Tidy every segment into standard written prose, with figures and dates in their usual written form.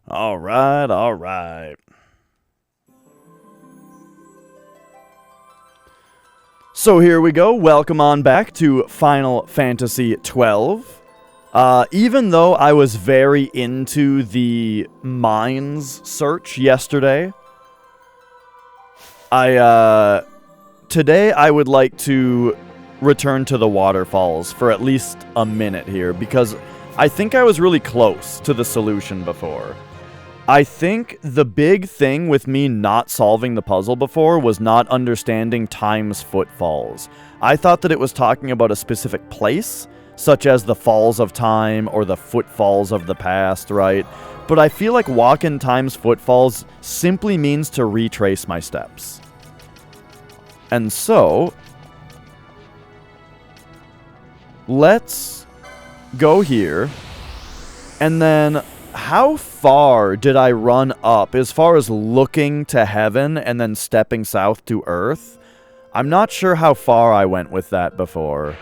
All right, all right. So here we go. Welcome on back to Final Fantasy XII. Even though I was very into the mines search yesterday, today I would like to return to the waterfalls for at least a minute here, because I think I was really close to the solution before. I think the big thing with me not solving the puzzle before was not understanding time's footfalls. I thought that it was talking about a specific place, such as the falls of time or the footfalls of the past, right? But I feel like walk in time's footfalls simply means to retrace my steps. And so, let's go here, and then how far did I run up as far as looking to heaven and then stepping south to earth? I'm not sure how far I went with that before.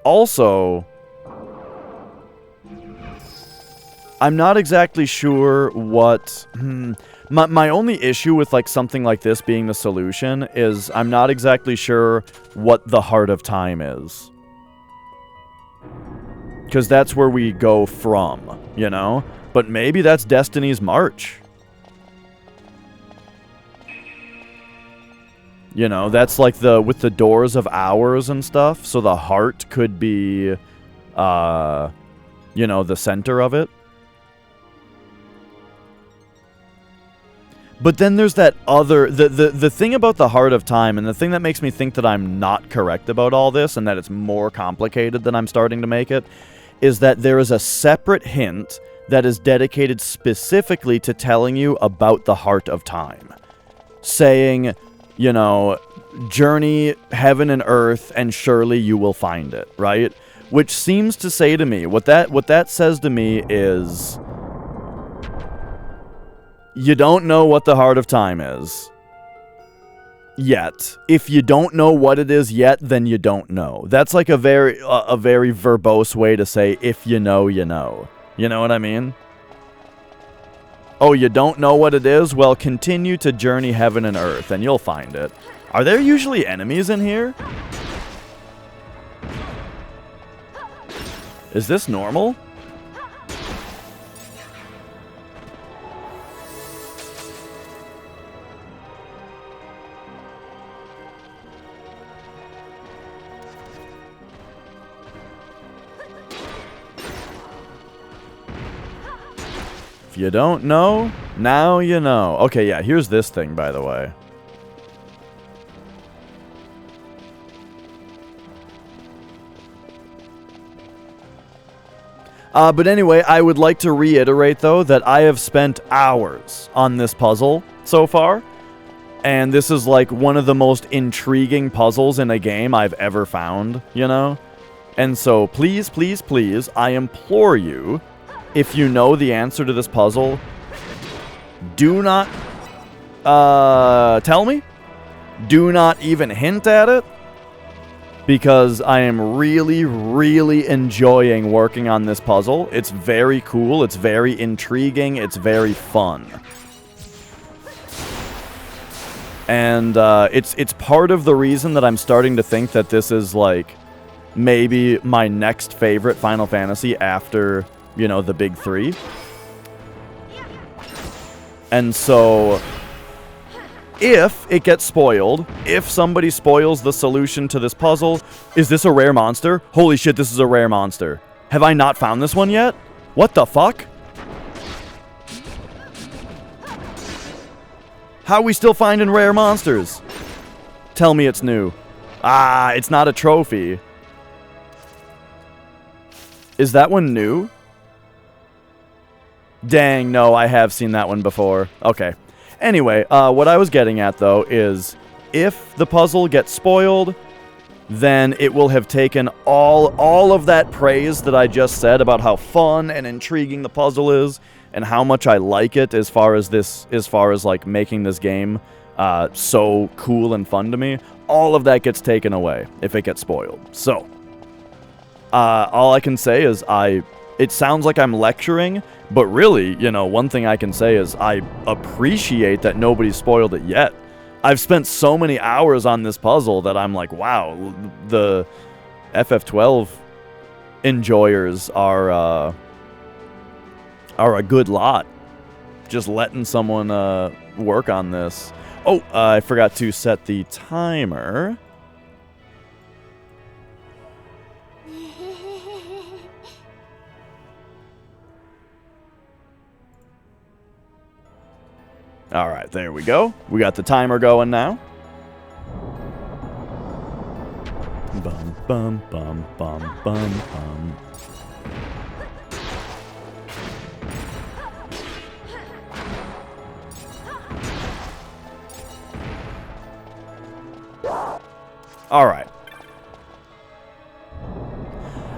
Also, I'm not exactly sure what... My only issue with something like this being the solution is I'm not exactly sure what the Heart of Time is. Because that's where we go from, you know? But maybe that's Destiny's March. You know, that's like with the doors of hours and stuff, so the heart could be, you know, the center of it. But then there's that other... The thing about the Heart of Time, and the thing that makes me think that I'm not correct about all this, and that it's more complicated than I'm starting to make it, is that there is a separate hint that is dedicated specifically to telling you about the Heart of Time. Saying, you know, journey heaven and earth, and surely you will find it, right? Which seems to say to me, what that says to me is... You don't know what the Heart of Time is. Yet. If you don't know what it is yet, then you don't know. That's like a very verbose way to say, if you know, you know. You know what I mean? Oh, you don't know what it is? Well, continue to journey heaven and earth, and you'll find it. Are there usually enemies in here? Is this normal? If you don't know, now you know. Okay, yeah, here's this thing, by the way. But anyway, I would like to reiterate, though, that I have spent hours on this puzzle so far. And this is, like, one of the most intriguing puzzles in a game I've ever found, you know? And so, please, please, please, I implore you... If you know the answer to this puzzle, do not tell me. Do not even hint at it. Because I am really, really enjoying working on this puzzle. It's very cool. It's very intriguing. It's very fun. And it's part of the reason that I'm starting to think that this is, like, maybe my next favorite Final Fantasy after... You know, the big three. And so, if it gets spoiled, if somebody spoils the solution to this puzzle, is this a rare monster? Holy shit, this is a rare monster. Have I not found this one yet? What the fuck? How are we still finding rare monsters? Tell me it's new. Ah, it's not a trophy. Is that one new? Dang, no, I have seen that one before. Okay. Anyway, what I was getting at, though, is if the puzzle gets spoiled, then it will have taken all of that praise that I just said about how fun and intriguing the puzzle is, and how much I like it as far as like making this game so cool and fun to me. all of that gets taken away if it gets spoiled. So, all I can say is it sounds like I'm lecturing, but really, you know, one thing I can say is I appreciate that nobody's spoiled it yet. I've spent so many hours on this puzzle that I'm like, wow, the FF12 enjoyers are a good lot. Just letting someone work on this. Oh, I forgot to set the timer. All right, there we go. We got the timer going now. Bum, bum, bum, bum, bum, bum. All right.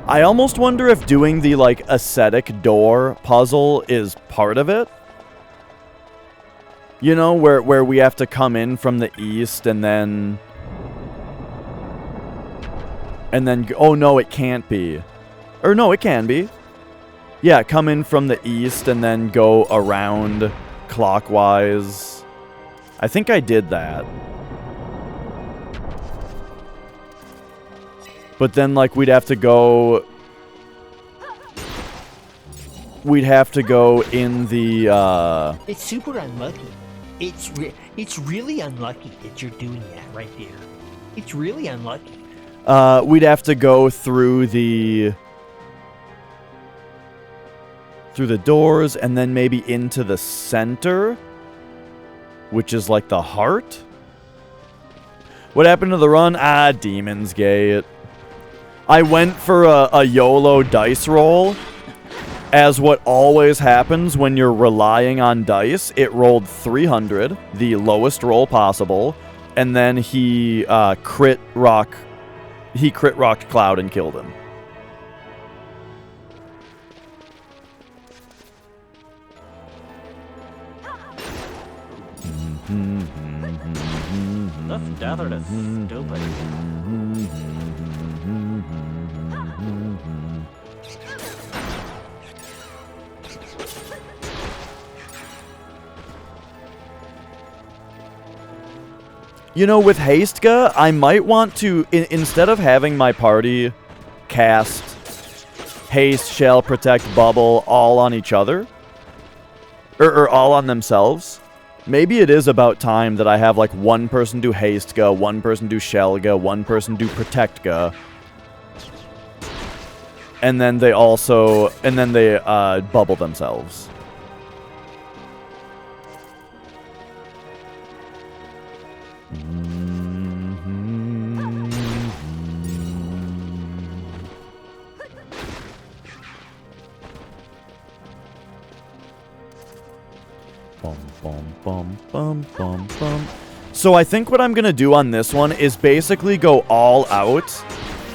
I almost wonder if doing the, like, ascetic door puzzle is part of it. You know, where we have to come in from the east and then... oh, no, it can't be. Or, no, it can be. Yeah, come in from the east and then go around clockwise. I think I did that. But then, like, we'd have to go in the, It's super unlucky. It's really unlucky that you're doing that right there. It's really unlucky. We'd have to go through the doors and then maybe into the center, which is like the heart. What happened to the run? Demon's Gate. I went for a YOLO dice roll. As what always happens when you're relying on dice, it rolled 300, the lowest roll possible, and then he crit rocked Cloud and killed him. That's gathered as stupid. You know, with Hastegha, I might want to, instead of having my party cast Haste, Shell, Protect, Bubble all on each other, or all on themselves, maybe it is about time that I have, like, one person do Hastegha, one person do Shellga, one person do Protectga, and then they bubble themselves. So I think what I'm going to do on this one is basically go all out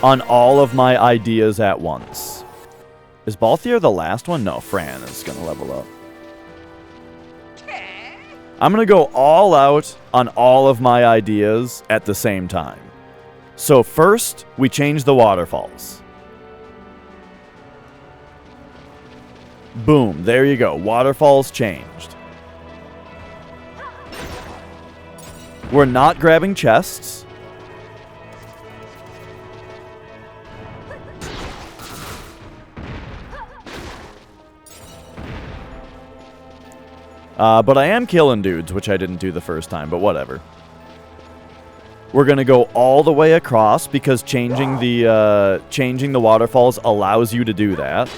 on all of my ideas at once. Is Balthier the last one? No, Fran is going to level up. I'm going to go all out on all of my ideas at the same time. So first, we change the waterfalls. Boom, there you go. Waterfalls changed. We're not grabbing chests. But I am killing dudes, which I didn't do the first time, but whatever. We're going to go all the way across because changing the waterfalls allows you to do that.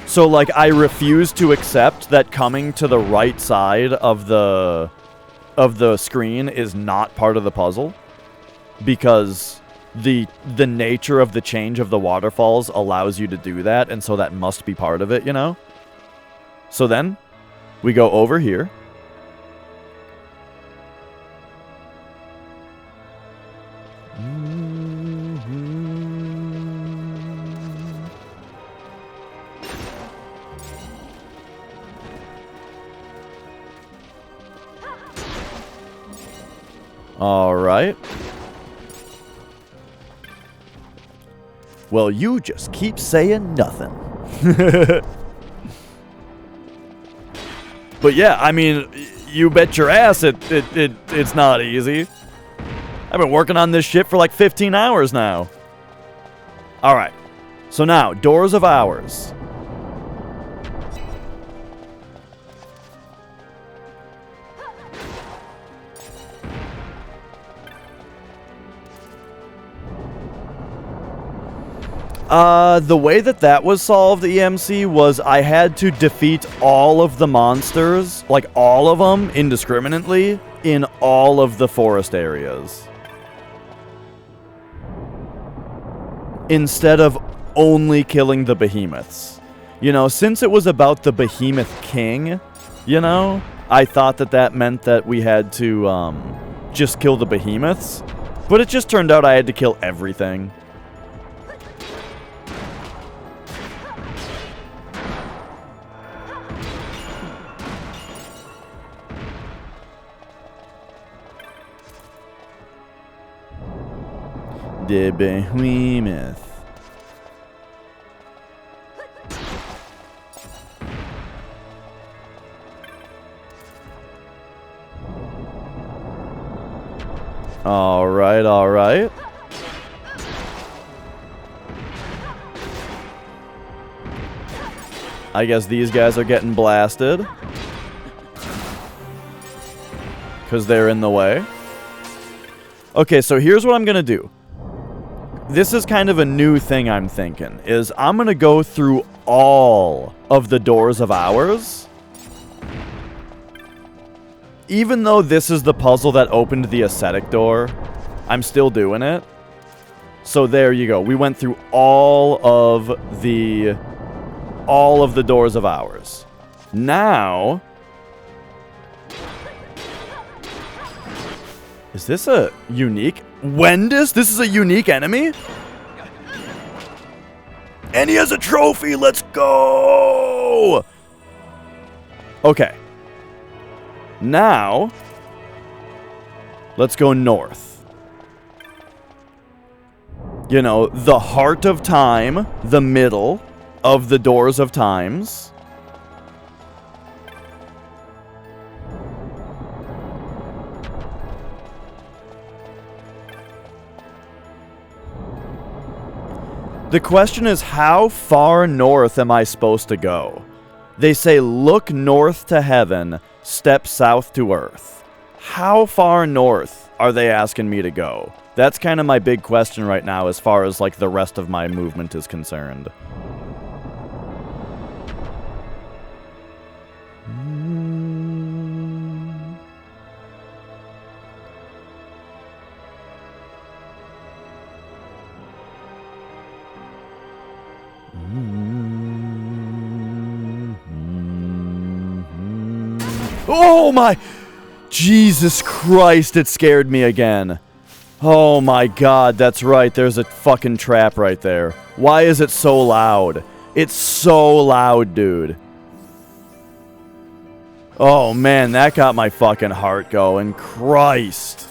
So, like, I refuse to accept that coming to the right side of the screen is not part of the puzzle, because the nature of the change of the waterfalls allows you to do that, and so that must be part of it, you know? So then, we go over here. All right. Well, you just keep saying nothing. But yeah, I mean, you bet your ass it's not easy. I've been working on this shit for like 15 hours now. All right. So now, Doors of Hours. The way that was solved, EMC, was I had to defeat all of the monsters, like all of them, indiscriminately, in all of the forest areas. Instead of only killing the behemoths. You know, since it was about the behemoth king, you know, I thought that meant that we had to, just kill the behemoths. But it just turned out I had to kill everything. The behemoth. All right, all right. I guess these guys are getting blasted. Because they're in the way. Okay, so here's what I'm going to do. This is kind of a new thing I'm thinking, is I'm going to go through all of the Doors of Hours. Even though this is the puzzle that opened the ascetic door, I'm still doing it. So there you go. We went through all of the Doors of Hours. Now, is this a unique Wendus? This is a unique enemy? And he has a trophy! Let's go! Okay. Now, let's go north. You know, the heart of time, the middle of the Doors of Times. The question is, how far north am I supposed to go? They say, look north to heaven, step south to earth. How far north are they asking me to go? That's kind of my big question right now as far as, like, the rest of my movement is concerned. Oh my... Jesus Christ, it scared me again. Oh my god, that's right, there's a fucking trap right there. Why is it so loud? It's so loud, dude. Oh man, that got my fucking heart going. Christ.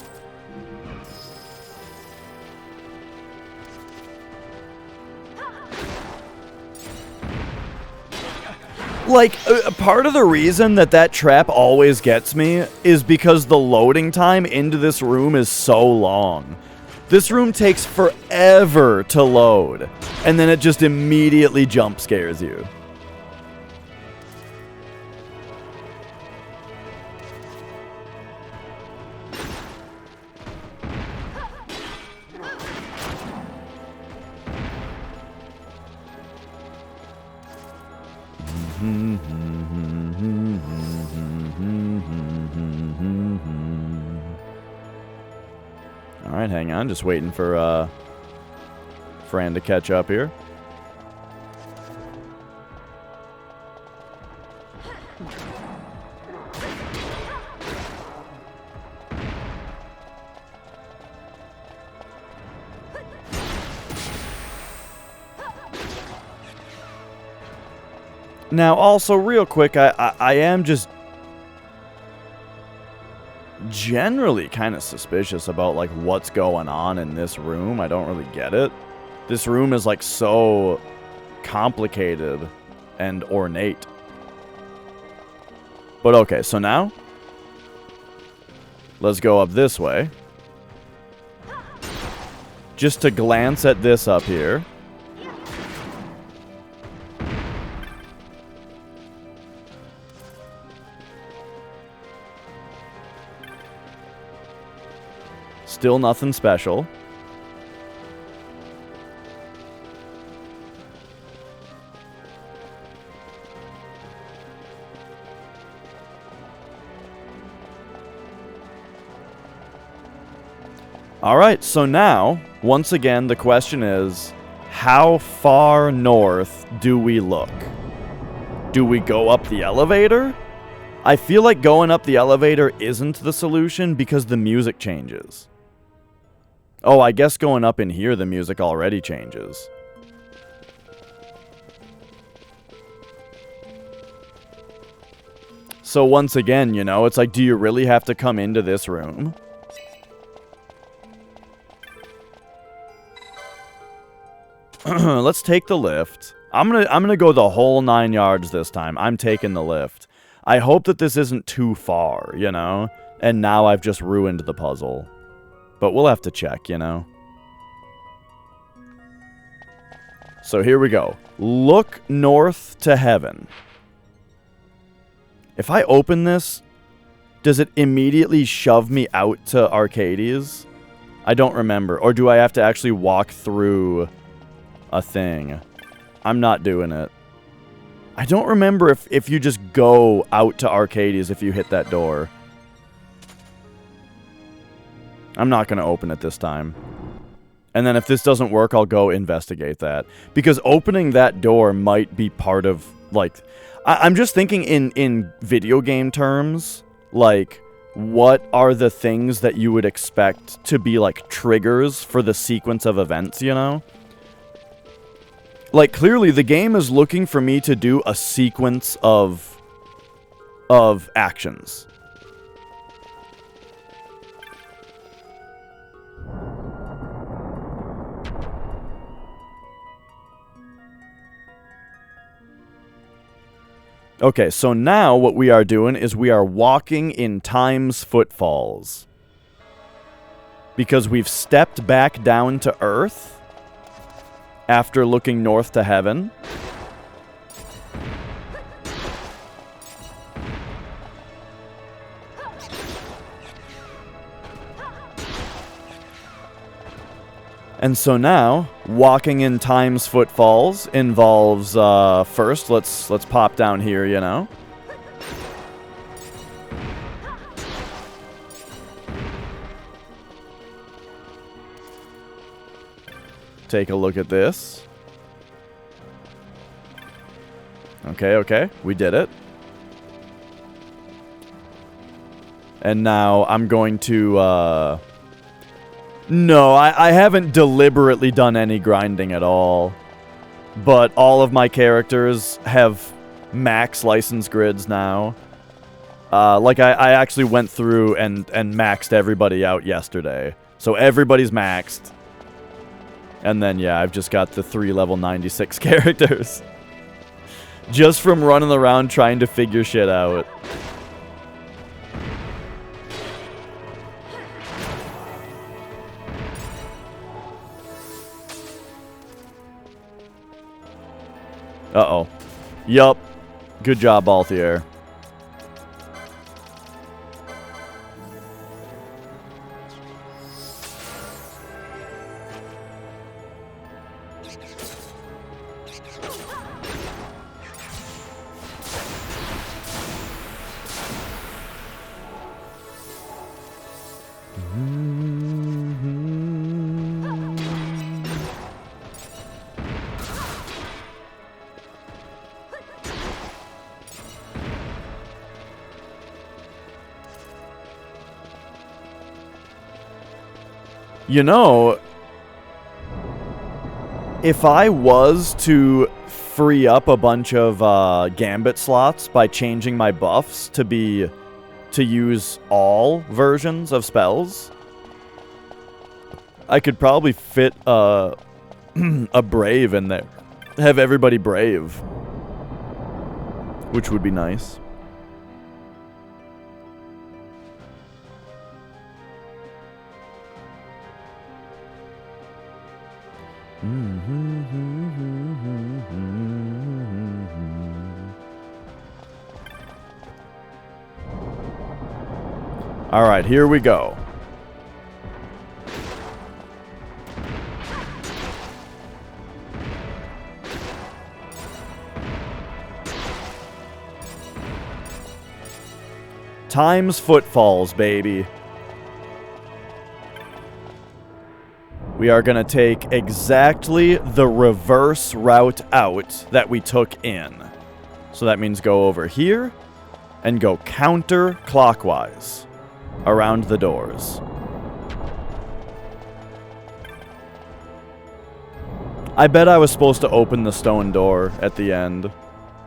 Like, part of the reason that trap always gets me is because the loading time into this room is so long. This room takes forever to load, and then it just immediately jump scares you. Alright, hang on. Just waiting for Fran to catch up here. Now, also, real quick, I am just generally kind of suspicious about, like, what's going on in this room. I don't really get it. This room is, like, so complicated and ornate. But okay, so now let's go up this way. Just to glance at this up here. Still nothing special. Alright, so now, once again, the question is, how far north do we look? Do we go up the elevator? I feel like going up the elevator isn't the solution because the music changes. Oh, I guess going up in here, the music already changes. So once again, you know, it's like, do you really have to come into this room? Let's take the lift. I'm gonna go the whole 9 yards this time. I'm taking the lift. I hope that this isn't too far, you know? And now I've just ruined the puzzle. But we'll have to check, you know? So here we go. Look north to heaven. If I open this, does it immediately shove me out to Arcades? I don't remember. Or do I have to actually walk through a thing? I'm not doing it. I don't remember if you just go out to Arcades if you hit that door. I'm not going to open it this time. And then if this doesn't work, I'll go investigate that. Because opening that door might be part of, like... I'm just thinking in video game terms, like, what are the things that you would expect to be, like, triggers for the sequence of events, you know? Like, clearly the game is looking for me to do a sequence of actions. Okay, so now what we are doing is we are walking in time's footfalls. Because we've stepped back down to Earth after looking north to heaven. And so now, walking in time's footfalls involves, first, let's pop down here, you know? Take a look at this. Okay, we did it. And now I'm going to, No, I haven't deliberately done any grinding at all. But all of my characters have max license grids now. Like, I actually went through and maxed everybody out yesterday. So everybody's maxed. And then, yeah, I've just got the 3 level 96 characters. Just from running around trying to figure shit out. Uh-oh. Yup. Good job, Balthier. You know, if I was to free up a bunch of Gambit slots by changing my buffs to be to use all versions of spells. I could probably fit a brave in there. Have everybody brave. Which would be nice. All right, here we go. Time's footfalls, baby. We are going to take exactly the reverse route out that we took in. So that means go over here and go counterclockwise around the doors. I bet I was supposed to open the stone door at the end.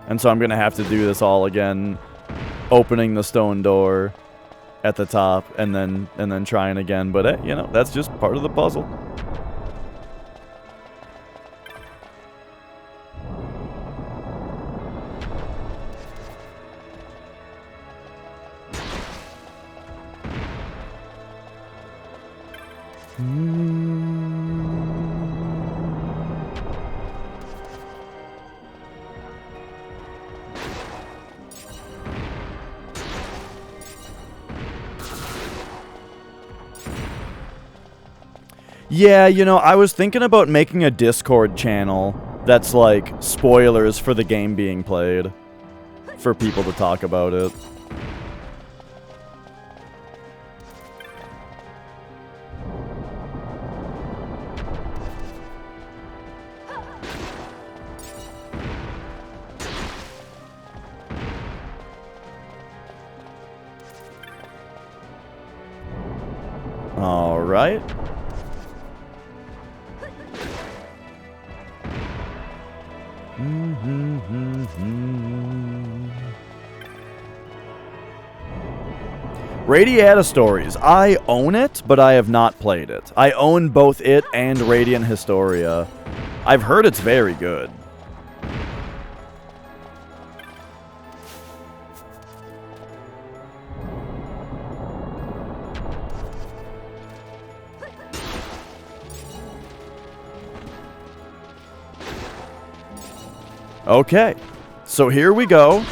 And so I'm going to have to do this all again. Opening the stone door at the top and then trying again. But, you know, that's just part of the puzzle. Yeah, you know, I was thinking about making a Discord channel that's like spoilers for the game being played for people to talk about it. All right. Radiata Stories. I own it, but I have not played it. I own both it and Radiant Historia. I've heard it's very good. Okay, so here we go.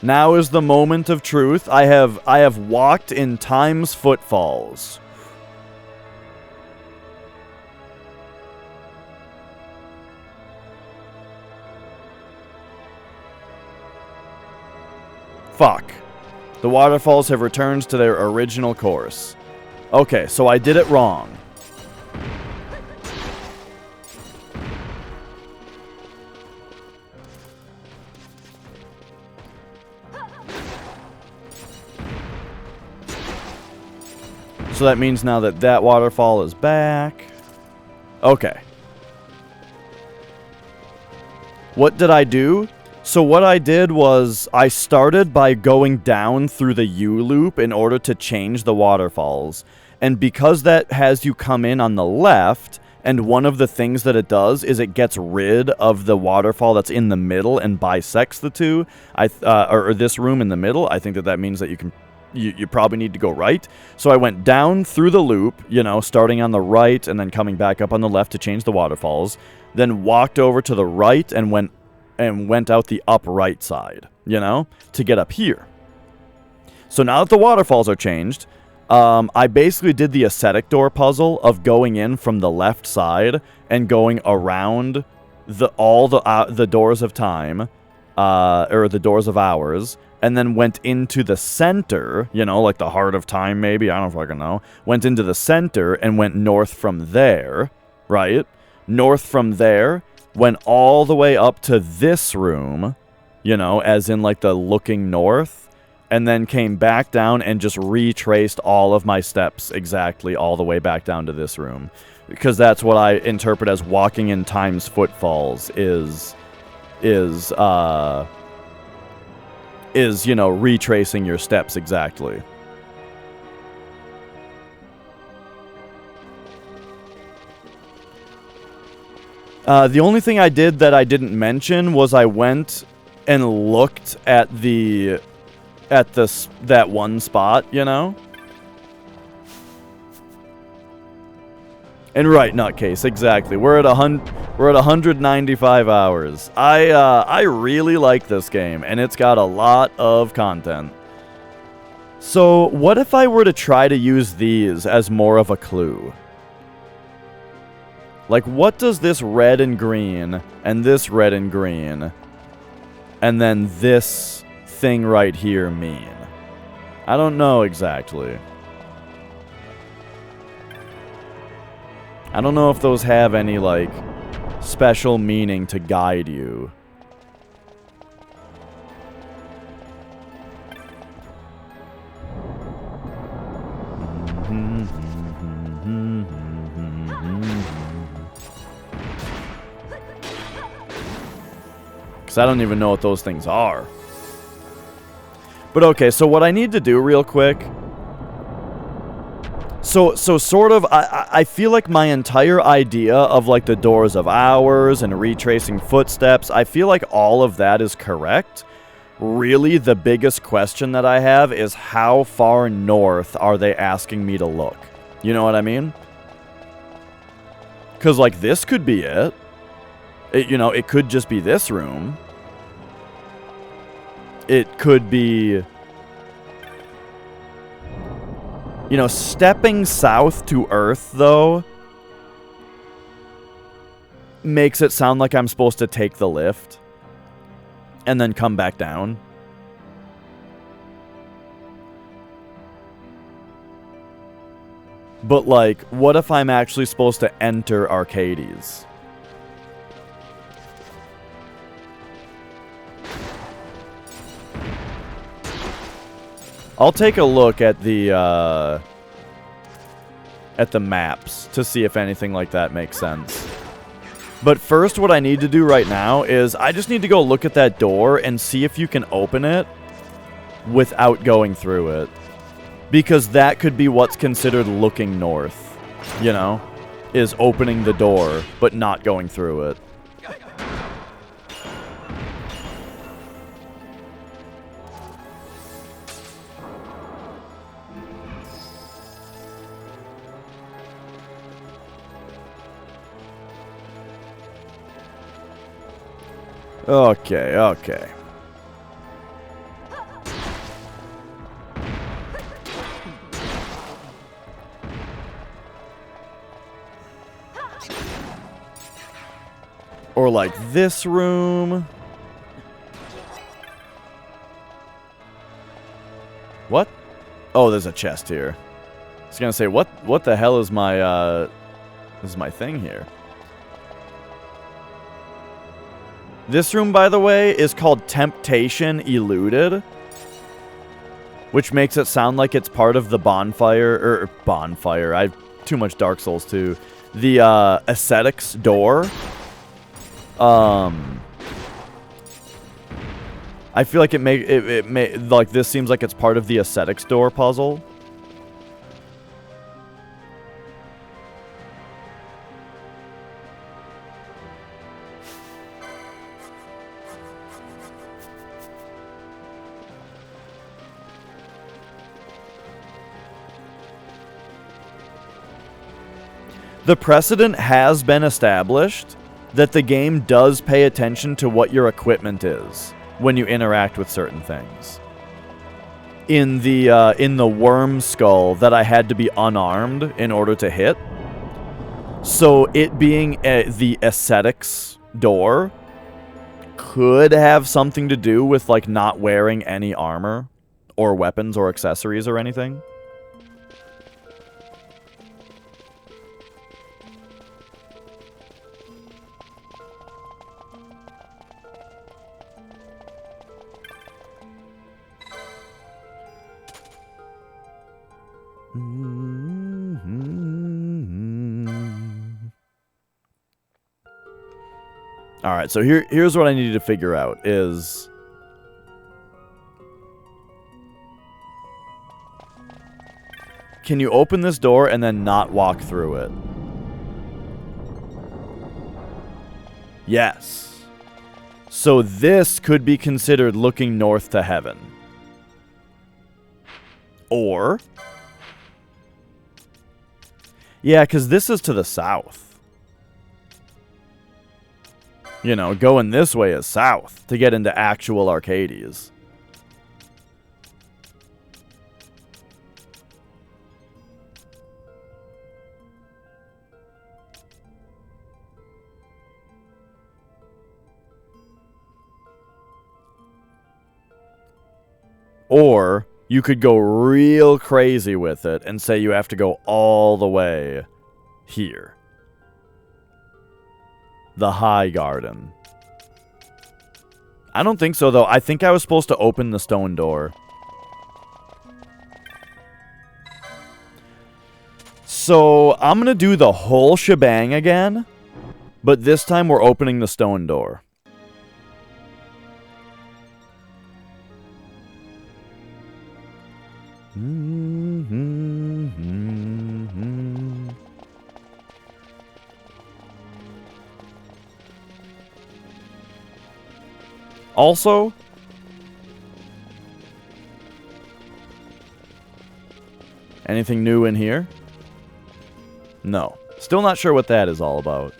Now is the moment of truth. I have walked in time's footfalls. Fuck. The waterfalls have returned to their original course. Okay, so I did it wrong. So that means now that that waterfall is back. Okay. What did I do? So what I did was I started by going down through the U-loop in order to change the waterfalls. And because that has you come in on the left, and one of the things that it does is it gets rid of the waterfall that's in the middle and bisects the two, or this room in the middle, I think that means that you probably need to go right. So I went down through the loop, you know, starting on the right and then coming back up on the left to change the waterfalls. Then walked over to the right and went out the upright side, you know, to get up here. So now that the waterfalls are changed, I basically did the ascetic door puzzle of going in from the left side and going around all the doors of time, or the doors of hours, and then went into the center, you know, like the heart of time maybe, I don't fucking know. Went into the center and went north from there, right? North from there, went all the way up to this room, you know, as in like the looking north, and then came back down and just retraced all of my steps exactly all the way back down to this room. because that's what I interpret as walking in time's footfalls is you know, retracing your steps exactly. The only thing I did that I didn't mention was I went and looked at that one spot, you know? And right, nutcase, exactly. We're at 195 hours. I really like this game, and it's got a lot of content. So, what if I were to try to use these as more of a clue? Like, what does this red and green, and this red and green, and then this thing right here mean? I don't know exactly. I don't know if those have any, like, special meaning to guide you. Because I don't even know what those things are. But okay, so what I need to do real quick... So sort of, I feel like my entire idea of, like, the Doors of Hours and retracing footsteps, I feel like all of that is correct. Really, the biggest question that I have is how far north are they asking me to look? You know what I mean? Because, like, this could be it. You know, it could just be this room. It could be... You know, stepping south to Earth, though, makes it sound like I'm supposed to take the lift and then come back down. But, like, what if I'm actually supposed to enter Arcades? I'll take a look at the maps to see if anything like that makes sense. But first, what I need to do right now is I just need to go look at that door and see if you can open it without going through it. Because that could be what's considered looking north, you know? Is opening the door, but not going through it. Okay, okay. Or like this room. What? Oh, there's a chest here. I was gonna say, what the hell is my thing here? This room, by the way, is called Temptation Eluded, which makes it sound like it's part of the bonfire, I have too much Dark Souls 2. The ascetics door. I feel like like this seems like it's part of the ascetics door puzzle. The precedent has been established that the game does pay attention to what your equipment is when you interact with certain things. In the worm skull that I had to be unarmed in order to hit. So it being the ascetics door could have something to do with like not wearing any armor or weapons or accessories or anything. Alright, so here's what I need to figure out is... Can you open this door and then not walk through it? Yes. So this could be considered looking north to heaven. Or... Yeah, because this is to the south. You know, going this way is south to get into actual Arcades. Or you could go real crazy with it and say you have to go all the way here. The High Garden. I don't think so, though. I think I was supposed to open the stone door. So, I'm going to do the whole shebang again. But this time we're opening the stone door. Also, anything new in here? No. Still not sure what that is all about.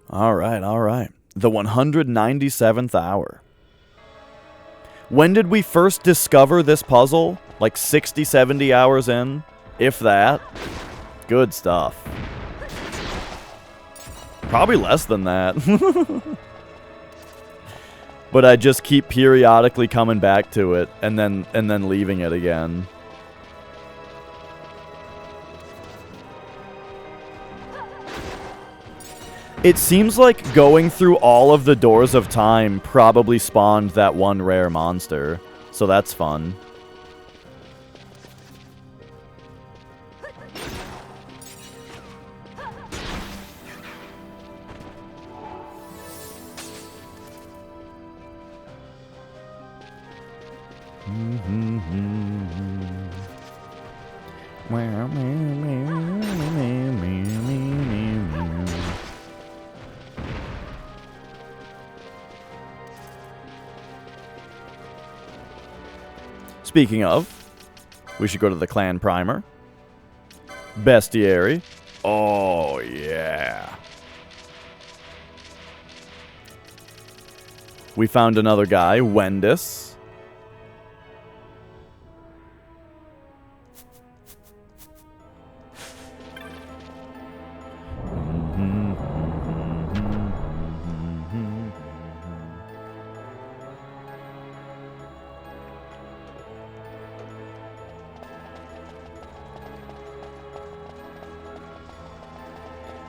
Alright, alright. The 197th hour. When did we first discover this puzzle? Like 60, 70 hours in? If that. Good stuff. Probably less than that. But I just keep periodically coming back to it and then leaving it again. It seems like going through all of the doors of time probably spawned that one rare monster. So that's fun. Speaking of, we should go to the clan primer. Bestiary. Oh, yeah. We found another guy, Wendis.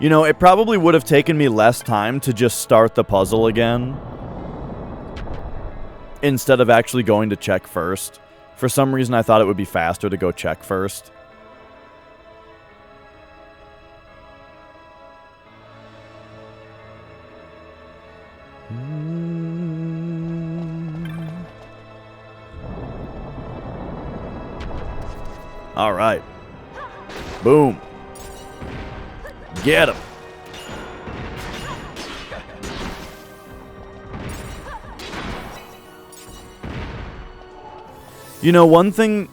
You know, it probably would have taken me less time to just start the puzzle again, instead of actually going to check first. For some reason, I thought it would be faster to go check first. All right. Boom. Get him. You know, one thing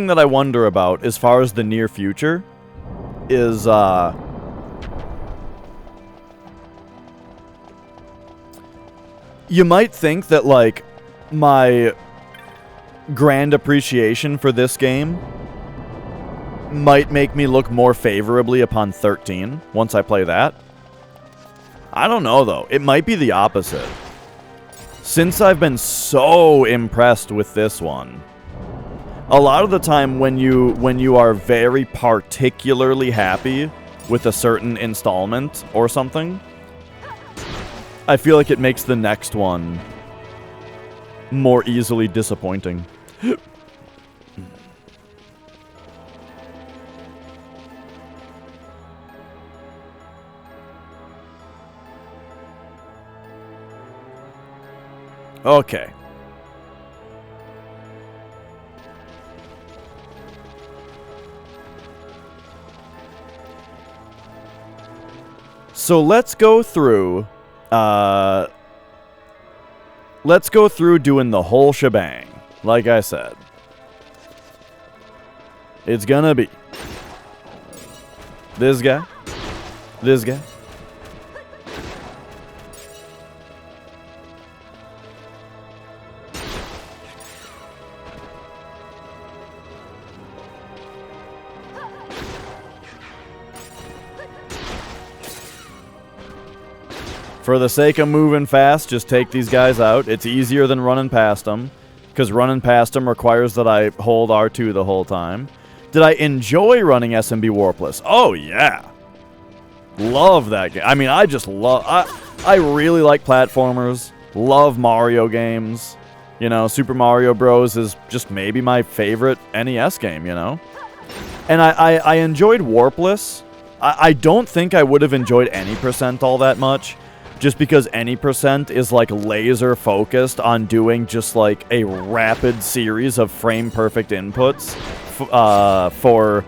that I wonder about as far as the near future is you might think that like my grand appreciation for this game might make me look more favorably upon 13 once I play that. I don't know, though. It might be the opposite. Since I've been so impressed with this one, a lot of the time when you are very particularly happy with a certain installment or something, I feel like it makes the next one more easily disappointing. Okay. So let's go through doing the whole shebang. Like I said. It's gonna be this guy, this guy, for the sake of moving fast, just take these guys out. It's easier than running past them, because running past them requires that I hold R2 the whole time. Did I enjoy running SMB Warpless? Oh, yeah. Love that game. I mean, I just love... I really like platformers. Love Mario games. You know, Super Mario Bros. Is just maybe my favorite NES game, you know? And I enjoyed Warpless. I don't think I would have enjoyed any % all that much. Just because any % is like laser focused on doing just like a rapid series of frame perfect inputs for,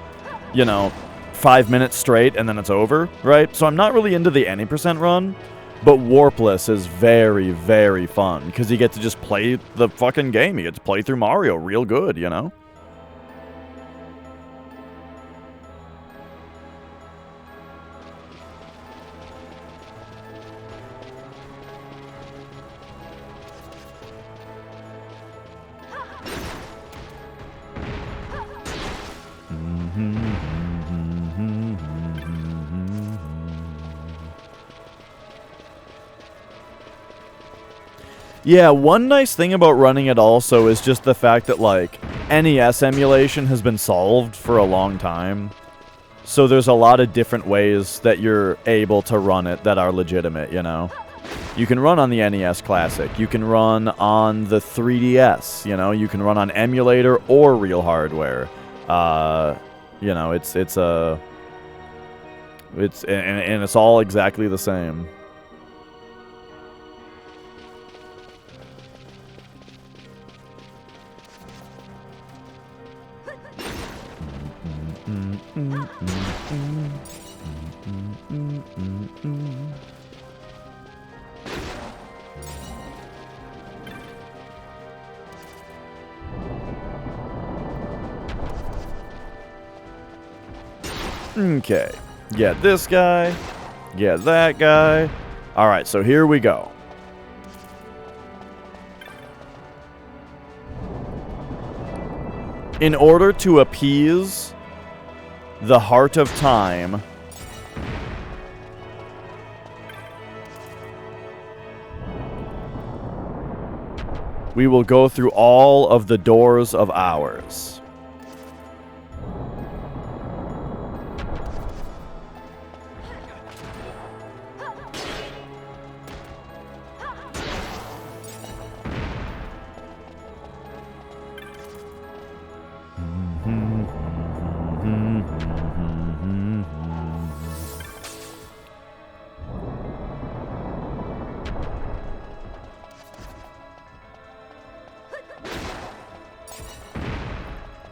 you know, 5 minutes straight and then it's over, right? So I'm not really into the any % run, but Warpless is very, very fun because you get to just play the fucking game. You get to play through Mario real good, you know? Yeah, one nice thing about running it also is just the fact that, like, NES emulation has been solved for a long time. So there's a lot of different ways that you're able to run it that are legitimate, you know? You can run on the NES Classic. You can run on the 3DS, you know? You can run on emulator or real hardware. You know, it's all exactly the same. Okay. Get this guy. Get that guy. Alright, so here we go. In order to appease the Heart of Time, we will go through all of the doors of ours.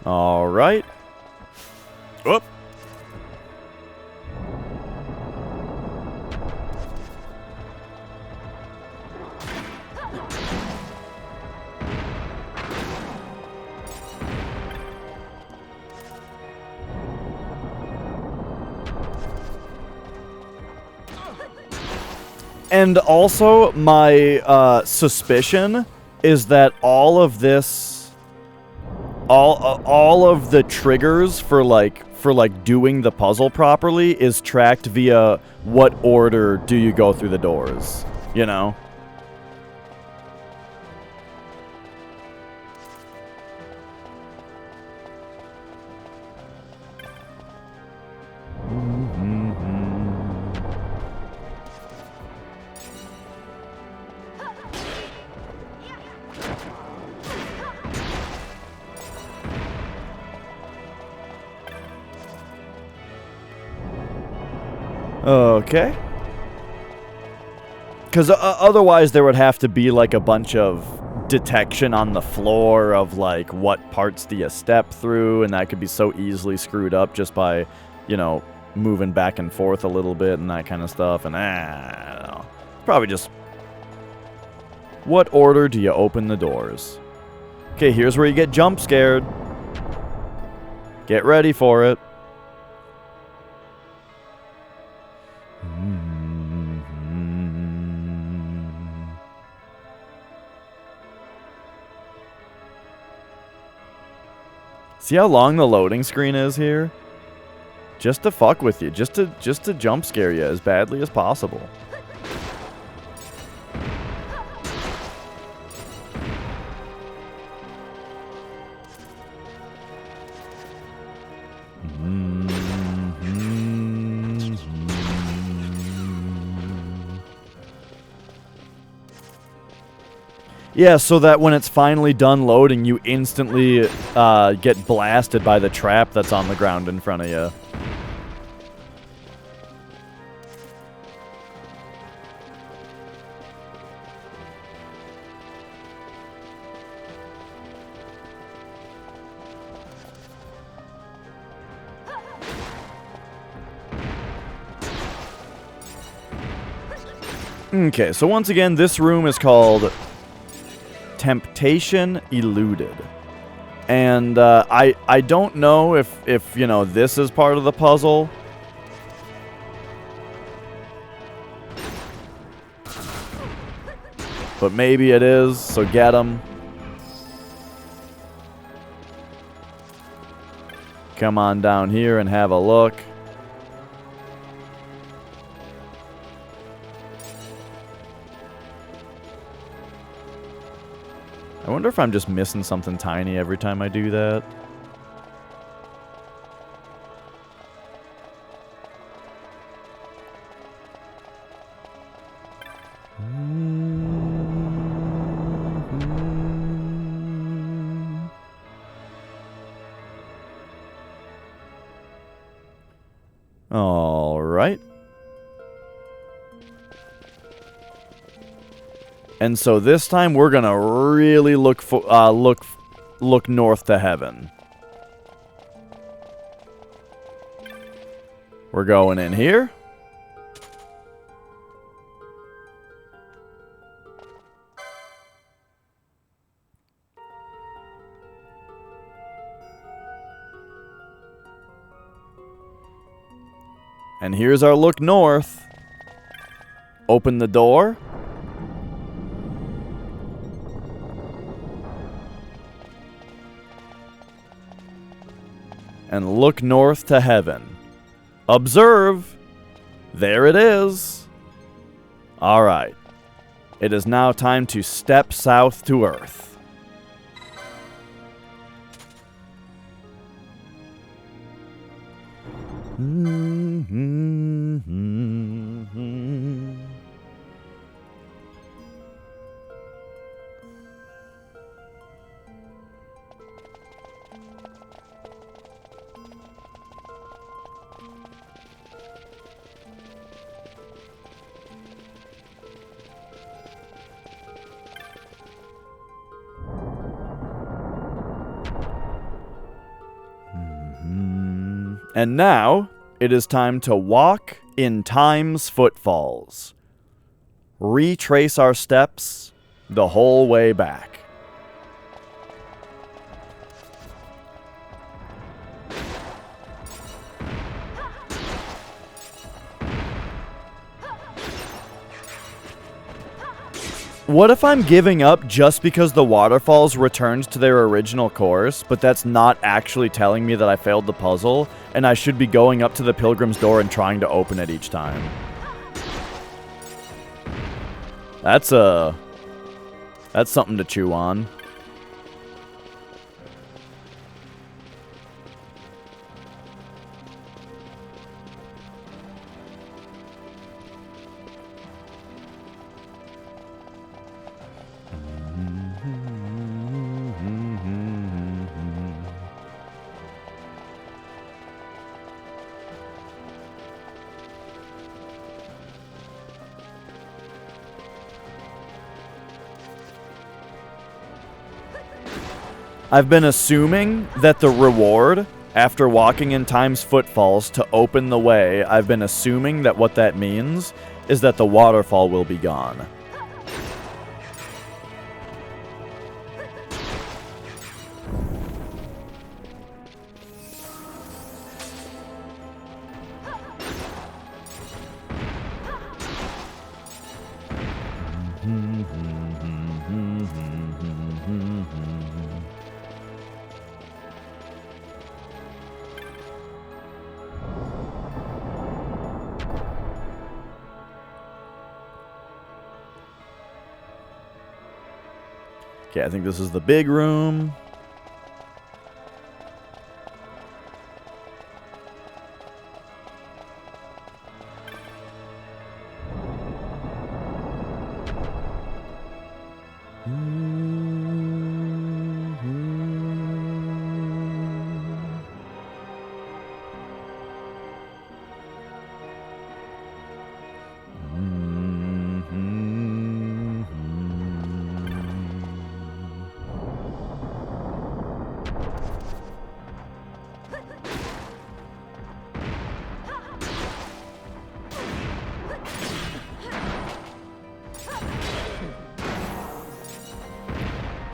All right. Whoop. And also, my suspicion is that all of this... All of the triggers for doing the puzzle properly is tracked via what order do you go through the doors, you know? Okay. Because otherwise there would have to be like a bunch of detection on the floor of like what parts do you step through, and that could be so easily screwed up just by, you know, moving back and forth a little bit and that kind of stuff. And I don't know. Probably just... What order do you open the doors? Okay, here's where you get jump scared. Get ready for it. See how long the loading screen is here? Just to fuck with you, just to jump scare you as badly as possible. Yeah, so that when it's finally done loading, you instantly get blasted by the trap that's on the ground in front of you. Okay, so once again, this room is called Temptation Eluded. And I don't know if you know, this is part of the puzzle. But maybe it is, so get him. Come on down here and have a look. I wonder if I'm just missing something tiny every time I do that. All right. And so this time we're gonna really look north to heaven. We're going in here. And here's our look north. Open the door. And look north to heaven. Observe! There it is! Alright. It is now time to step south to Earth. And now, it is time to walk in time's footfalls. Retrace our steps the whole way back. What if I'm giving up just because the waterfalls returned to their original course, but that's not actually telling me that I failed the puzzle, and I should be going up to the pilgrim's door and trying to open it each time? That's something to chew on. I've been assuming that the reward after walking in Time's footfalls to open the way, I've been assuming that what that means is that the waterfall will be gone. Okay, I think this is the big room.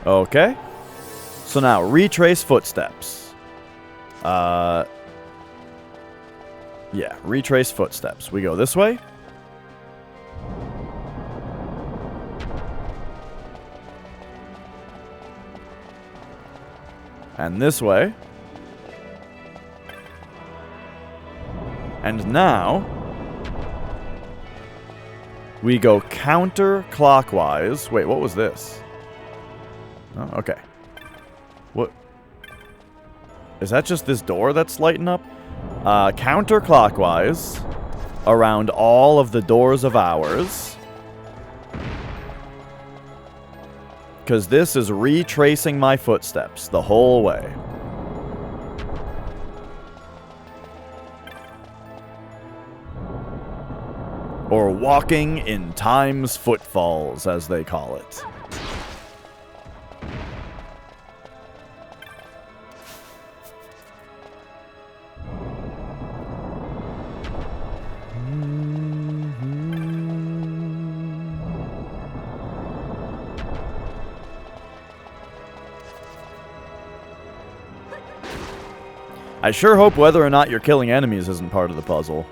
Okay. So now, retrace footsteps. Yeah, retrace footsteps. We go this way. And this way. And now, we go counterclockwise. Wait, what was this? Oh, okay. What? Is that just this door that's lighting up? Counterclockwise around all of the doors of ours. Because this is retracing my footsteps the whole way. Or walking in Time's footfalls, as they call it. I sure hope whether or not you're killing enemies isn't part of the puzzle.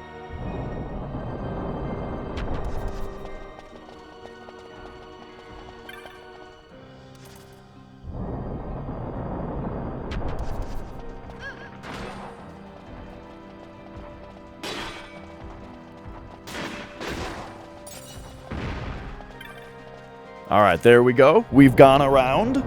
Alright, there we go. We've gone around.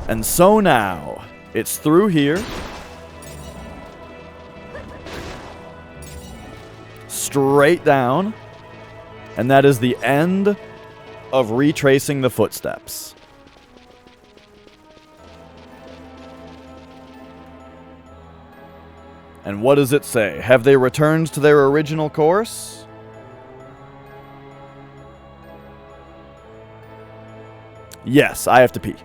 And so now, it's through here. Straight down. And that is the end of retracing the footsteps. And what does it say? Have they returned to their original course? Yes, I have to pee.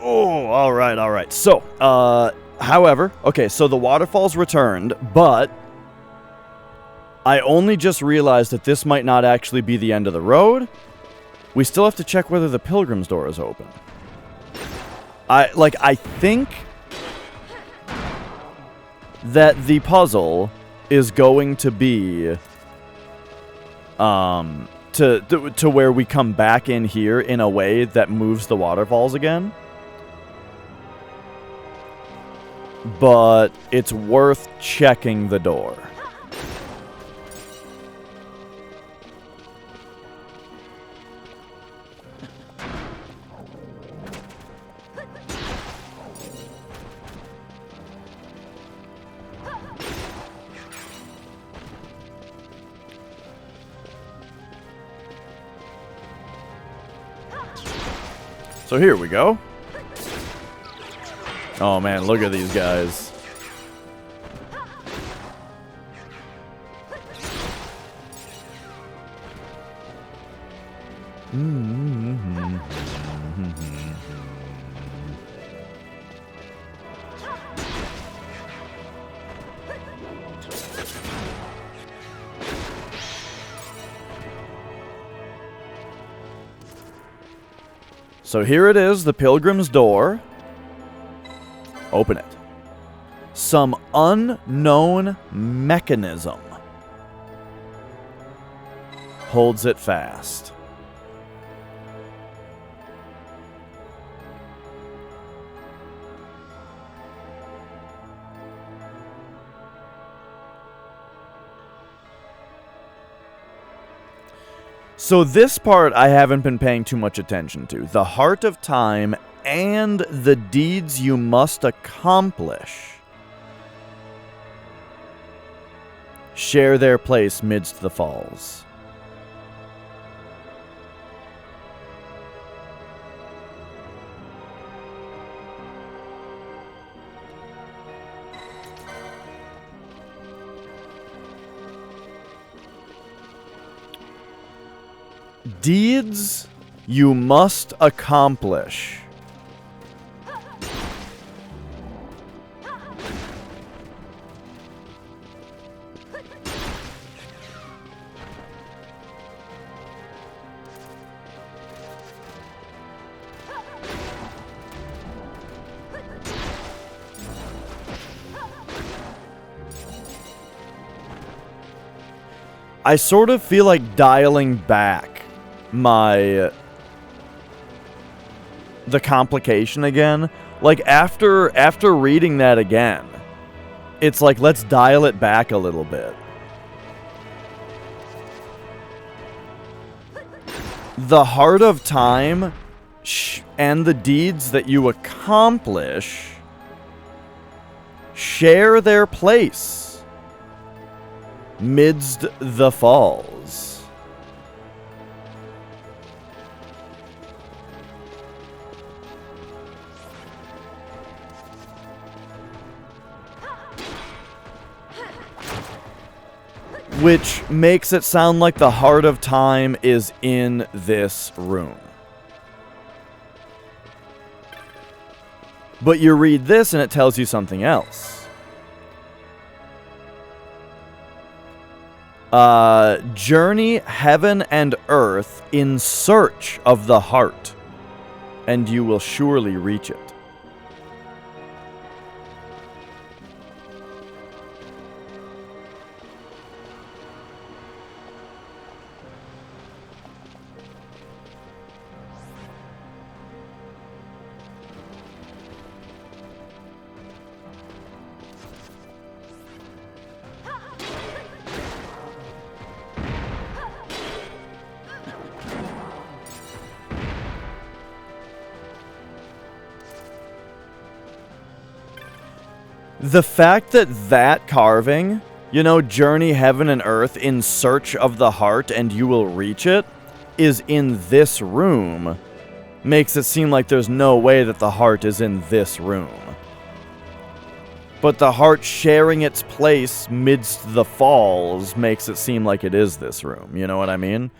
Oh, all right. So, however, okay, so the waterfall's returned, but I only just realized that this might not actually be the end of the road. We still have to check whether the Pilgrim's Door is open. I think that the puzzle is going to be to where we come back in here in a way that moves the waterfalls again. But it's worth checking the door. So here we go. Oh man, look at these guys. So here it is, the Pilgrim's Door. Open it. Some unknown mechanism holds it fast. So this part I haven't been paying too much attention to. The Heart of Time and the deeds you must accomplish share their place midst the falls. Deeds you must accomplish. I sort of feel like dialing back the complication again. Like after reading that again, it's like, let's dial it back a little bit. The Heart of Time and the deeds that you accomplish share their place midst the falls. Which makes it sound like the Heart of Time is in this room. But you read this and it tells you something else. Journey heaven and earth in search of the heart, and you will surely reach it. The fact that carving, you know, journey heaven and earth in search of the heart and you will reach it, is in this room, makes it seem like there's no way that the heart is in this room. But the heart sharing its place midst the falls makes it seem like it is this room. You know what I mean?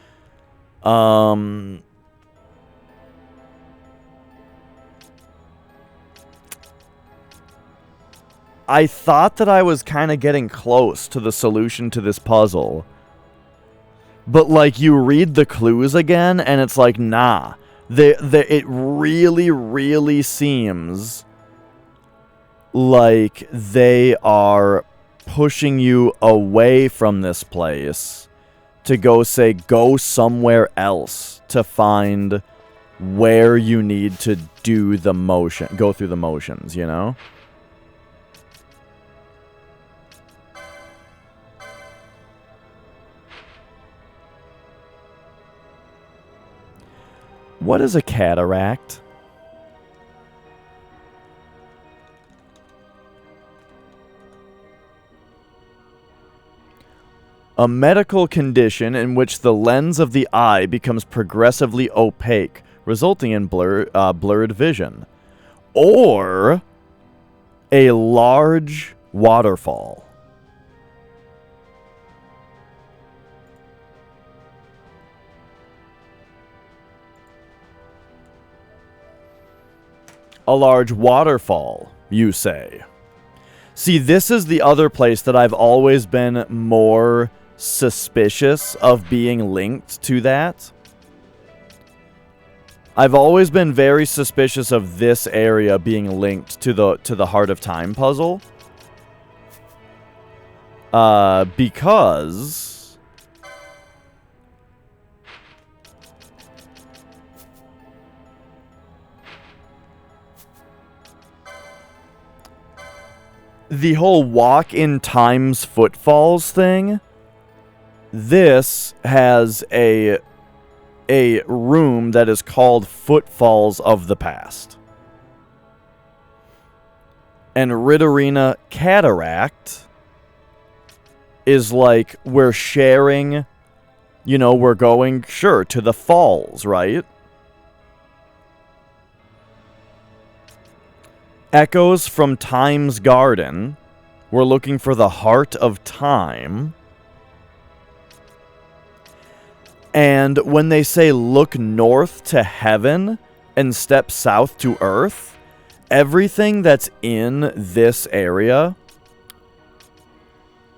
I thought that I was kind of getting close to the solution to this puzzle. But, like, you read the clues again, and it's like, nah. It really, really seems like they are pushing you away from this place to go somewhere else to find where you need to do the motion, go through the motions, you know? What is a cataract? A medical condition in which the lens of the eye becomes progressively opaque, resulting in blurred vision. Or a large waterfall. A large waterfall, you say. See, this is the other place that I've always been more suspicious of being linked to that. I've always been very suspicious of this area being linked to the Heart of Time puzzle. Because the whole walk in time's footfalls thing, this has a room that is called Footfalls of the Past. And Ritterina Cataract is like, we're sharing, you know, we're going, sure, to the falls, right? Echoes from Time's Garden. We're looking for the Heart of Time. And when they say look north to heaven and step south to earth, everything that's in this area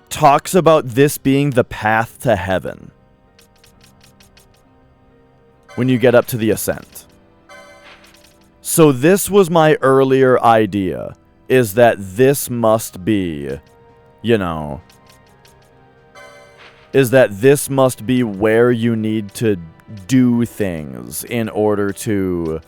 talks about this being the path to heaven when you get up to the ascent. So this was my earlier idea, is that this must be, you know, is that this must be where you need to do things in order to,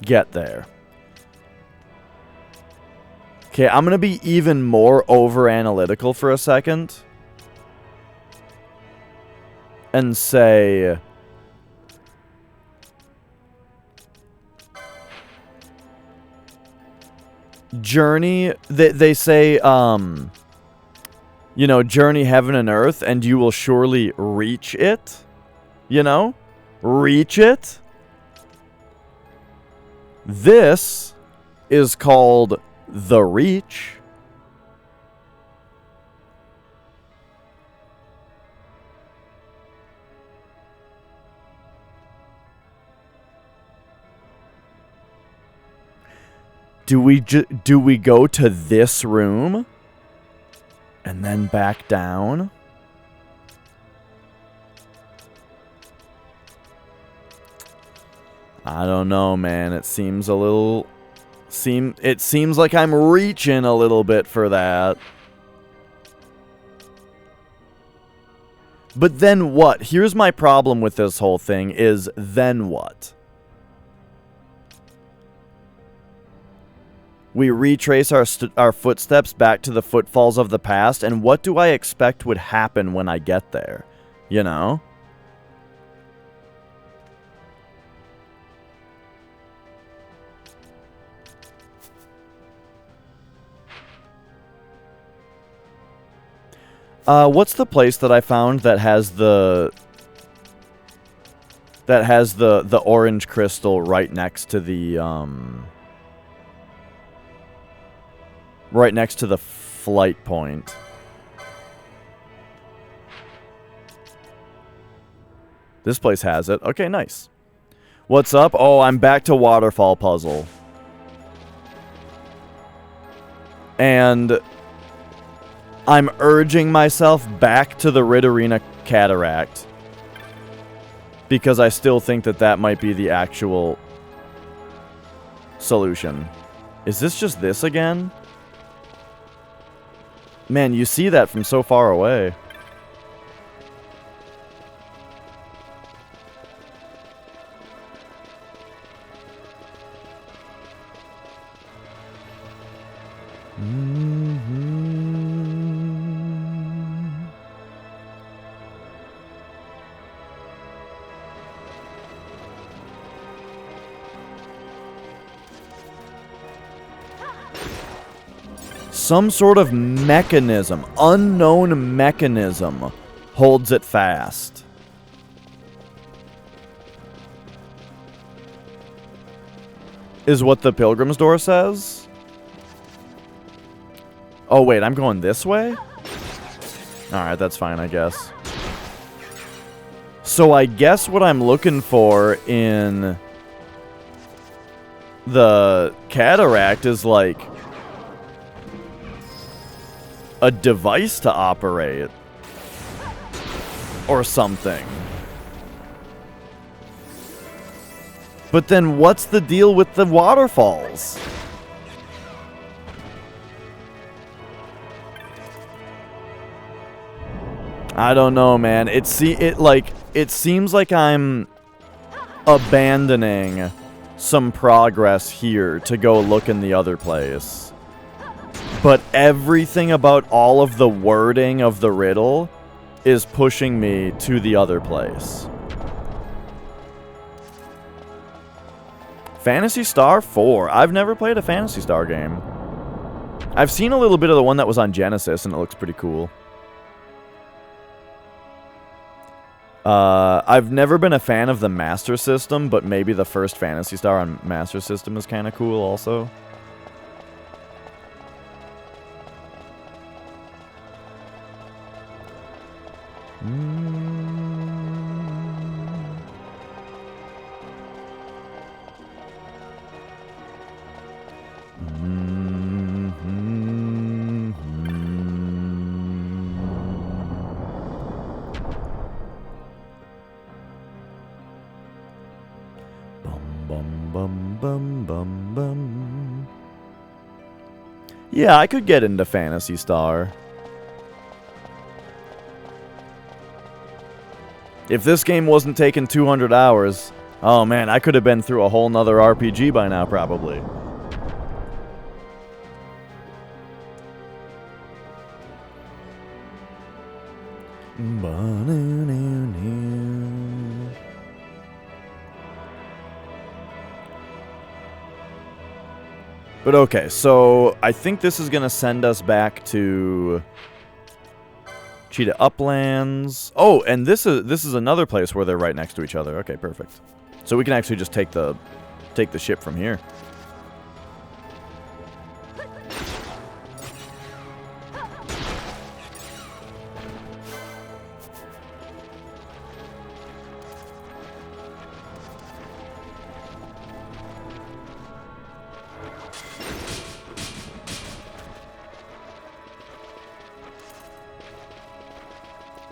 get there. Okay, I'm going to be even more over-analytical for a second. And say... Journey... They say, you know, journey heaven and earth, and you will surely reach it. You know? Reach it. This is called... The Reach. Do we go to this room and then back down? I don't know, man. It seems a little... It seems like I'm reaching a little bit for that. But then what? Here's my problem with this whole thing is, then what? We retrace our footsteps back to the footfalls of the past, and what do I expect would happen when I get there? You know? What's the place that I found that has the orange crystal right next to the right next to the flight point? This place has it. Okay, nice. What's up? Oh, I'm back to waterfall puzzle. And I'm urging myself back to the Ridorina Cataract. Because I still think that that might be the actual solution. Is this just this again? Man, you see that from so far away. Some sort of mechanism, unknown mechanism, holds it fast. Is what the Pilgrim's Door says? Oh wait, I'm going this way? Alright, that's fine, I guess. So I guess what I'm looking for in the cataract is like a device to operate or something. But then what's the deal with the waterfalls? I don't know, man. It seems like I'm abandoning some progress here to go look in the other place. But everything about all of the wording of the riddle is pushing me to the other place. Phantasy Star 4. I've never played a Phantasy Star game. I've seen a little bit of the one that was on Genesis, and it looks pretty cool. I've never been a fan of the Master System, but maybe the first Phantasy Star on Master System is kind of cool also. Yeah, I could get into Phantasy Star. If this game wasn't taking 200 hours, oh man, I could have been through a whole nother RPG by now, probably. But okay, so I think this is going to send us back to Cheetah Uplands. Oh, and this is another place where they're right next to each other. Okay, perfect. So we can actually just take the ship from here.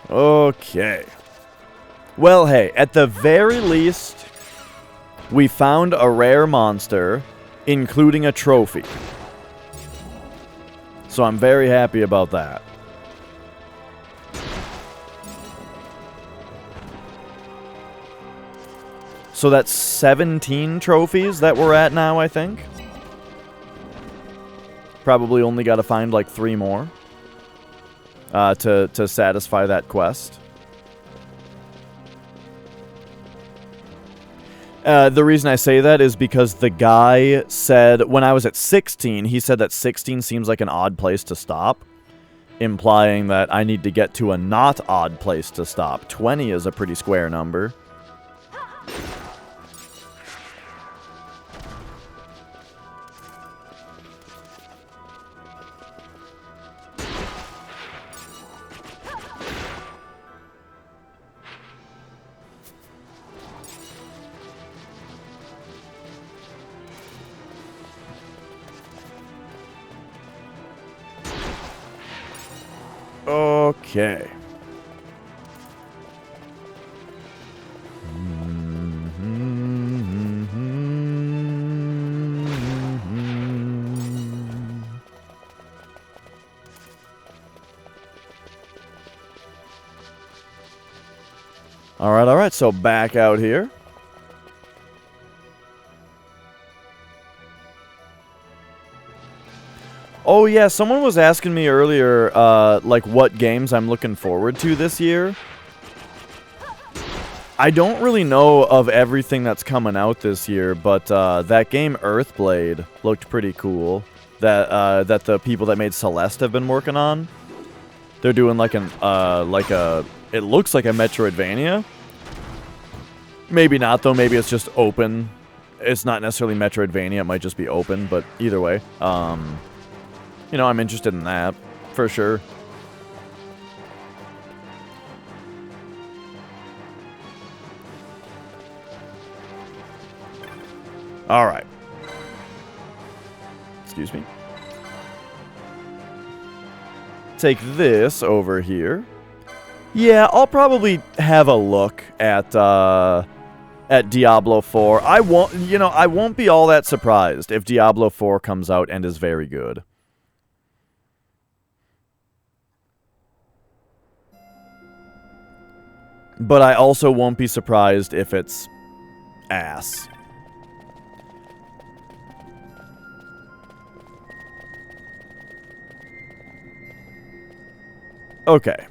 Okay. Well, hey, at the very least, we found a rare monster, including a trophy. So I'm very happy about that. So that's 17 trophies that we're at now, I think. Probably only got to find like 3 more. To satisfy that quest. The reason I say that is because the guy said, when I was at 16, he said that 16 seems like an odd place to stop, implying that I need to get to a not odd place to stop. 20 is a pretty square number. Okay. All right, so back out here. Oh yeah, someone was asking me earlier, like what games I'm looking forward to this year. I don't really know of everything that's coming out this year, but that game Earthblade looked pretty cool. That the people that made Celeste have been working on. They're doing like it looks like a Metroidvania. Maybe not though. Maybe it's just open. It's not necessarily Metroidvania. It might just be open. But either way, you know, I'm interested in that for sure. All right. Excuse me. Take this over here. Yeah, I'll probably have a look at Diablo 4. I won't be all that surprised if Diablo 4 comes out and is very good. But I also won't be surprised if it's ass. Okay.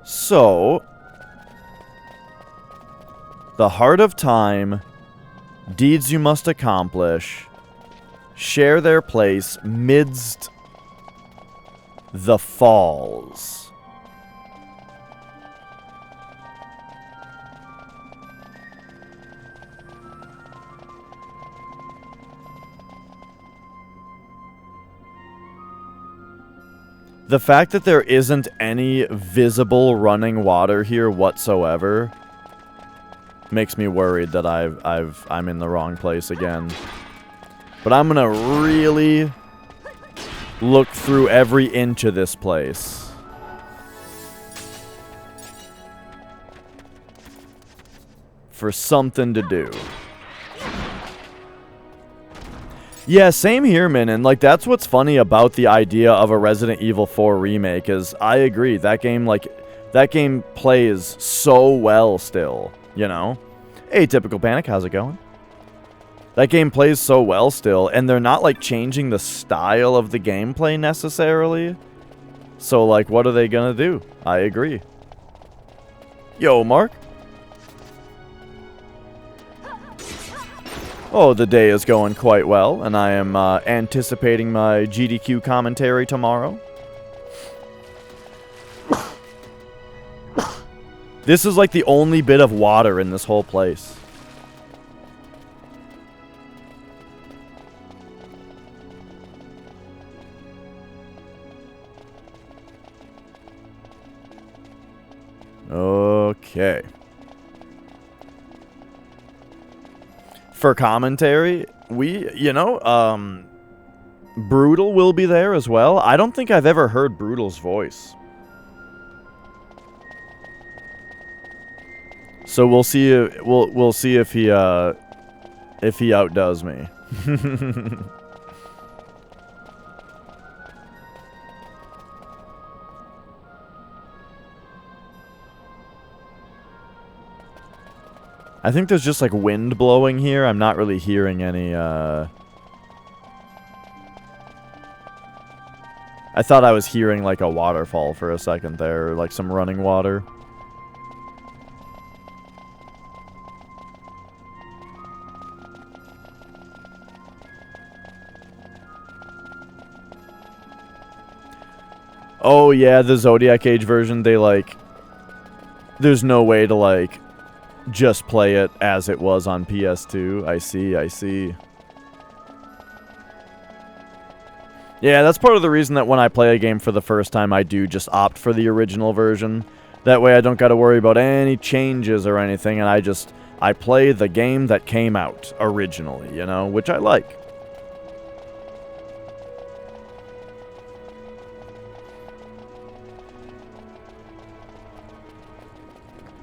So, the Heart of Time, deeds you must accomplish, share their place midst the falls. The fact that there isn't any visible running water here whatsoever makes me worried that I'm in the wrong place again. But I'm gonna really look through every inch of this place. For something to do. Yeah, same here, Min, and like that's what's funny about the idea of a Resident Evil 4 remake is I agree, that game plays so well still, you know? Atypical Panic, how's it going? That game plays so well still, and they're not like changing the style of the gameplay necessarily. So like what are they gonna do? I agree. Yo, Mark. Oh, the day is going quite well, and I am anticipating my GDQ commentary tomorrow. This is like the only bit of water in this whole place. Okay. For commentary, Brutal will be there as well. I don't think I've ever heard Brutal's voice. So we'll see if he outdoes me. I think there's just like wind blowing here. I'm not really hearing any I thought I was hearing like a waterfall for a second there, or like some running water. Oh yeah, the Zodiac Age version, they like there's no way to like just play it as it was on PS2. I see. Yeah, that's part of the reason that when I play a game for the first time, I do just opt for the original version. That way I don't got to worry about any changes or anything, and I play the game that came out originally, you know, which I like.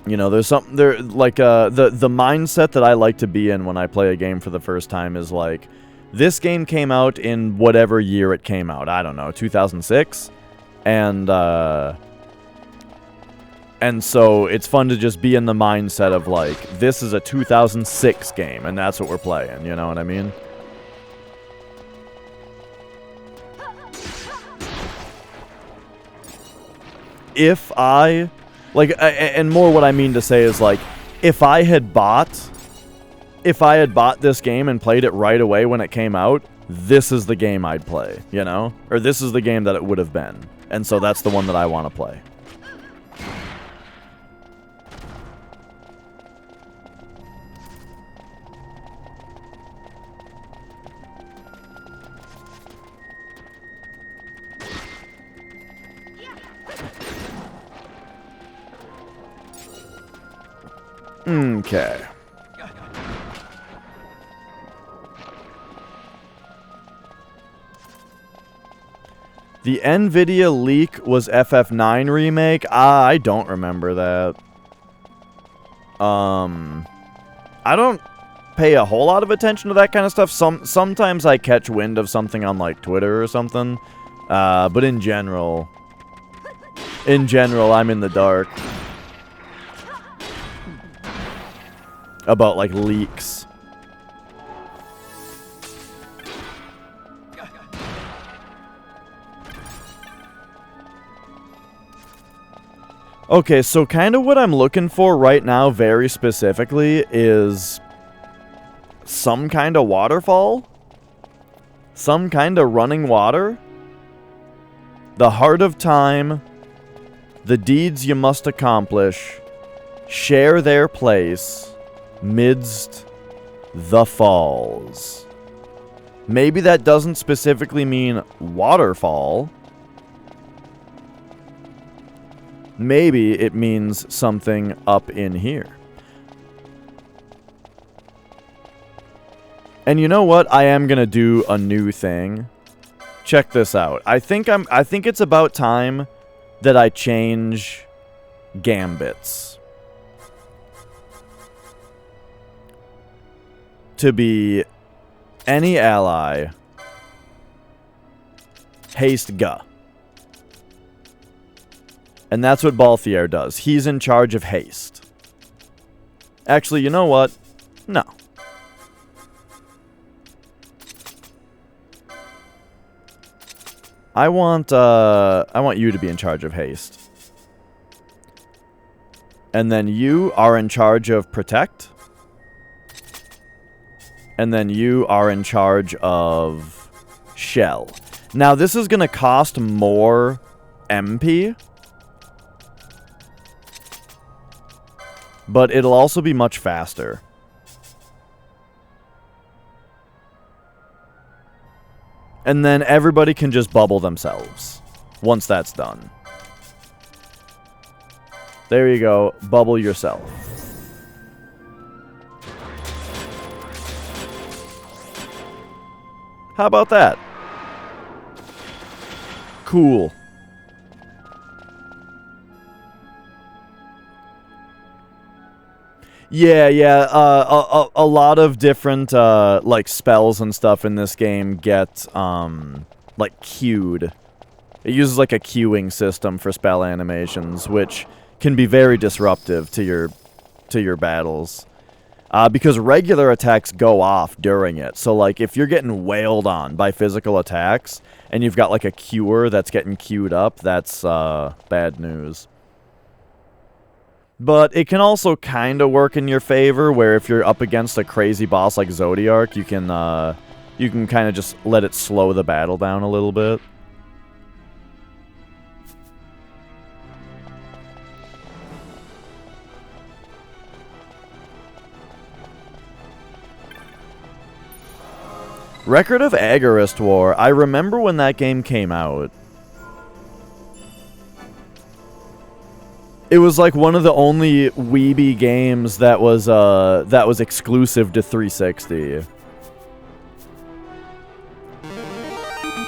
You know, there's something there, like, the mindset that I like to be in when I play a game for the first time is like, this game came out in whatever year it came out. I don't know, 2006? And so it's fun to just be in the mindset of, like, this is a 2006 game, and that's what we're playing, you know what I mean? If I... Like, and more what I mean to say is, like, if I had bought this game and played it right away when it came out, this is the game I'd play, you know? Or this is the game that it would have been. And so that's the one that I want to play. Okay. The NVIDIA leak was FF9 remake? I don't remember that. I don't pay a whole lot of attention to that kind of stuff. Sometimes I catch wind of something on, like, Twitter or something. But in general, I'm in the dark about, like, leaks. Okay, so kind of what I'm looking for right now, very specifically, is some kind of waterfall? Some kind of running water? The heart of time, the deeds you must accomplish, share their place midst the falls. Maybe that doesn't specifically mean waterfall. Maybe it means something up in here. And you know what? I am gonna do a new thing. Check this out. I think it's about time that I change gambits to be any ally haste ga. And that's what Balthier does. He's in charge of haste. Actually, you know what? No. I want you to be in charge of haste. And then you are in charge of protect. And then you are in charge of shell. Now, this is going to cost more MP. But it'll also be much faster. And then everybody can just bubble themselves once that's done. There you go. Bubble yourself. How about that? Cool. Yeah. A lot of different, like, spells and stuff in this game get, like, queued. It uses, like, a queuing system for spell animations, which can be very disruptive to your battles. Because regular attacks go off during it. So, like, if you're getting wailed on by physical attacks, and you've got, like, a queuer that's getting queued up, that's, bad news. But it can also kind of work in your favor, where if you're up against a crazy boss like Zodiark, you can kind of just let it slow the battle down a little bit. Record of Agarist War. I remember when that game came out. It was like one of the only Weeby games that was exclusive to 360.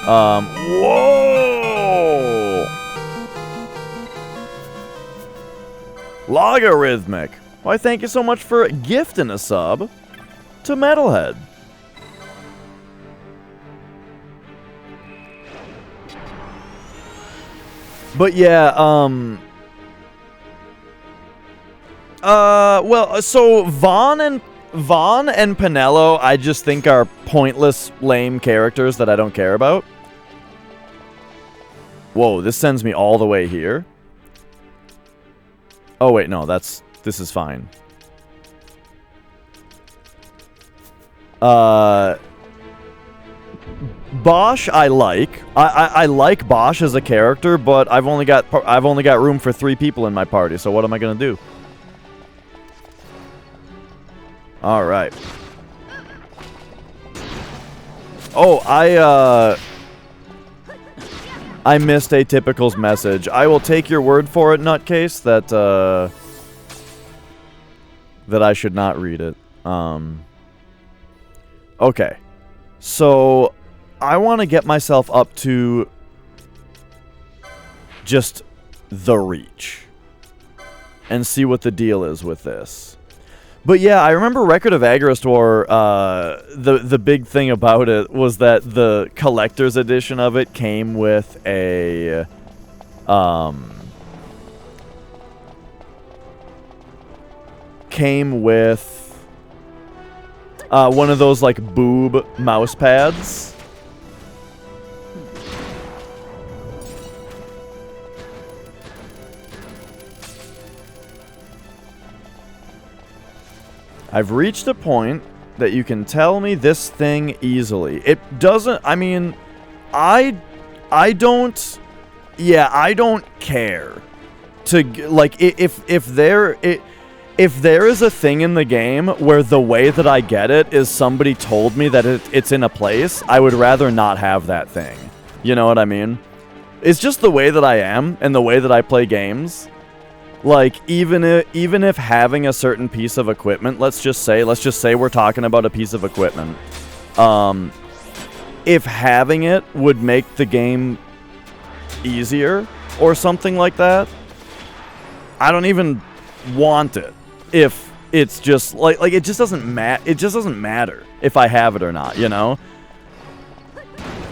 Whoa! Logarithmic. Why, thank you so much for gifting a sub to Metalhead. But yeah, well, so Vaughn and Penelo, I just think are pointless, lame characters that I don't care about. Whoa, this sends me all the way here. Oh wait, no, this is fine. Bosch, I like. I like Bosch as a character, but I've only got room for 3 people in my party. So what am I gonna do? All right. Oh, I missed Atypical's message. I will take your word for it, nutcase, that I should not read it. Okay. So, I want to get myself up to just the Reach and see what the deal is with this. But yeah, I remember Record of Agrastor, the big thing about it was that the collector's edition of it came with a, one of those, like, boob mouse pads. I've reached a point that you can tell me this thing easily. It doesn't, I mean, I don't care to, like, if there is a thing in the game where the way that I get it is somebody told me that it's in a place, I would rather not have that thing. You know what I mean? It's just the way that I am and the way that I play games. Like, even if having a certain piece of equipment, let's just say we're talking about a piece of equipment. If having it would make the game easier or something like that, I don't even want it. If it's just like it just doesn't matter if I have it or not, you know?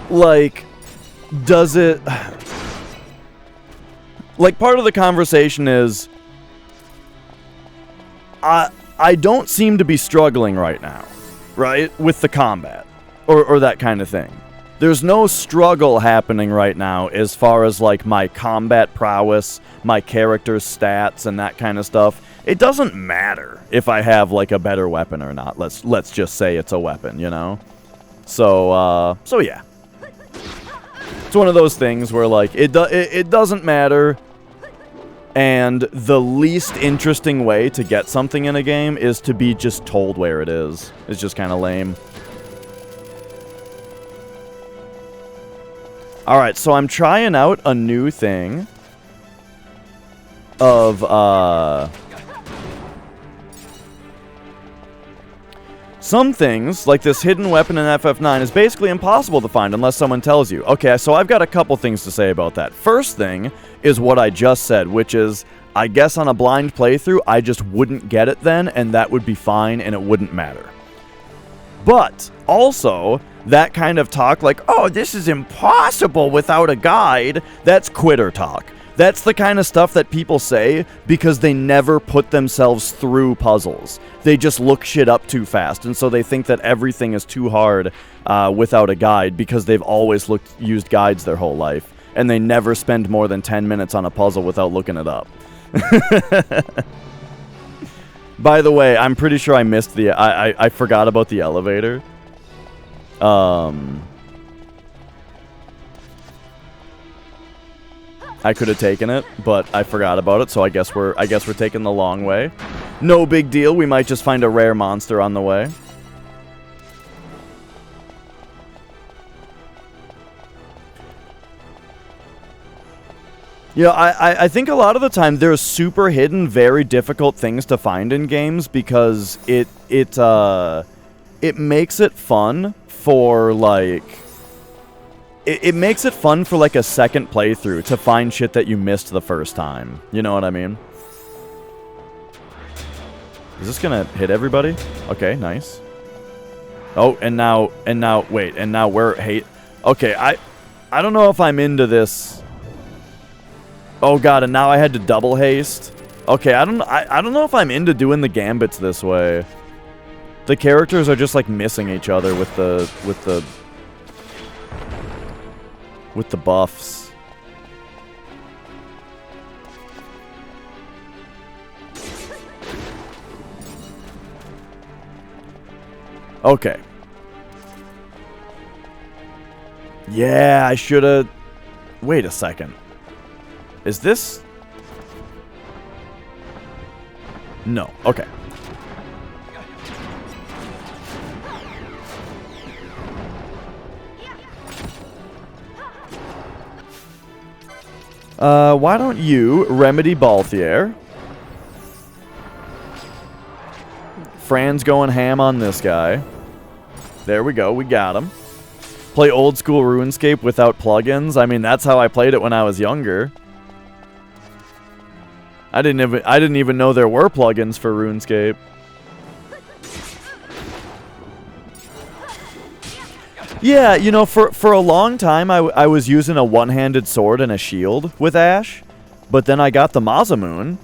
Like, does it? Like, part of the conversation is, I don't seem to be struggling right now, right? With the combat, or that kind of thing. There's no struggle happening right now as far as, like, my combat prowess, my character's stats, and that kind of stuff. It doesn't matter if I have, like, a better weapon or not. Let's just say it's a weapon, you know? So yeah. It's one of those things where, like, it doesn't matter, and the least interesting way to get something in a game is to be just told where it is. It's just kind of lame. Alright, so I'm trying out a new thing of, some things, like this hidden weapon in FF9, is basically impossible to find unless someone tells you. Okay, so I've got a couple things to say about that. First thing is what I just said, which is, I guess on a blind playthrough, I just wouldn't get it then, and that would be fine, and it wouldn't matter. But, also, that kind of talk like, oh, this is impossible without a guide, that's quitter talk. That's the kind of stuff that people say because they never put themselves through puzzles. They just look shit up too fast, and so they think that everything is too hard without a guide because they've always used guides their whole life, and they never spend more than 10 minutes on a puzzle without looking it up. By the way, I'm pretty sure I missed I forgot about the elevator. I could have taken it, but I forgot about it, so I guess we're taking the long way. No big deal, we might just find a rare monster on the way. You know, I think a lot of the time there's super hidden, very difficult things to find in games because it makes it fun for, like... It makes it fun for, like, a second playthrough to find shit that you missed the first time. You know what I mean? Is this gonna hit everybody? Okay, nice. Oh, and now, wait, and now we're hate. Okay, I don't know if I'm into this. Oh god, and now I had to double haste. Okay, I don't know if I'm into doing the gambits this way. The characters are just like missing each other with the buffs. Okay. Yeah, I should have... Wait a second. Is this... No. Okay. Why don't you remedy Balthier? Fran's going ham on this guy. There we go, we got him. Play old school RuneScape without plugins. I mean, that's how I played it when I was younger. I didn't even know there were plugins for RuneScape. Yeah, you know, for a long time I was using a one-handed sword and a shield with Ashe, but then I got the Masamune,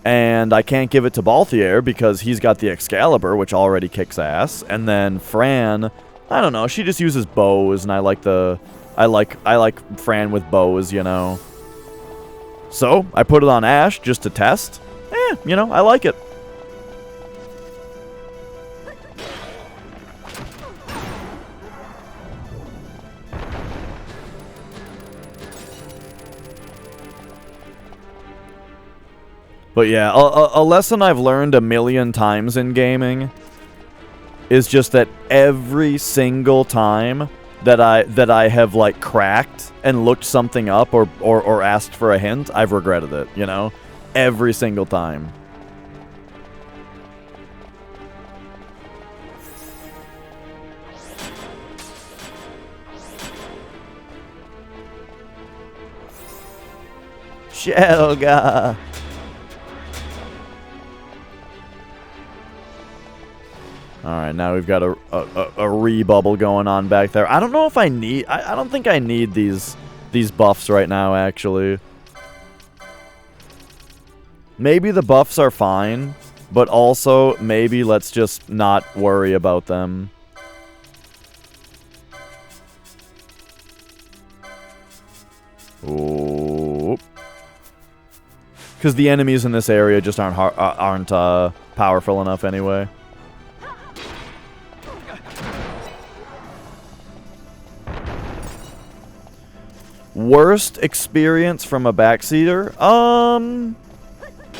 and I can't give it to Balthier because he's got the Excalibur, which already kicks ass. And then Fran, I don't know, she just uses bows, and I like Fran with bows, you know. So I put it on Ashe just to test. You know, I like it. But yeah, a lesson I've learned a million times in gaming is just that every single time that I have like cracked and looked something up or asked for a hint, I've regretted it, you know? Every single time. Shelga. Alright, now we've got a re-bubble going on back there. I don't know if I need... I don't think I need these buffs right now, actually. Maybe the buffs are fine, but also maybe let's just not worry about them. Ooh. Because the enemies in this area just aren't powerful enough anyway. Worst experience from a backseater?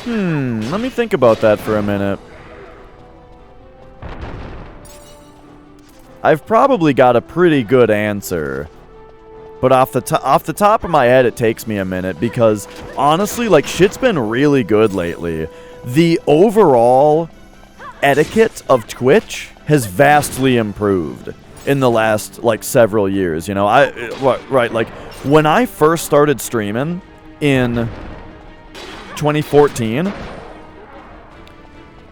Let me think about that for a minute. I've probably got a pretty good answer. But off the top of my head, it takes me a minute because, honestly, like, shit's been really good lately. The overall etiquette of Twitch has vastly improved in the last, like, several years, you know? Right, like, when I first started streaming in 2014,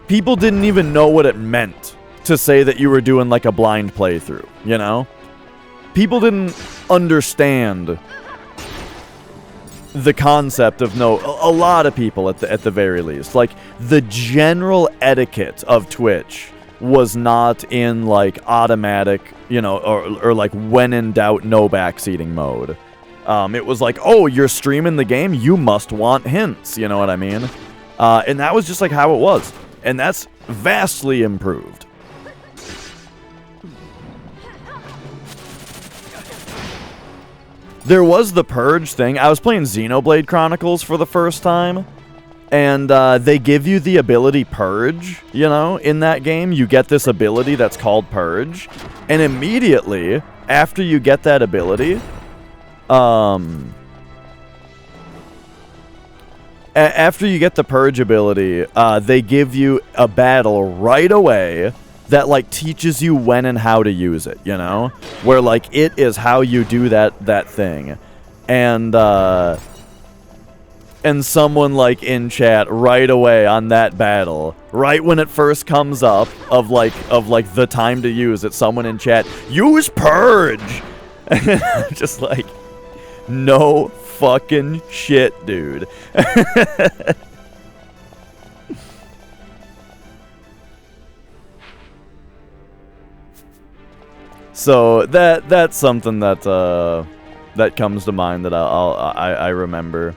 people didn't even know what it meant to say that you were doing, like, a blind playthrough, you know? People didn't understand the concept of a lot of people at the very least. Like, the general etiquette of Twitch was not in, like, automatic, you know, or like, when in doubt, no backseating mode. It was like, oh, you're streaming the game, you must want hints, you know what I mean? And that was just, like, how it was. And that's vastly improved. There was the Purge thing. I was playing Xenoblade Chronicles for the first time, and they give you the ability Purge, you know, in that game. You get this ability that's called Purge, and immediately after you get that ability, after you get the Purge ability, they give you a battle right away that, like, teaches you when and how to use it, you know? Where, like, it is how you do that thing. And, and someone like in chat right away on that battle, right when it first comes up of like the time to use it, someone in chat, use purge. Just like, no fucking shit, dude. So that's something that that comes to mind that I remember.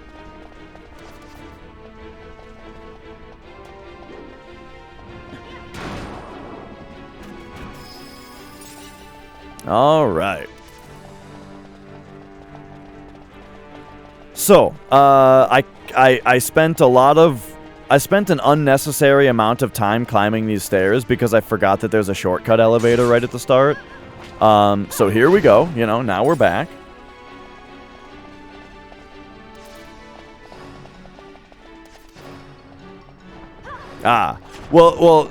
All right. So, I spent an unnecessary amount of time climbing these stairs because I forgot that there's a shortcut elevator right at the start. So here we go. You know, now we're back. Well,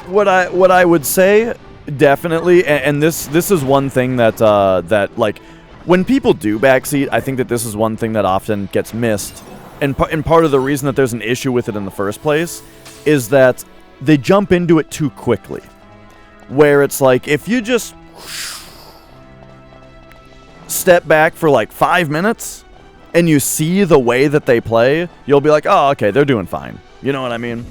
what I would say definitely, and this is one thing that that like when people do backseat, I think that this is one thing that often gets missed, and part of the reason that there's an issue with it in the first place is that they jump into it too quickly. Where it's like if you just step back for like 5 minutes and you see the way that they play, you'll be like, oh, okay, they're doing fine. You know what I mean?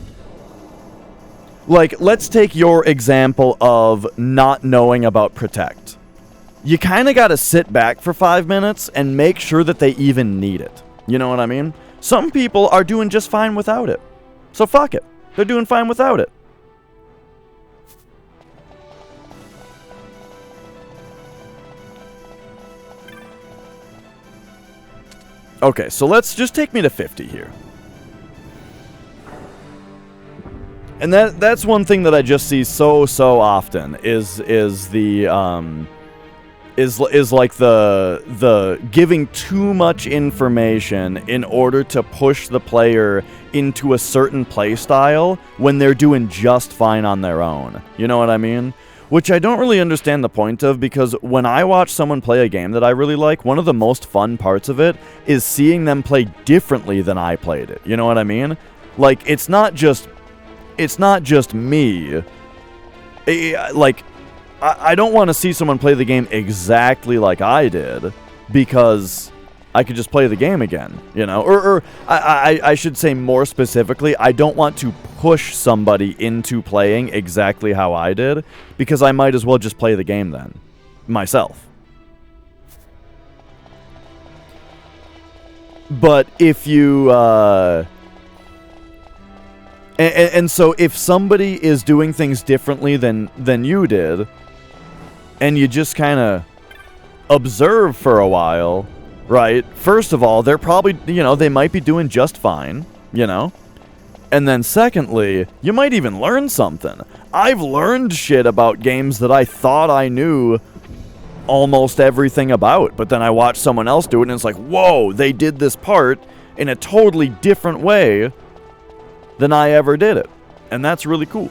Like, let's take your example of not knowing about Protect. You kind of got to sit back for 5 minutes and make sure that they even need it. You know what I mean? Some people are doing just fine without it. So fuck it. They're doing fine without it. Okay, so let's just take me to 50 here. And that's one thing that I just see so often is the like the giving too much information in order to push the player into a certain play style when they're doing just fine on their own. You know what I mean? Which I don't really understand the point of, because when I watch someone play a game that I really like, one of the most fun parts of it is seeing them play differently than I played it. You know what I mean? Like, it's not just me. Like, I don't want to see someone play the game exactly like I did, because I could just play the game again, you know? Or I should say more specifically, I don't want to push somebody into playing exactly how I did, because I might as well just play the game then, myself. But if you, and so if somebody is doing things differently than you did, and you just kind of observe for a while, right? First of all, they're probably, you know, they might be doing just fine, you know? And then secondly, you might even learn something. I've learned shit about games that I thought I knew almost everything about, but then I watched someone else do it and it's like, whoa, they did this part in a totally different way than I ever did it. And that's really cool.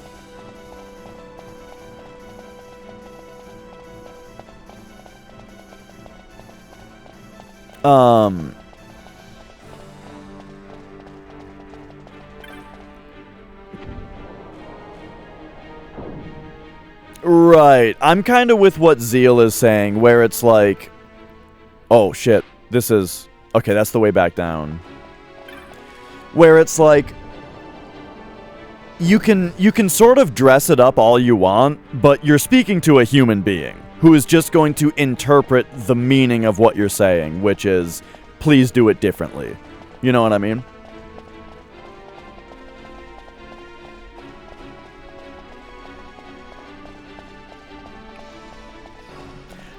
Right. I'm kind of with what Zeal is saying, where it's like, oh shit, this is, okay, that's the way back down. Where it's like, you can sort of dress it up all you want, but you're speaking to a human being who is just going to interpret the meaning of what you're saying, which is, please do it differently. You know what I mean?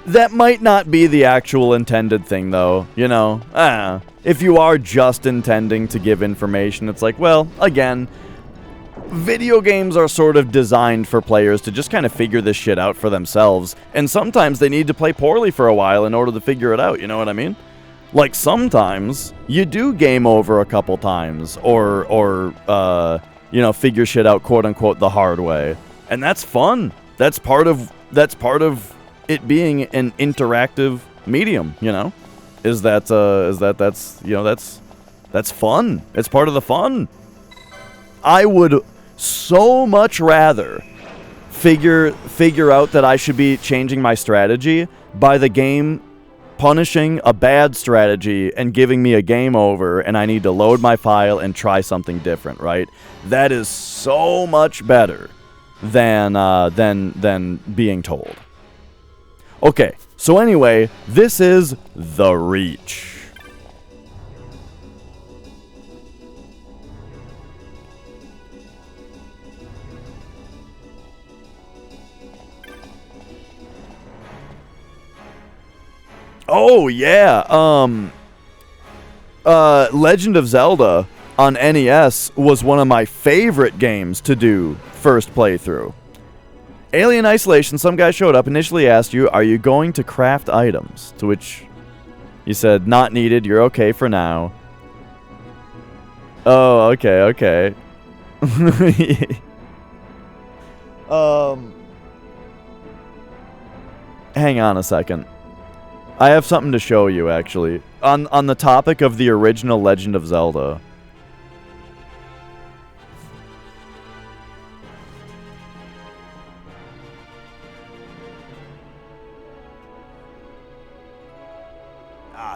That might not be the actual intended thing, though, you know? If you are just intending to give information, it's like, well, again, video games are sort of designed for players to just kind of figure this shit out for themselves, and sometimes they need to play poorly for a while in order to figure it out, you know what I mean? Like, sometimes you do game over a couple times, or you know, figure shit out, quote-unquote, the hard way. And that's fun. That's part of it being an interactive medium, you know? That's That's fun. It's part of the fun. I would so much rather figure out that I should be changing my strategy by the game punishing a bad strategy and giving me a game over, and I need to load my file and try something different, right? That is so much better than being told. Okay, so anyway, this is The Reach. Oh, yeah. Legend of Zelda on NES was one of my favorite games to do first playthrough. Alien Isolation, some guy showed up, initially asked you, are you going to craft items? To which you said, not needed, you're okay for now. Oh, okay. Hang on a second. I have something to show you, actually. On the topic of the original Legend of Zelda.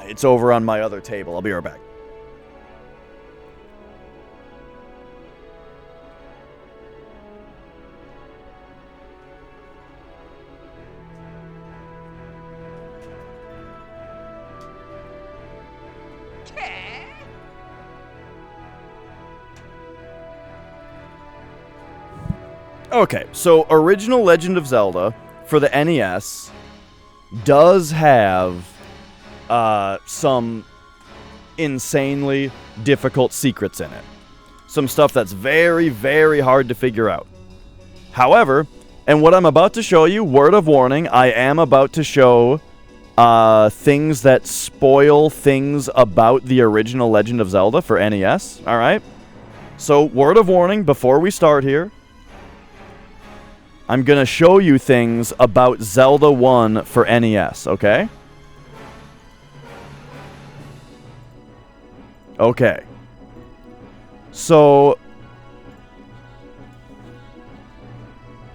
It's over on my other table. I'll be right back. Okay, so original Legend of Zelda for the NES does have some insanely difficult secrets in it. Some stuff that's very, very hard to figure out. However, and what I'm about to show you, word of warning, I am about to show things that spoil things about the original Legend of Zelda for NES, alright? So, word of warning, before we start here, I'm going to show you things about Zelda 1 for NES, okay? Okay. So...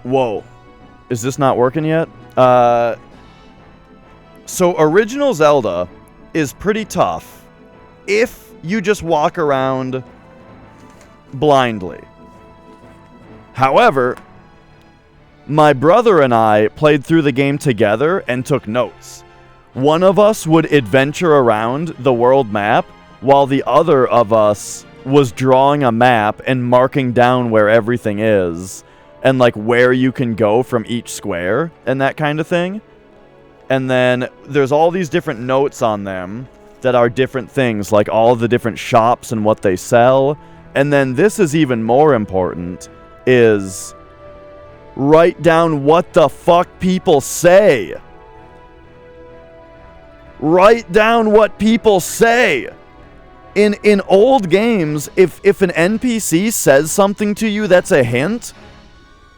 Whoa. Is this not working yet? So original Zelda is pretty tough if you just walk around blindly. However, my brother and I played through the game together and took notes. One of us would adventure around the world map, while the other of us was drawing a map and marking down where everything is, and like where you can go from each square, and that kind of thing. And then there's all these different notes on them that are different things, like all the different shops and what they sell. And then this is even more important, is... write down what the fuck people say. Write down what people say. In old games, if an NPC says something to you that's a hint,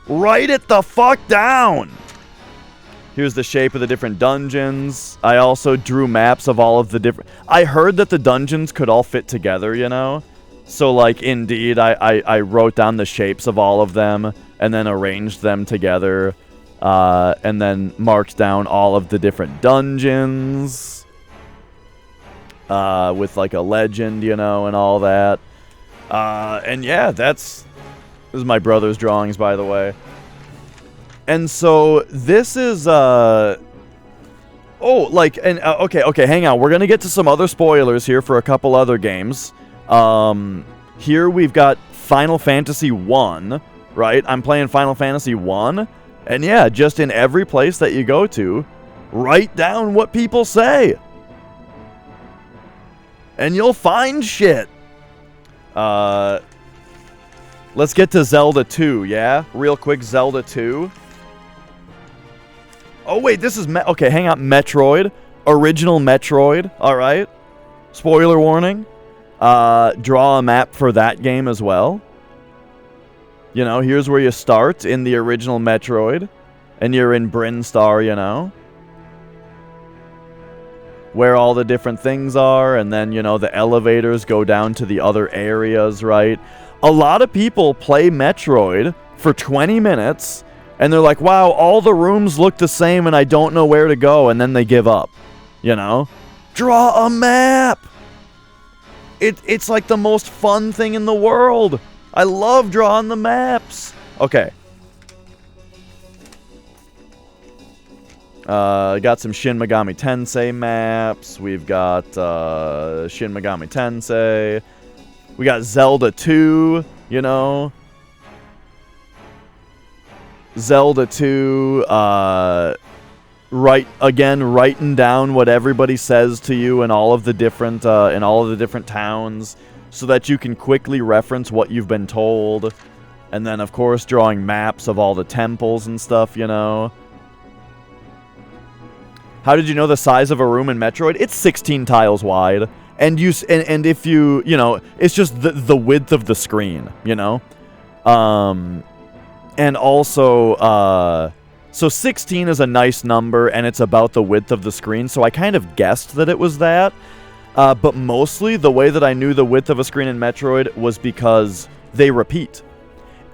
write it the fuck down. Here's the shape of the different dungeons. I also drew maps of all of the different... I heard that the dungeons could all fit together, you know? So, like, indeed, I wrote down the shapes of all of them, and then arranged them together, and then marked down all of the different dungeons, with, like, a legend, you know, and all that. And yeah, this is my brother's drawings, by the way. And so, this is, okay, hang on. We're gonna get to some other spoilers here for a couple other games. Here we've got Final Fantasy 1, right? I'm playing Final Fantasy 1, and yeah, just in every place that you go to, write down what people say. And you'll find shit. Let's get to Zelda 2, yeah? Real quick, Zelda 2. Oh, wait, this is... okay, hang on. Metroid. Original Metroid, alright? Spoiler warning. Draw a map for that game as well. You know, here's where you start in the original Metroid. And you're in Bryn Star, you know. where all the different things are, and then, you know, the elevators go down to the other areas, right? A lot of people play Metroid for 20 minutes, and they're like, wow, all the rooms look the same and I don't know where to go, and then they give up, you know? Draw a map! It's like the most fun thing in the world. I love drawing the maps. Okay. Got some Shin Megami Tensei maps. We've got Shin Megami Tensei. We got Zelda 2, you know. Zelda 2, writing down what everybody says to you in all of the different towns, so that you can quickly reference what you've been told. And then, of course, drawing maps of all the temples and stuff, you know. How did you know the size of a room in Metroid? It's 16 tiles wide. And if you know, it's just the width of the screen, you know? And also, so 16 is a nice number, and it's about the width of the screen, so I kind of guessed that it was that. But mostly, the way that I knew the width of a screen in Metroid was because they repeat.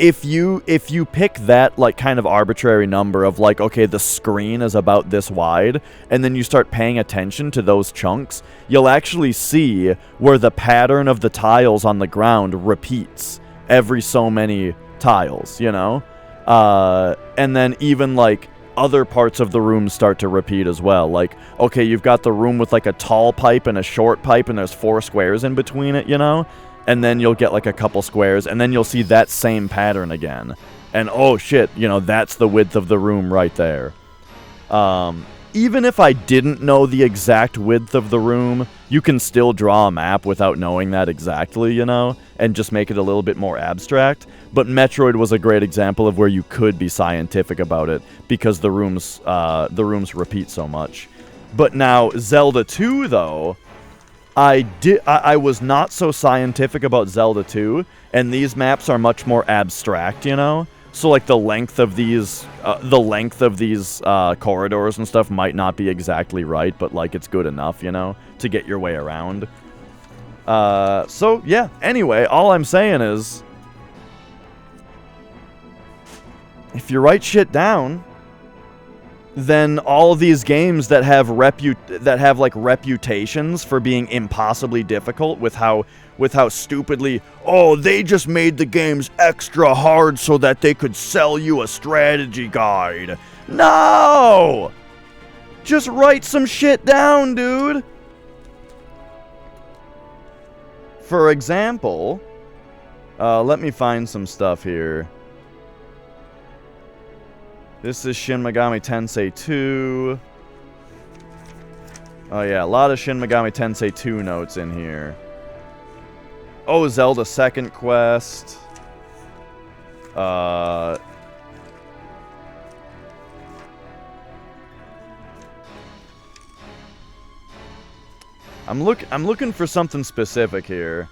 If you pick that, like, kind of arbitrary number of, like, okay, the screen is about this wide, and then you start paying attention to those chunks, you'll actually see where the pattern of the tiles on the ground repeats every so many tiles, you know? And then even, like, other parts of the room start to repeat as well. Like, okay, you've got the room with, like, a tall pipe and a short pipe, and there's 4 squares in between it, you know? And then you'll get, like, a couple squares, and then you'll see that same pattern again. And, oh, shit, you know, that's the width of the room right there. Even if I didn't know the exact width of the room, you can still draw a map without knowing that exactly, you know, and just make it a little bit more abstract. But Metroid was a great example of where you could be scientific about it, because the rooms repeat so much. But now, Zelda 2, though, I was not so scientific about Zelda 2, and these maps are much more abstract, you know? So, like, the length of these corridors and stuff might not be exactly right, but, like, it's good enough, you know, to get your way around. So, yeah, anyway, all I'm saying is, if you write shit down, then all of these games that have like reputations for being impossibly difficult with how stupidly, oh, they just made the games extra hard so that they could sell you a strategy guide. No! Just write some shit down, dude. For example, let me find some stuff here. This is Shin Megami Tensei 2. Oh yeah, a lot of Shin Megami Tensei 2 notes in here. Oh, Zelda Second Quest. I'm looking for something specific here.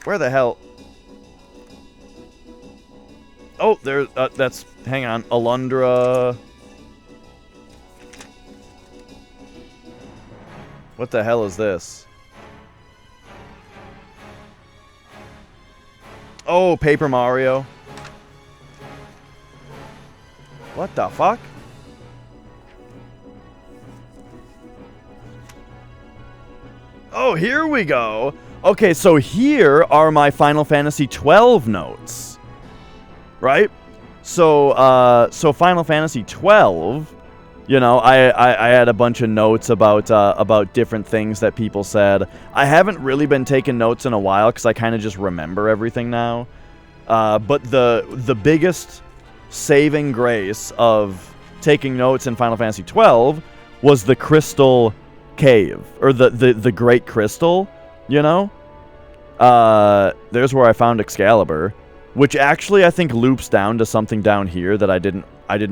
Where the hell? Oh, there, hang on, Alundra. What the hell is this? Oh, Paper Mario. What the fuck? Oh, here we go. Okay, so here are my Final Fantasy 12 notes. Right? So Final Fantasy 12, you know, I had a bunch of notes about different things that people said. I haven't really been taking notes in a while because I kind of just remember everything now. But the biggest saving grace of taking notes in Final Fantasy 12 was the Crystal Cave, or the Great Crystal, you know? There's where I found Excalibur, which actually I think loops down to something down here that I didn't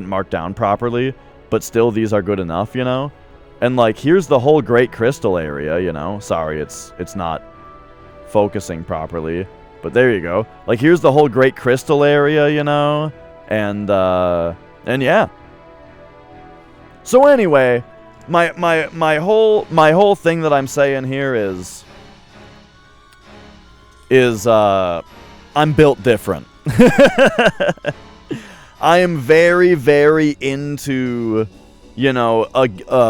mark down properly, but still these are good enough, you know? And like, here's the whole Great Crystal area, you know? Sorry, it's not focusing properly. But there you go. Like, here's the whole Great Crystal area, you know? And yeah. So anyway, my whole thing that I'm saying here is I'm built different. I am very, very into, you know,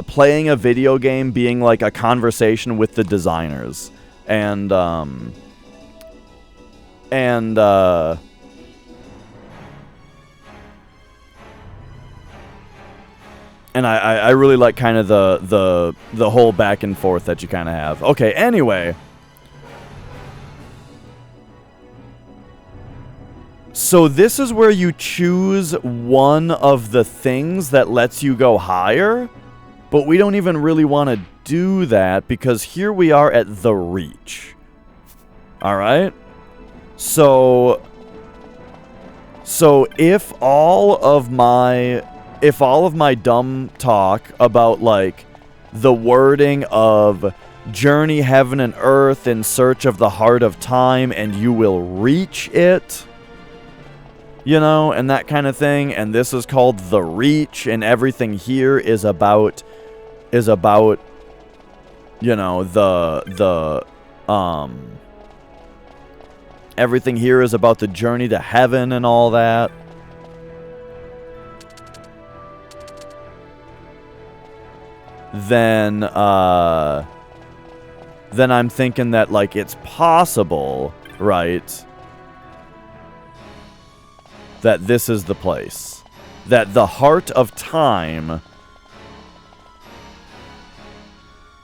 playing a video game being like a conversation with the designers. And I really like kind of the whole back and forth that you kind of have. Okay, anyway. So this is where you choose one of the things that lets you go higher, but we don't even really want to do that because here we are at the Reach. All right? So if all of my dumb talk about like the wording of journey heaven and earth in search of the heart of time and you will reach it, you know, and that kind of thing, and this is called the Reach, and everything here is about you know, everything here is about the journey to heaven and all that. Then I'm thinking that, like, it's possible, right, that this is the place. That the heart of time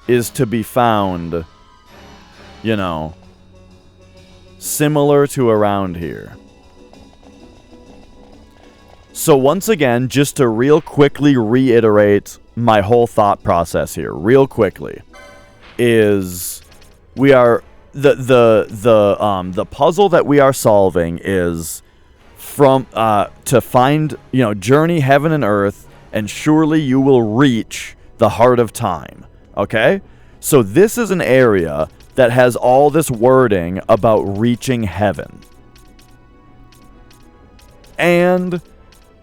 is to be found, you know, similar to around here. So once again, just to real quickly reiterate my whole thought process here, real quickly, is we are the puzzle that we are solving is from to find, you know, journey heaven and earth, and surely you will reach the heart of time. Okay? So this is an area that has all this wording about reaching heaven. And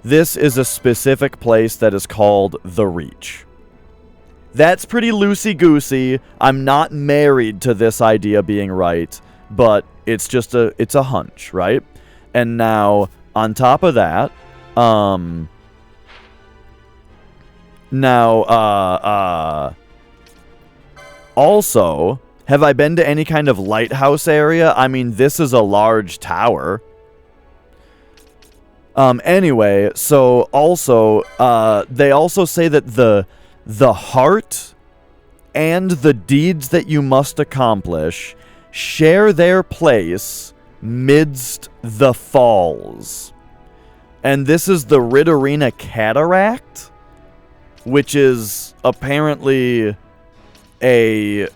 this is a specific place that is called the Reach. That's pretty loosey-goosey. I'm not married to this idea being right, but it's just it's a hunch, right? And now, on top of that, also, have I been to any kind of lighthouse area? I mean, this is a large tower. Anyway, so also, they also say that the heart and the deeds that you must accomplish share their place midst the falls. And this is the Riddarina Cataract, which is apparently I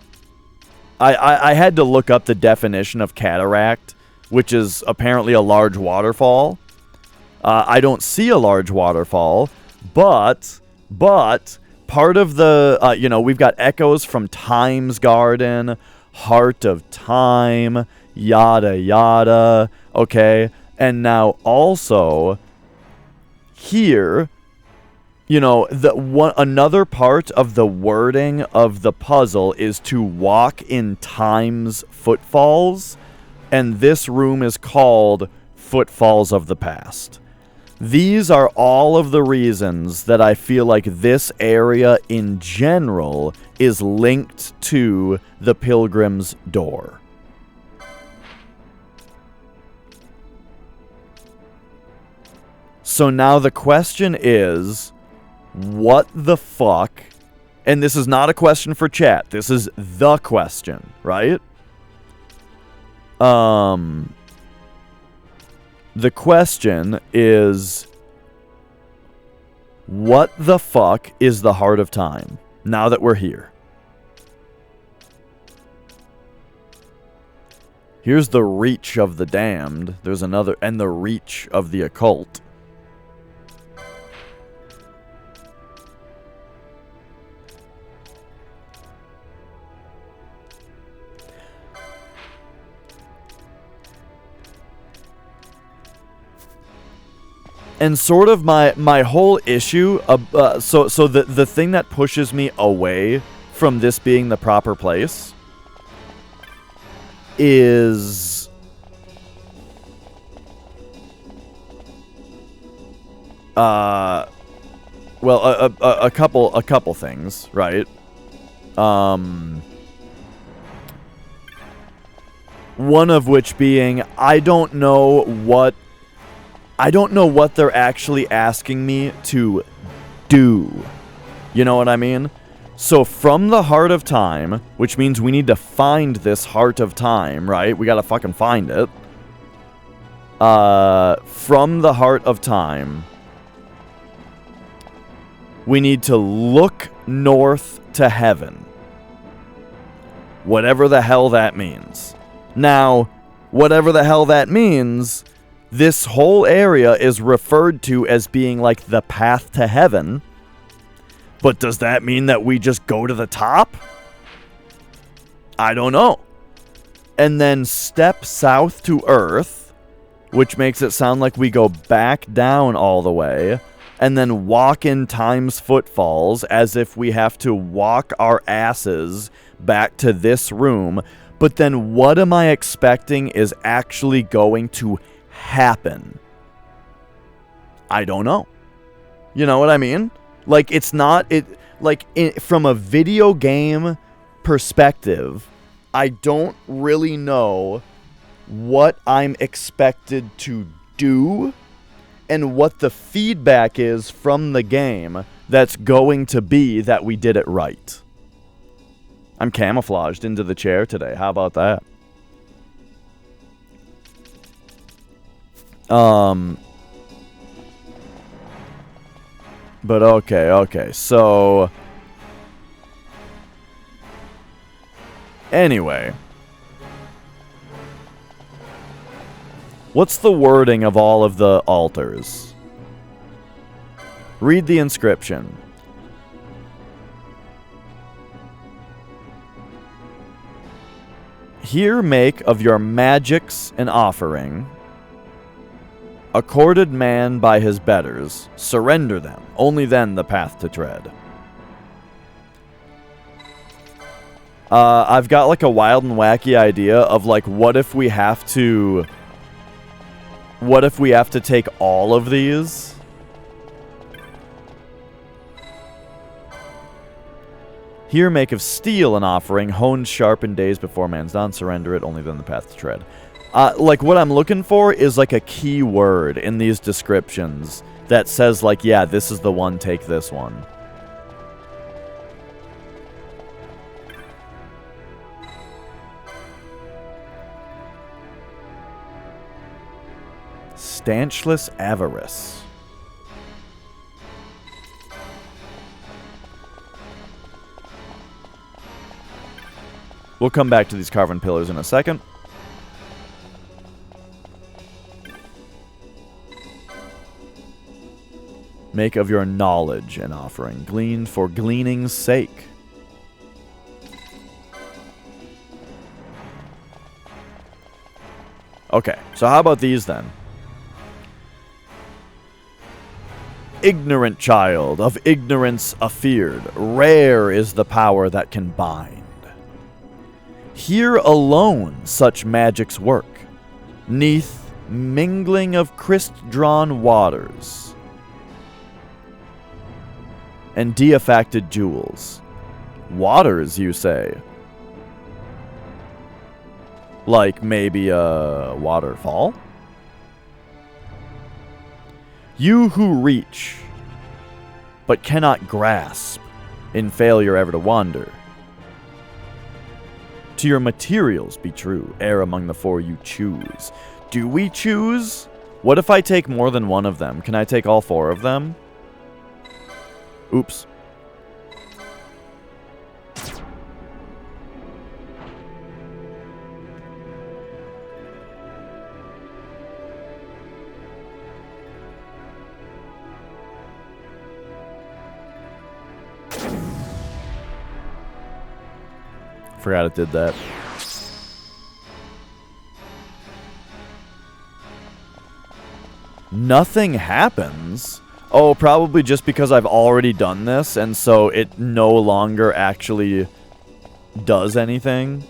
had to look up the definition of cataract, which is apparently a large waterfall. I don't see a large waterfall, but part of the, you know, we've got echoes from Time's Garden, Heart of Time, yada yada, okay? And now also, here, you know, another part of the wording of the puzzle is to walk in Time's footfalls, and this room is called Footfalls of the Past. These are all of the reasons that I feel like this area in general is linked to the Pilgrim's Door. So now the question is, what the fuck? And this is not a question for chat. This is the question, right? The question is, what the fuck is the heart of time, now that we're here? Here's the reach of the damned. There's another, and the reach of the occult. And sort of my whole issue, so the thing that pushes me away from this being the proper place is well, a couple things, right? One of which being I don't know what they're actually asking me to do. You know what I mean? So from the Heart of Time, which means we need to find this Heart of Time, right? We gotta fucking find it. From the Heart of Time, we need to look north to heaven. Whatever the hell that means. Now, whatever the hell that means, this whole area is referred to as being like the path to heaven. But does that mean that we just go to the top? I don't know. And then step south to Earth, which makes it sound like we go back down all the way, and then walk in Time's footfalls as if we have to walk our asses back to this room. But then what am I expecting is actually going to happen? I don't know. You know what I mean? Like, it's not... from a video game perspective, I don't really know what I'm expected to do and what the feedback is from the game that's going to be that we did it right. I'm camouflaged into the chair today. How about that? But okay. So anyway, what's the wording of all of the altars? Read the inscription. Here make of your magics an offering, accorded man by his betters, surrender them, only then the path to tread. I've got like a wild and wacky idea of like, what if we have to take all of these? Here make of steel an offering, honed sharp in days before man's dawn, surrender it, only then the path to tread. Like, what I'm looking for is, like, a key word in these descriptions that says, like, yeah, this is the one, take this one. Stanchless avarice. We'll come back to these carven pillars in a second. Make of your knowledge an offering, gleaned for gleaning's sake. Okay, so how about these then? Ignorant child, of ignorance afeared, rare is the power that can bind. Here alone such magics work, neath mingling of crystal-drawn waters and deifacted jewels. Waters, you say? Like maybe a waterfall? You who reach, but cannot grasp, in failure ever to wander. To your materials be true, ere among the four you choose. Do we choose? What if I take more than one of them? Can I take all four of them? Oops. Forgot it did that. Nothing happens. Oh, probably just because I've already done this, and so it no longer actually does anything.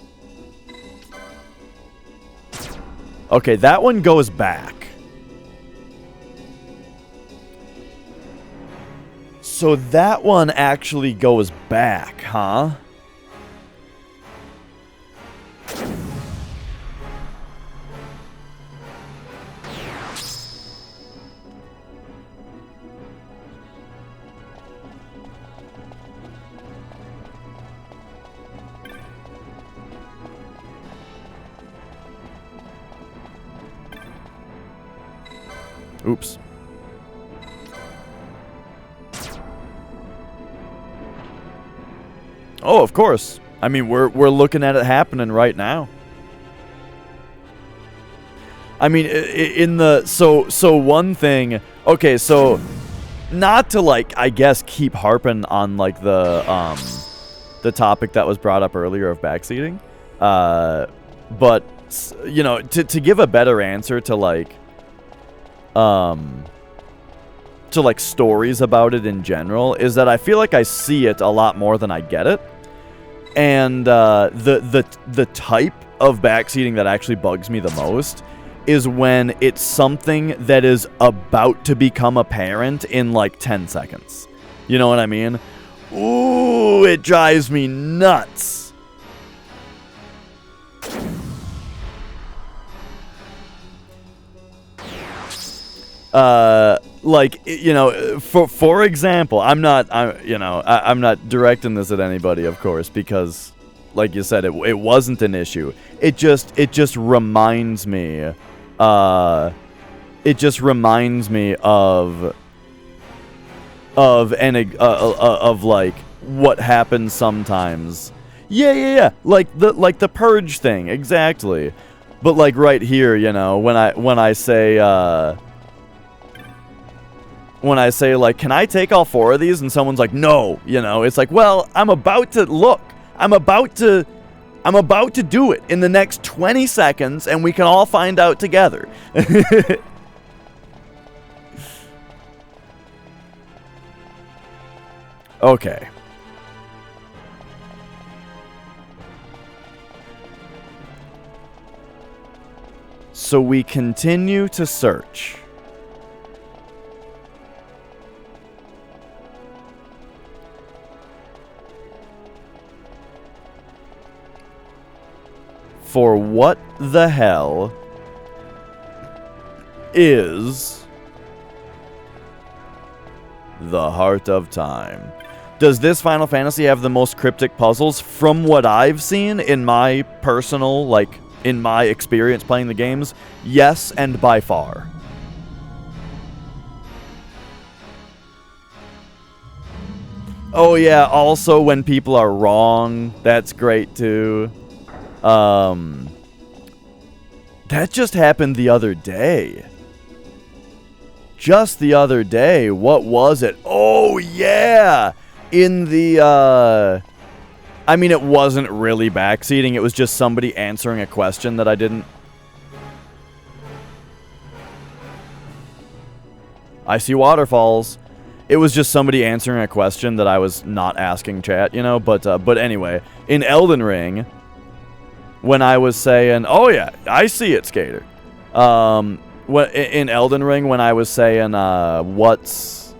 Okay, that one goes back. So that one actually goes back, huh? Oops. Oh, of course. I mean, we're looking at it happening right now. I mean, in the so one thing. Okay, so not to like, I guess, keep harping on like the topic that was brought up earlier of backseating, but you know, to give a better answer to like stories about it in general, is that I feel like I see it a lot more than I get it. And the type of backseating that actually bugs me the most is when it's something that is about to become apparent in like 10 seconds. You know what I mean? Ooh, it drives me nuts. Like, you know, for example, I'm not directing this at anybody, of course, because, like you said, it wasn't an issue. It just reminds me, of like what happens sometimes. Yeah. Like the purge thing, exactly. But like right here, you know, when I say like, can I take all 4 of these? And someone's like, no, you know, it's like, well, I'm about to do it in the next 20 seconds, and we can all find out together. Okay. So we continue to search. For what the hell is the Heart of Time? Does this Final Fantasy have the most cryptic puzzles? From what I've seen in my personal, like, in my experience playing the games, yes, and by far. Oh yeah, also when people are wrong, that's great too. That just happened the other day. Just the other day. What was it? Oh, yeah! In the, I mean, it wasn't really backseating. It was just somebody answering a question that I didn't... I see waterfalls. It was just somebody answering a question that I was not asking chat, you know? But anyway, in Elden Ring... When I was saying, oh yeah, I see it, Skater. In Elden Ring, when I was saying, what's...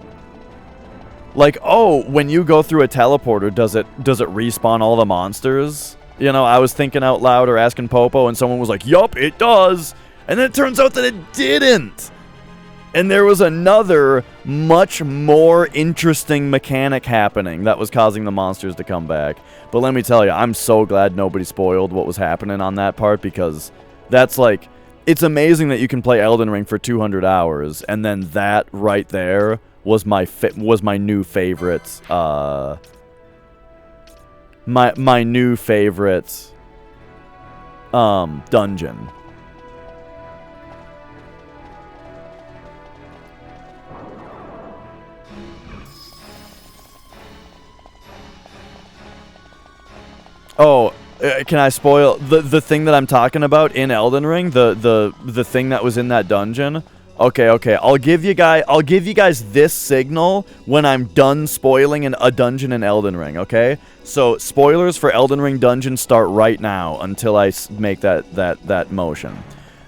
Like, oh, when you go through a teleporter, does it respawn all the monsters? You know, I was thinking out loud or asking Popo, and someone was like, yup, it does. And then it turns out that it didn't. And there was another, much more interesting mechanic happening that was causing the monsters to come back. But let me tell you, I'm so glad nobody spoiled what was happening on that part, because that's like... It's amazing that you can play Elden Ring for 200 hours, and then that right there was my new favorite, my new favorite, dungeon. Oh, can I spoil the thing that I'm talking about in Elden Ring? The thing that was in that dungeon Okay. I'll give you guys this signal when I'm done spoiling a dungeon in Elden Ring, okay? So, spoilers for Elden Ring dungeon start right now until I make that motion.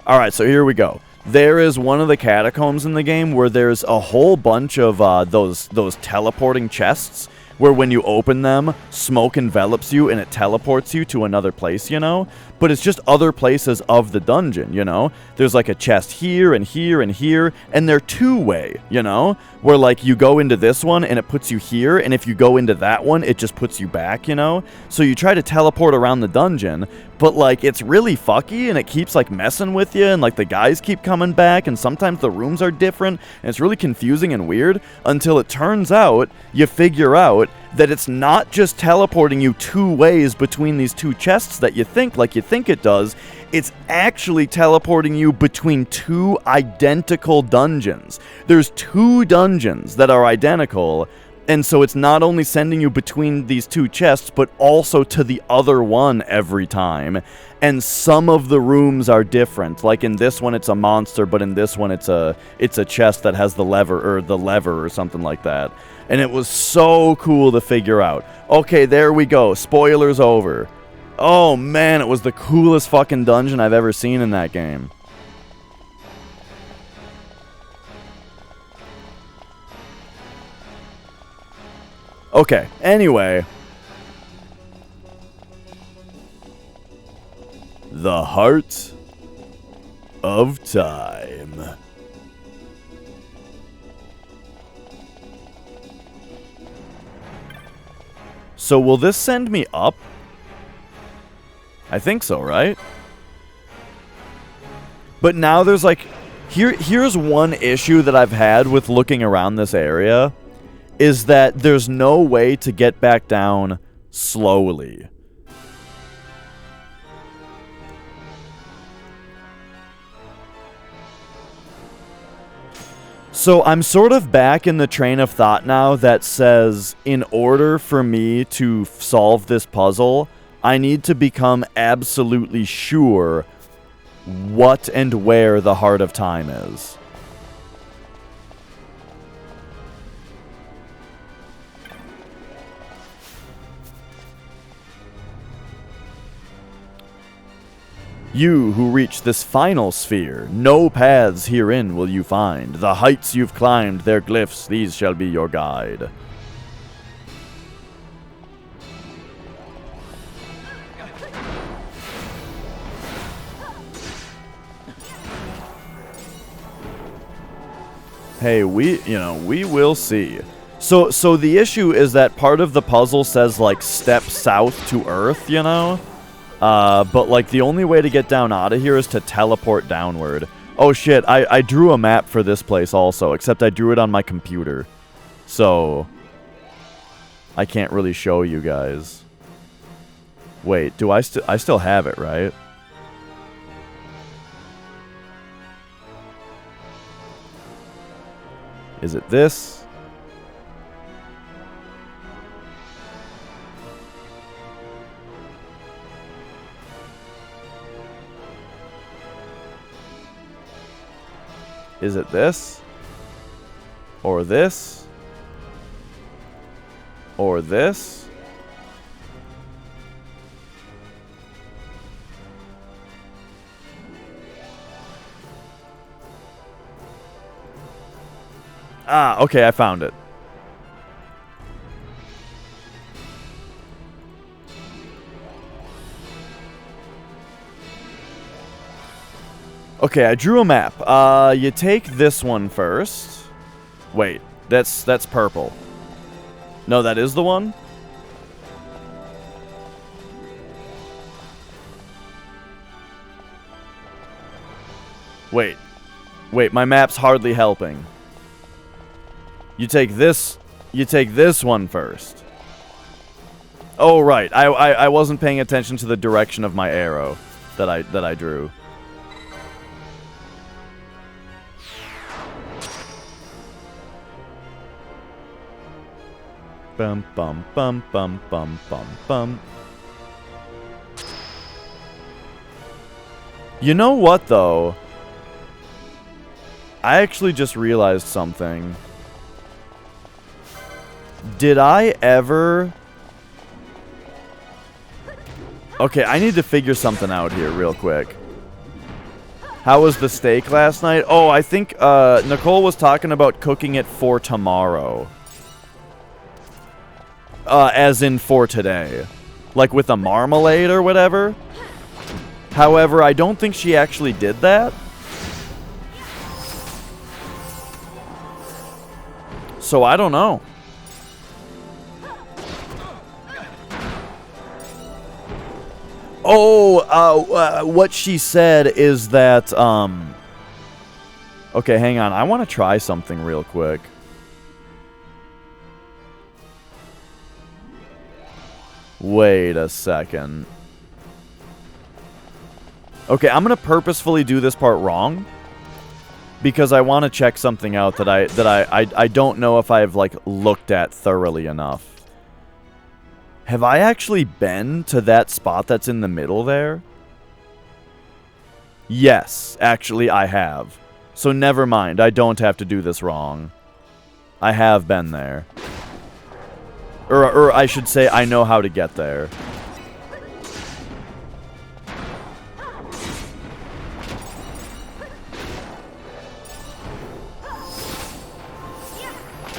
All right, so here we go. There is one of the catacombs in the game where there's a whole bunch of those teleporting chests where when you open them, smoke envelops you and it teleports you to another place, you know? But it's just other places of the dungeon, you know? There's like a chest here and here and here, and they're two-way, you know? Where like you go into this one and it puts you here, and if you go into that one, it just puts you back, you know? So you try to teleport around the dungeon, but like it's really fucky and it keeps like messing with you, and like the guys keep coming back, and sometimes the rooms are different, and it's really confusing and weird until it turns out you figure out that it's not just teleporting you two ways between these two chests that you think it does. It's actually teleporting you between two identical dungeons. There's two dungeons that are identical, and so it's not only sending you between these two chests, but also to the other one every time. And some of the rooms are different. Like in this one, it's a monster, but in this one, it's a chest that has the lever or something like that. And it was so cool to figure out. Okay, there we go. Spoilers over. Oh man, it was the coolest fucking dungeon I've ever seen in that game. Okay, anyway. The Heart of Time. So will this send me up? I think so, right? But now there's like... Here's one issue that I've had with looking around this area, is that there's no way to get back down slowly. So I'm sort of back in the train of thought now that says, in order for me to solve this puzzle, I need to become absolutely sure what and where the Heart of Time is. You who reach this final sphere, no paths herein will you find. The heights you've climbed, their glyphs, these shall be your guide. Hey, we will see. So the issue is that part of the puzzle says, like, step south to Earth, you know? But, like, the only way to get down out of here is to teleport downward. Oh, shit, I drew a map for this place also, except I drew it on my computer. So, I can't really show you guys. Wait, do I still have it, right? Is it this? Is it this? Or this? Or this? Ah, okay, I found it. Okay, I drew a map. You take this one first. Wait, that's purple. No, that is the one? Wait, my map's hardly helping. You take this one first. Oh, right. I wasn't paying attention to the direction of my arrow that I drew. Bum bum bum bum bum bum bum. You know what though? I actually just realized something. Did I ever... Okay, I need to figure something out here real quick. How was the steak last night? Oh, I think Nicole was talking about cooking it for tomorrow. As in for today. Like with a marmalade or whatever. However, I don't think she actually did that. So I don't know. Oh, what she said is that, okay, hang on. I want to try something real quick. Wait a second. Okay, I'm going to purposefully do this part wrong. Because I want to check something out that I don't know if I've, like, looked at thoroughly enough. Have I actually been to that spot that's in the middle there? Yes, actually I have. So never mind, I don't have to do this wrong. I have been there. Or I should say, I know how to get there.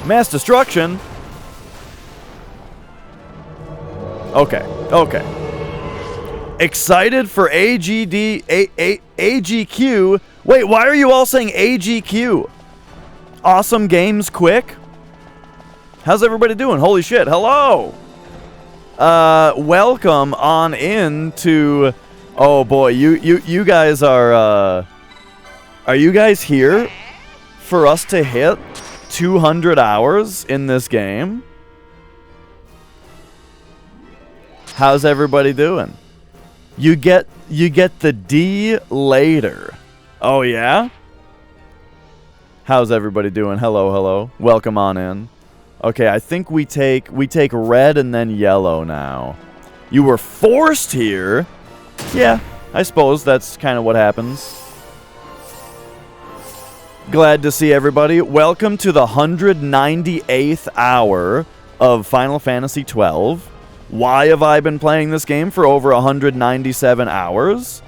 Mass destruction? Okay, okay. Excited for AGQ? Wait, why are you all saying AGQ? Awesome Games Quick? How's everybody doing? Holy shit, hello! Welcome on in to... Oh boy, you guys are you guys here for us to hit 200 hours in this game? How's everybody doing? You get the D later. Oh yeah? How's everybody doing? Hello, hello. Welcome on in. Okay, I think we take red and then yellow now. You were forced here? Yeah, I suppose that's kind of what happens. Glad to see everybody. Welcome to the 198th hour of Final Fantasy XII. Why have I been playing this game for over 197 hours?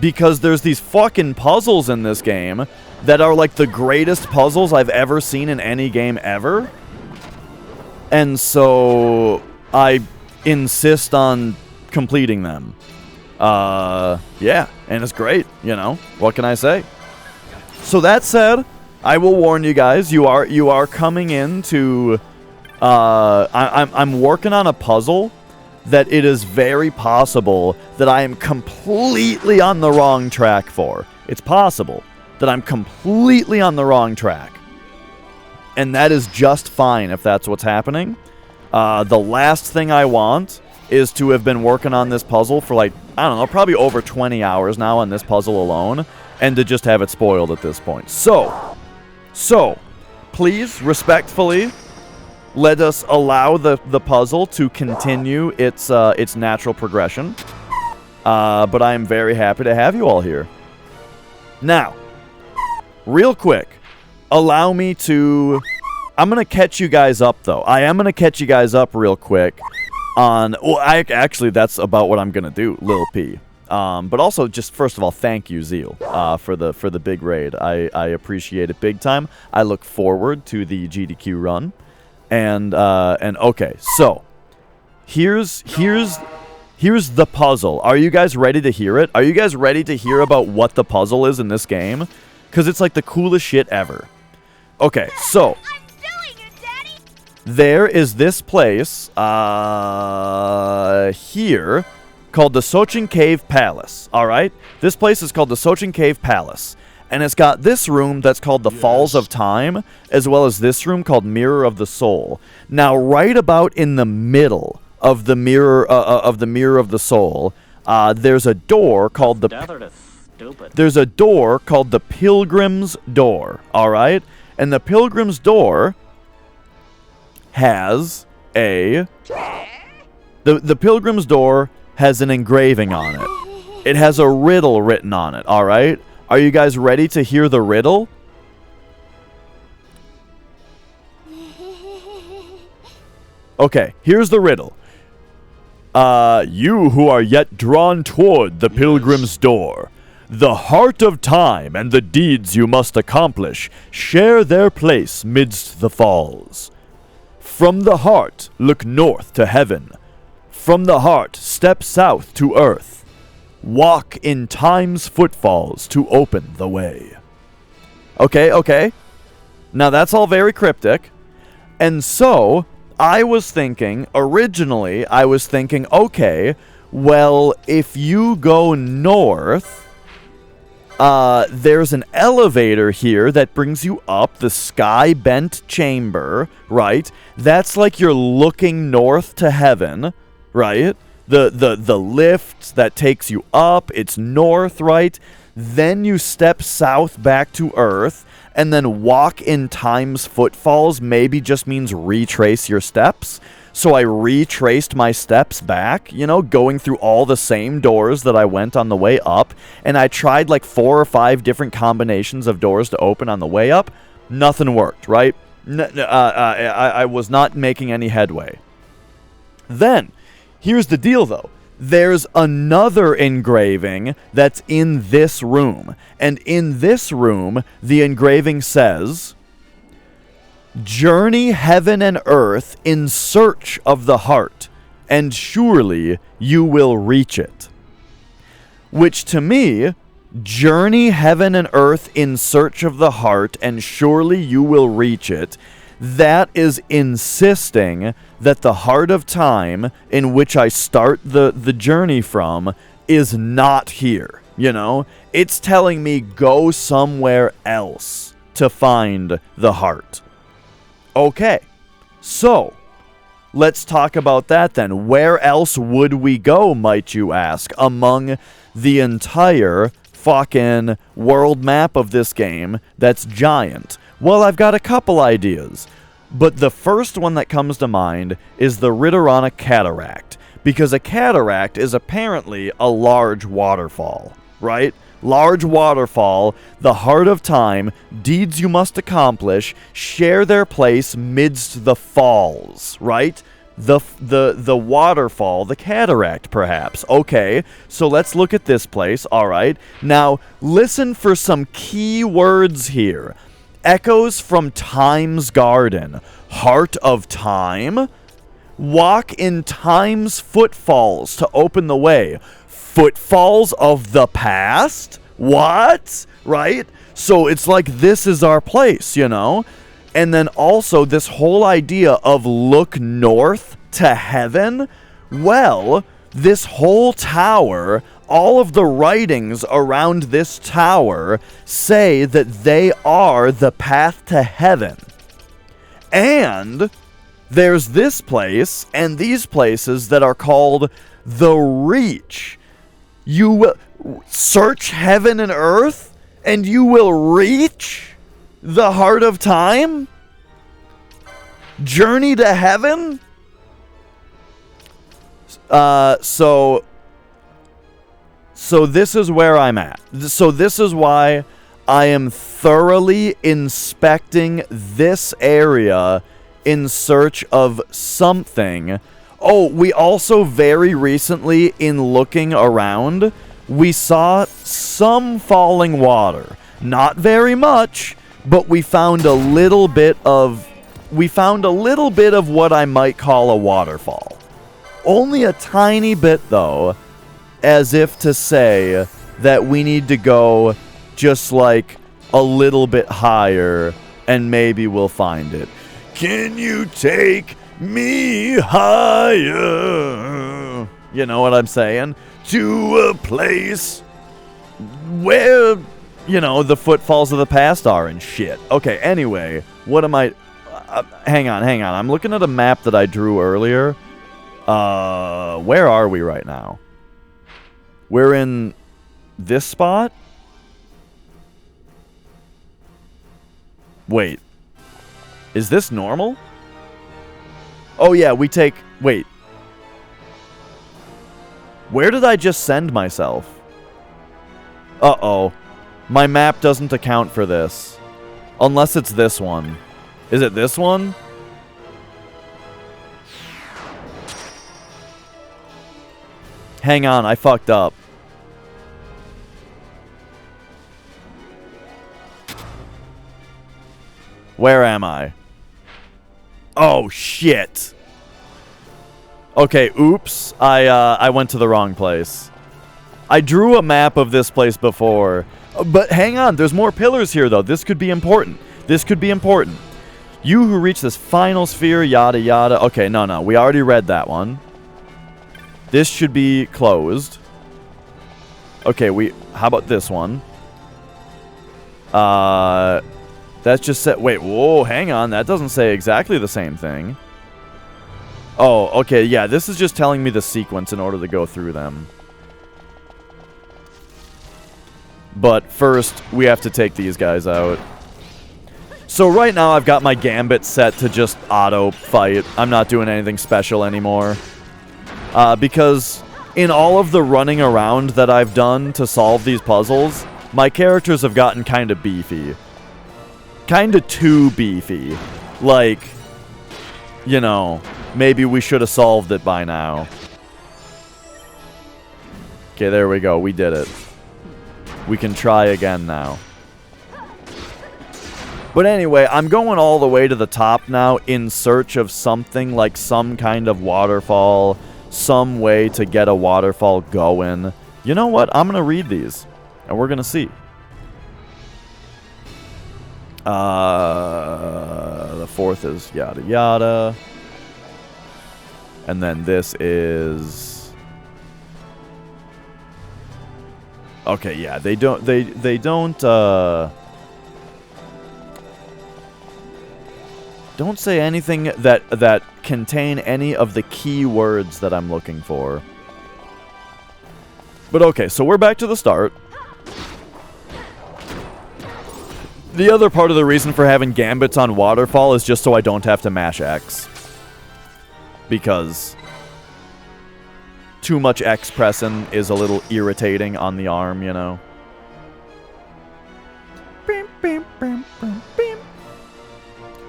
Because there's these fucking puzzles in this game that are like the greatest puzzles I've ever seen in any game ever. And so I insist on completing them. Yeah, and it's great, you know. What can I say? So that said, I will warn you guys, you are coming into I'm working on a puzzle that it is very possible that I am completely on the wrong track for. It's possible that I'm completely on the wrong track. And that is just fine if that's what's happening. The last thing I want is to have been working on this puzzle for like, I don't know, probably over 20 hours now on this puzzle alone, and to just have it spoiled at this point. So, please, respectfully, let us allow the puzzle to continue its natural progression. But I am very happy to have you all here. Now, real quick, allow me to... I'm going to catch you guys up, though. I am going to catch you guys up real quick on... Well, actually, that's about what I'm going to do, Lil P. But also, just first of all, thank you, Zeal, for the big raid. I appreciate it big time. I look forward to the GDQ run. And okay, so here's the puzzle. Are you guys ready to hear it? Are you guys ready to hear about what the puzzle is in this game? Because it's like the coolest shit ever. Okay, so there is this place here called the Sochin Cave Palace. All right, this place is called the Sochin Cave Palace. And it's got this room that's called the Falls of Time, as well as this room called Mirror of the Soul. Now, right about in the middle of the Mirror of the Soul, there's a door called the Pilgrim's Door. All right, and the Pilgrim's Door has the Pilgrim's Door has an engraving on it. It has a riddle written on it. All right. Are you guys ready to hear the riddle? Okay, here's the riddle. You who are yet drawn toward the pilgrim's door, the heart of time and the deeds you must accomplish share their place midst the falls. From the heart, look north to heaven. From the heart, step south to earth. Walk in time's footfalls to open the way. Okay. Now that's all very cryptic. And so, originally, I was thinking, okay, well, if you go north, there's an elevator here that brings you up the sky bent chamber, right? That's like you're looking north to heaven, right? The lift that takes you up, it's north, right? Then you step south back to earth, and then walk in time's footfalls maybe just means retrace your steps. So I retraced my steps back, going through all the same doors that I went on the way up. And I tried like 4 or 5 different combinations of doors to open on the way up. Nothing worked, right? I was not making any headway. Then, here's the deal though. There's another engraving that's in this room. And in this room, the engraving says, "Journey heaven and earth in search of the heart, and surely you will reach it." Which to me, journey heaven and earth in search of the heart, and surely you will reach it, that is insisting that the heart of time in which I start the journey from is not here, It's telling me go somewhere else to find the heart. Okay, so let's talk about that then. Where else would we go, might you ask, among the entire fucking world map of this game that's giant? Well, I've got a couple ideas, but the first one that comes to mind is the Ridorana Cataract, because a cataract is apparently a large waterfall, right? Large waterfall, the heart of time, deeds you must accomplish, share their place midst the falls, right? The waterfall, the cataract, perhaps. Okay, so let's look at this place, alright. Now, listen for some key words here. Echoes from Time's Garden. Heart of Time. Walk in Time's footfalls to open the way. Footfalls of the past? What? Right? So it's like this is our place, And then also this whole idea of look north to heaven. Well, this whole tower, all of the writings around this tower say that they are the path to heaven. And there's this place and these places that are called the Reach. You will search heaven and earth and you will reach the heart of time? Journey to heaven? So this is where I'm at. So this is why I am thoroughly inspecting this area in search of something. Oh, we also very recently, in looking around, we saw some falling water. Not very much, but we found a little bit of what I might call a waterfall. Only a tiny bit, though, as if to say that we need to go just like a little bit higher and maybe we'll find it. Can you take me higher? You know what I'm saying? To a place where, the footfalls of the past are and shit. Okay, anyway, what am I... hang on. I'm looking at a map that I drew earlier. Where are we right now? We're in this spot? Wait. Is this normal? Oh yeah, wait. Where did I just send myself? Uh-oh. My map doesn't account for this. Unless it's this one. Is it this one? Hang on, I fucked up. Where am I? Oh, shit. Okay, oops. I went to the wrong place. I drew a map of this place before. But hang on, there's more pillars here, though. This could be important. This could be important. You who reach this final sphere, yada yada. Okay, no. We already read that one. This should be closed. Okay, how about this one? That's just set. Wait, whoa, hang on. That doesn't say exactly the same thing. Oh, okay, yeah. This is just telling me the sequence in order to go through them. But first, we have to take these guys out. So right now, I've got my Gambit set to just auto fight. I'm not doing anything special anymore. Because in all of the running around that I've done to solve these puzzles, my characters have gotten kind of beefy. Kind of too beefy. Like, you know, maybe we should have solved it by now. Okay, there we go. We did it. We can try again now. But anyway, I'm going all the way to the top now in search of something like some kind of waterfall, some way to get a waterfall going. You know what? I'm going to read these, and we're going to see. The fourth is yada yada. And then this is... Okay, yeah, they don't say anything that contain any of the key words that I'm looking for. But okay, so we're back to the start. The other part of the reason for having gambits on waterfall is just so I don't have to mash X. Because too much X pressing is a little irritating on the arm, you know.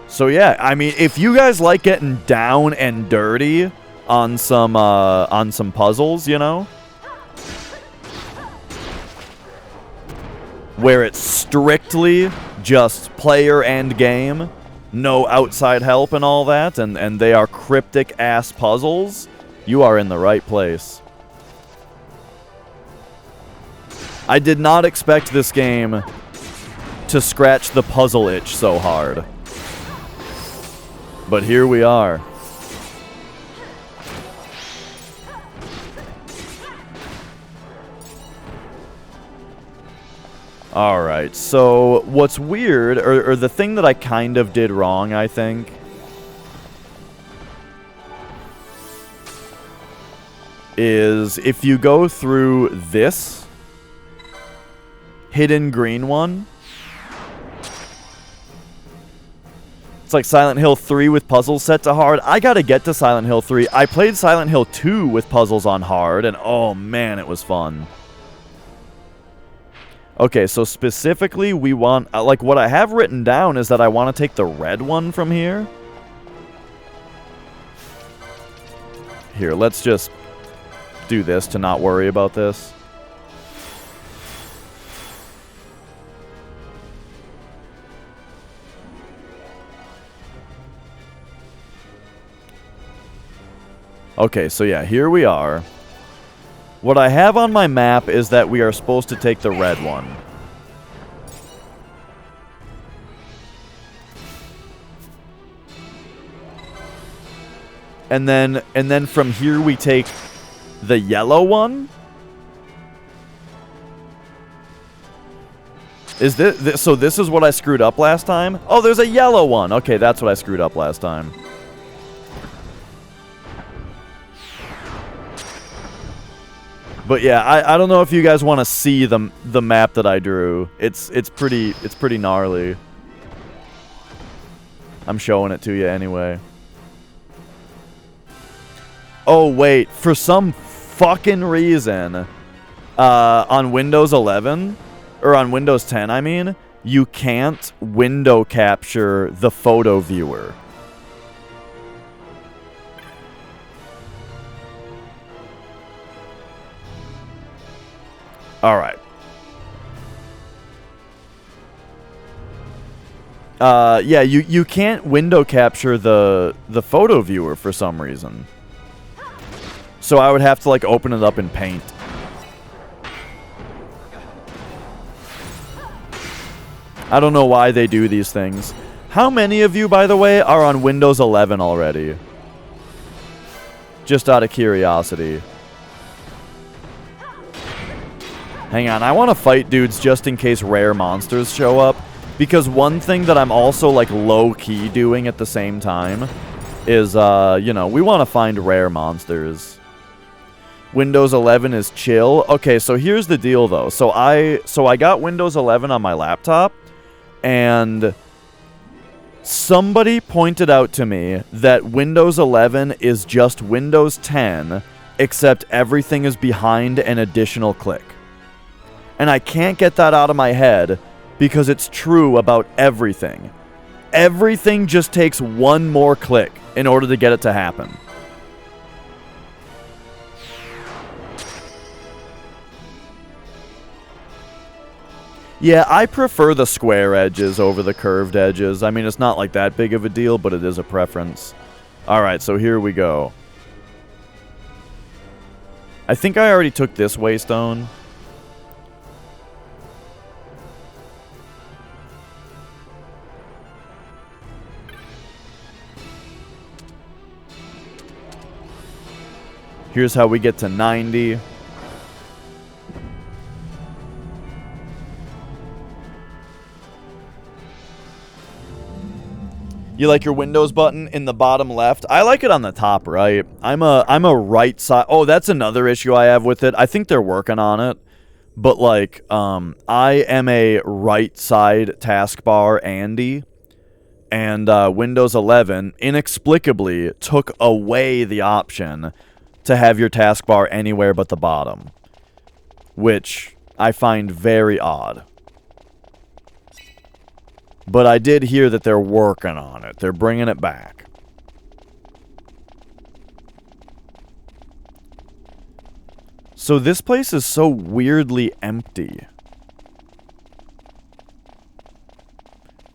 So yeah, I mean, if you guys like getting down and dirty on some puzzles, you know, where it's strictly just player and game, no outside help and all that, and they are cryptic ass puzzles, you are in the right place. I did not expect this game to scratch the puzzle itch so hard. But here we are. Alright, so what's weird, or the thing that I kind of did wrong, I think, is if you go through this hidden green one, it's like Silent Hill 3 with puzzles set to hard. I gotta get to Silent Hill 3. I played Silent Hill 2 with puzzles on hard, and oh man, it was fun. Okay, so specifically we want... like, what I have written down is that I want to take the red one from here. Here, let's just do this to not worry about this. Okay, so yeah, here we are. What I have on my map is that we are supposed to take the red one. And then from here we take the yellow one. Is this so this is what I screwed up last time? Oh, there's a yellow one. Okay, that's what I screwed up last time. But yeah, I don't know if you guys want to see the map that I drew. It's pretty gnarly. I'm showing it to you anyway. Oh wait, for some fucking reason, on Windows 11, or on Windows 10, I mean, you can't window capture the photo viewer. All right. Yeah, you can't window capture the photo viewer for some reason. So I would have to like open it up in Paint. I don't know why they do these things. How many of you, by the way, are on Windows 11 already? Just out of curiosity. Hang on, I want to fight dudes just in case rare monsters show up. Because one thing that I'm also, like, low-key doing at the same time is, you know, we want to find rare monsters. Windows 11 is chill. Okay, so here's the deal, though. So I got Windows 11 on my laptop, and somebody pointed out to me that Windows 11 is just Windows 10, except everything is behind an additional click. And I can't get that out of my head because it's true about everything. Everything just takes one more click in order to get it to happen. Yeah, I prefer the square edges over the curved edges. I mean, it's not like that big of a deal, but it is a preference. Alright, so here we go. I think I already took this waystone. Here's how we get to 90. You like your Windows button in the bottom left? I like it on the top right. I'm a right side. Oh, that's another issue I have with it. I think they're working on it. But like, I am a right side taskbar Andy. And Windows 11 inexplicably took away the option to have your taskbar anywhere but the bottom, which I find very odd. But I did hear that they're working on it. They're bringing it back. So this place is so weirdly empty.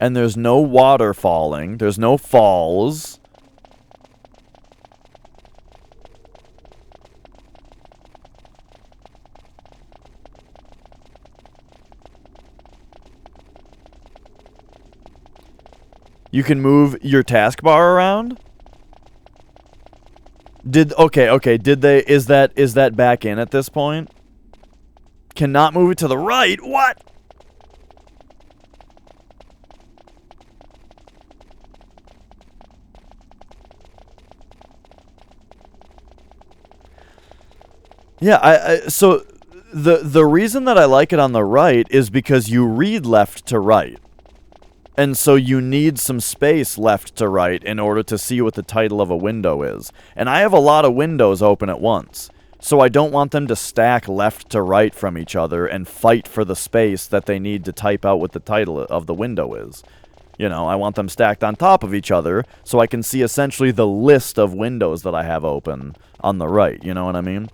And there's no water falling. There's no falls. You can move your taskbar around? Okay, did they, is that back in at this point? Cannot move it to the right? What? Yeah, so the reason that I like it on the right is because you read left to right. And so you need some space left to right in order to see what the title of a window is. And I have a lot of windows open at once. So I don't want them to stack left to right from each other and fight for the space that they need to type out what the title of the window is. You know, I want them stacked on top of each other so I can see essentially the list of windows that I have open on the right. You know what I mean?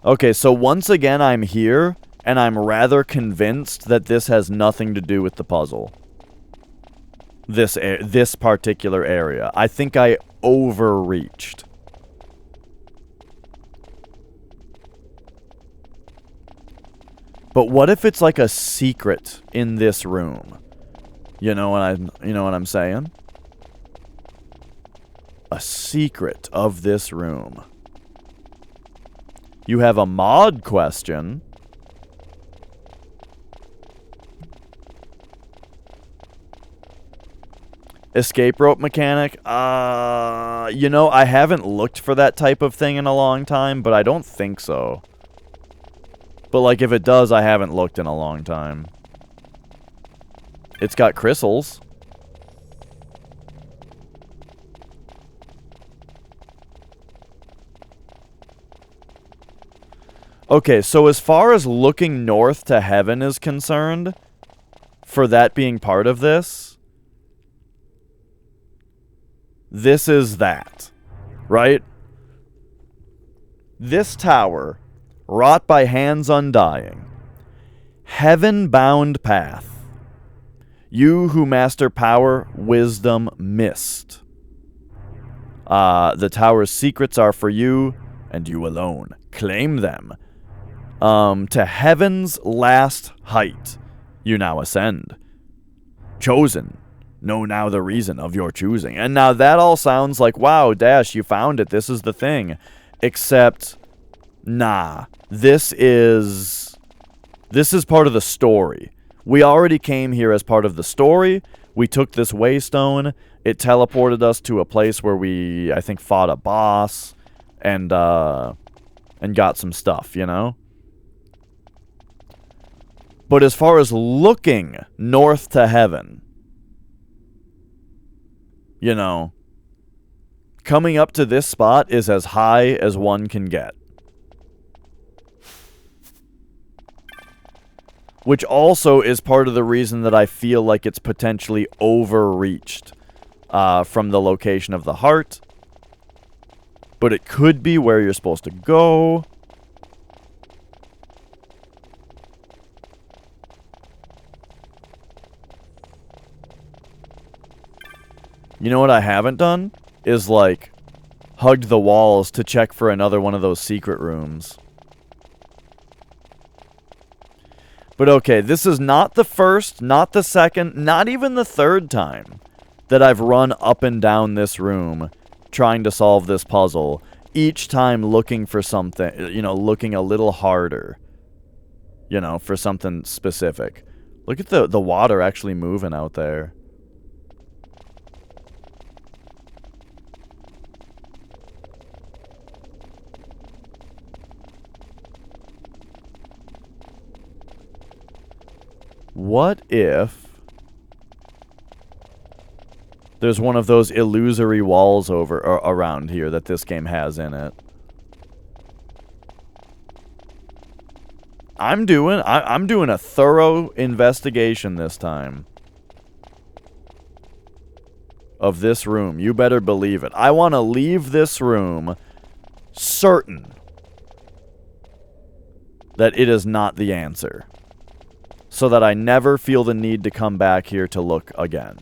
Okay, so once again I'm here, and I'm rather convinced that this has nothing to do with the puzzle. This particular area. I think I overreached. But what if it's like a secret in this room? You know what I'm saying? A secret of this room. You have a mod question. Escape rope mechanic? You know, I haven't looked for that type of thing in a long time, but I don't think so. But, like, if it does, I haven't looked in a long time. It's got crystals. Okay, so as far as looking north to heaven is concerned, for that being part of this, this is that, right? This tower, wrought by hands undying, heaven-bound path, you who master power, wisdom, mist. The tower's secrets are for you, and you alone. Claim them. To heaven's last height, you now ascend. Chosen, know now the reason of your choosing. And now that all sounds like, wow, Dash, you found it, this is the thing. Except, nah, this is part of the story. We already came here as part of the story. We took this waystone. It teleported us to a place where we, I think, fought a boss and got some stuff, you know? But as far as looking north to heaven, you know, coming up to this spot is as high as one can get. Which also is part of the reason that I feel like it's potentially overreached from the location of the heart. But it could be where you're supposed to go. You know what I haven't done? Is, like, hugged the walls to check for another one of those secret rooms. But okay, this is not the first, not the second, not even the third time that I've run up and down this room trying to solve this puzzle. Each time looking for something, you know, looking a little harder, you know, for something specific. Look at the water actually moving out there. What if there's one of those illusory walls around here that this game has in it? I'm doing a thorough investigation this time of this room. You better believe it. I want to leave this room certain that it is not the answer, so that I never feel the need to come back here to look again.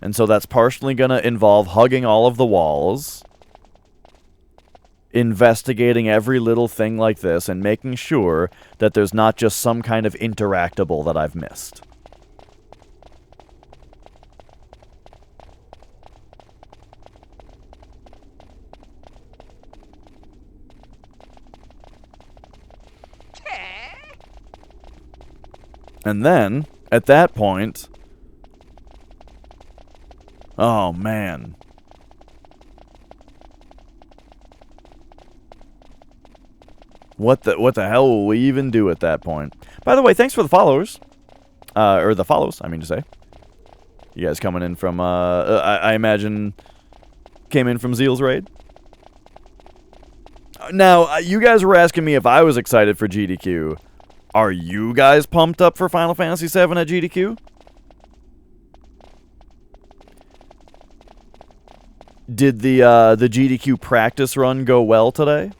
And so that's partially going to involve hugging all of the walls, investigating every little thing like this, and making sure that there's not just some kind of interactable that I've missed. And then, at that point... Oh, man. What the hell will we even do at that point? By the way, thanks for the followers. Or the follows, I mean to say. You guys coming in from, I imagine, came in from Zeal's raid? Now, you guys were asking me if I was excited for GDQ. Are you guys pumped up for Final Fantasy VII at GDQ? Did the GDQ practice run go well today?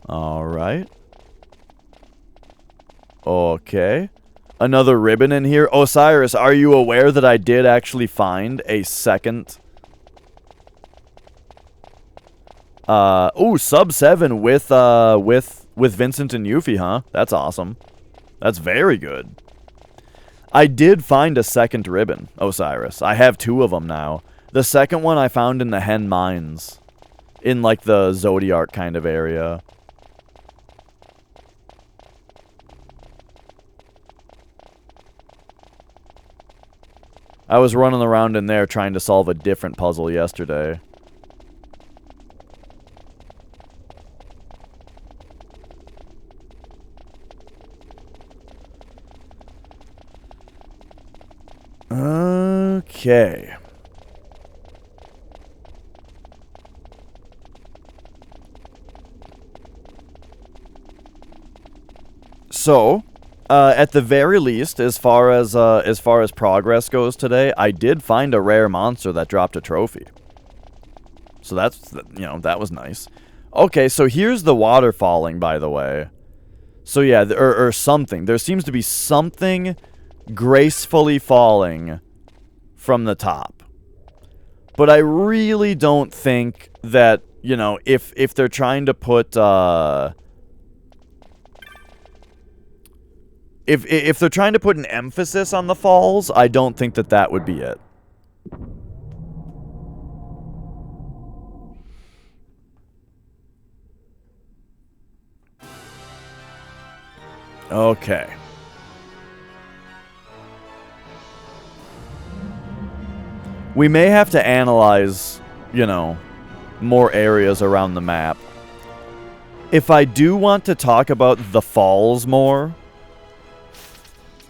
All right. Okay. Another ribbon in here. Osiris, are you aware that I did actually find a second... sub 7 with Vincent and Yuffie, huh? That's awesome. That's very good. I did find a second ribbon, Osiris. I have 2 of them now. The second one I found in the Hen Mines. In, like, the Zodiark kind of area. I was running around in there trying to solve a different puzzle yesterday. Okay. So, at the very least, as far as progress goes today, I did find a rare monster that dropped a trophy. So that's, you know, that was nice. Okay, so here's the water falling, by the way. So yeah, or something. There seems to be something gracefully falling from the top. But I really don't think that, you know, if they're trying to put, if they're trying to put an emphasis on the falls, I don't think that that would be it. Okay. We may have to analyze, you know, more areas around the map. If I do want to talk about the falls more,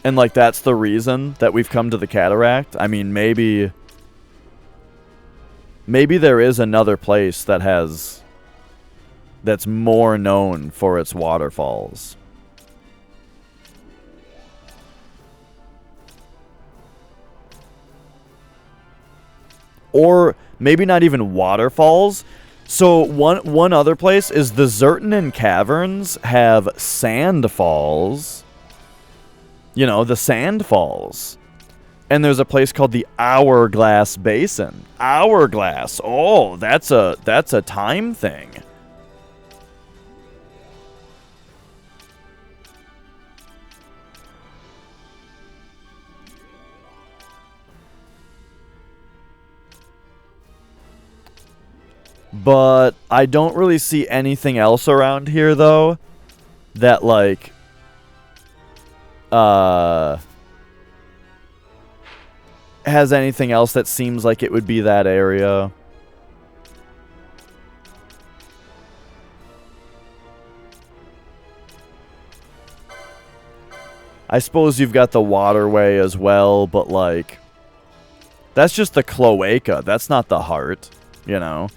and like that's the reason that we've come to the cataract, I mean, maybe there is another place that that's more known for its waterfalls. Or maybe not even waterfalls. So one other place is the Zertanen Caverns have sand falls. You know, the sand falls. And there's a place called the Hourglass Basin. Hourglass. Oh, that's a time thing. But I don't really see anything else around here, though, that, like, has anything else that seems like it would be that area. I suppose you've got the waterway as well, but, like, that's just the cloaca. That's not the heart, you know?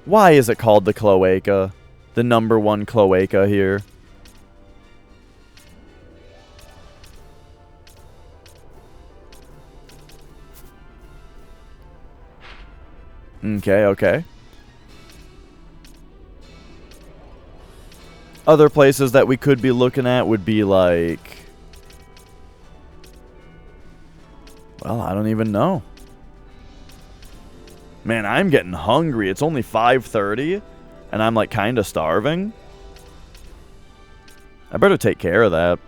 Why is it called the cloaca? The number one cloaca here. Okay. Other places that we could be looking at would be like... Well, I don't even know. Man, I'm getting hungry. It's only 5:30, and I'm like kind of starving. I better take care of that.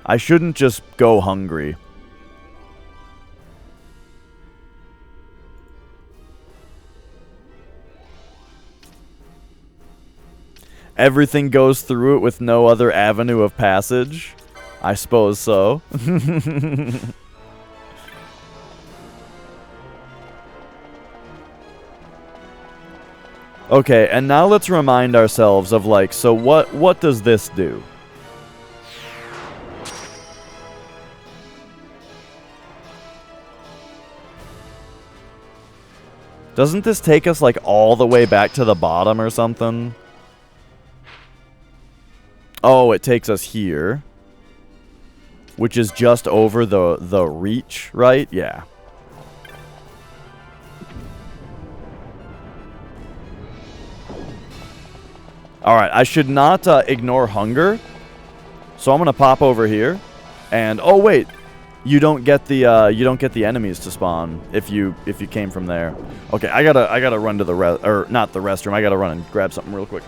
I shouldn't just go hungry. Everything goes through it with no other avenue of passage? I suppose so. Okay, and now let's remind ourselves of, like, so what does this do? Doesn't this take us, like, all the way back to the bottom or something? Oh, it takes us here. Which is just over the reach, right? Yeah. Alright, I should not ignore hunger. So I'm gonna pop over here. And oh wait, you don't get the enemies to spawn if you came from there. Okay, I gotta run to the not the restroom. I gotta run and grab something real quick.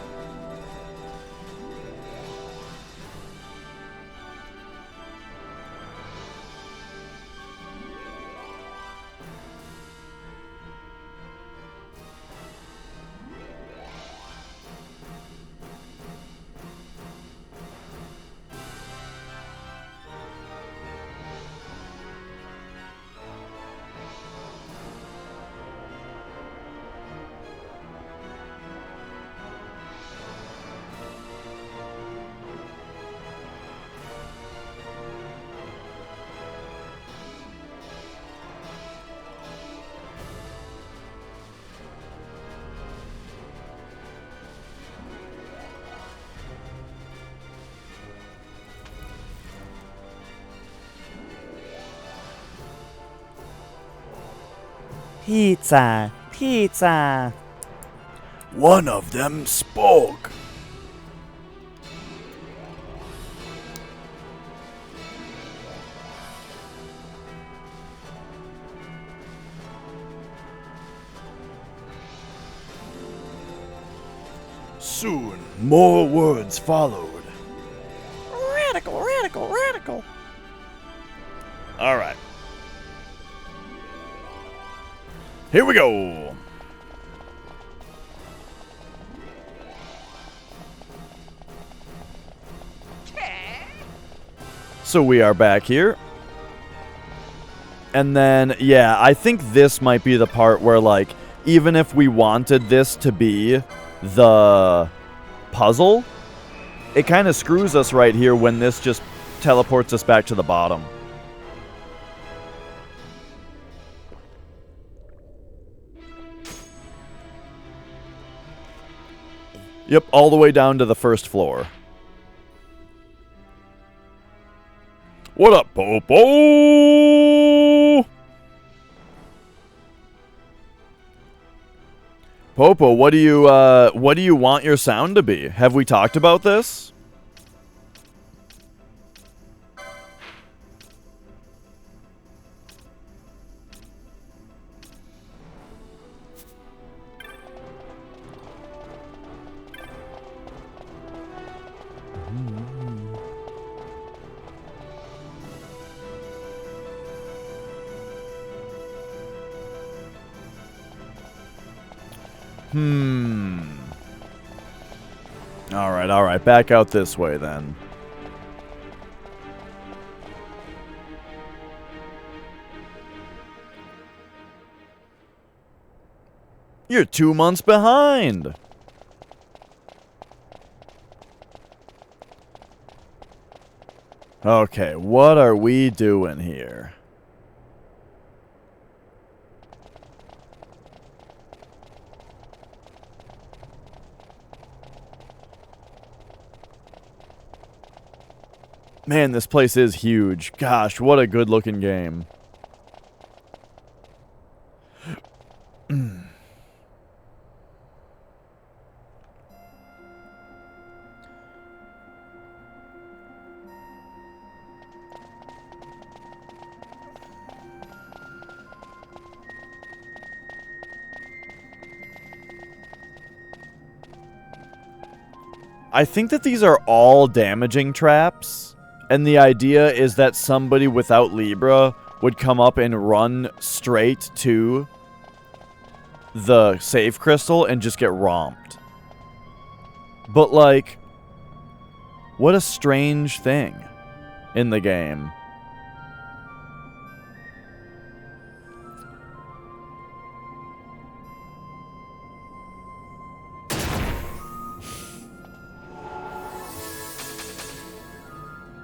Pizza. Pizza. One of them spoke. Soon, more words followed. Radical, radical, radical. All right. Here we go. So we are back here. And then, yeah, I think this might be the part where, like, even if we wanted this to be the puzzle, it kind of screws us right here when this just teleports us back to the bottom. Yep, all the way down to the first floor. What up, Popo? Popo, what do you want your sound to be? Have we talked about this? All right. Back out this way, then. You're 2 months behind. Okay, what are we doing here? Man, this place is huge. Gosh, what a good-looking game. I think that these are all damaging traps. And the idea is that somebody without Libra would come up and run straight to the save crystal and just get romped. But, like, what a strange thing in the game.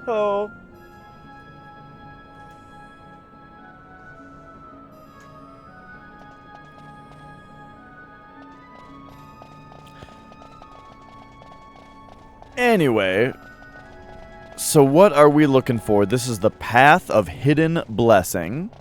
Oh. Anyway, so what are we looking for? This is the Path of Hidden Blessing.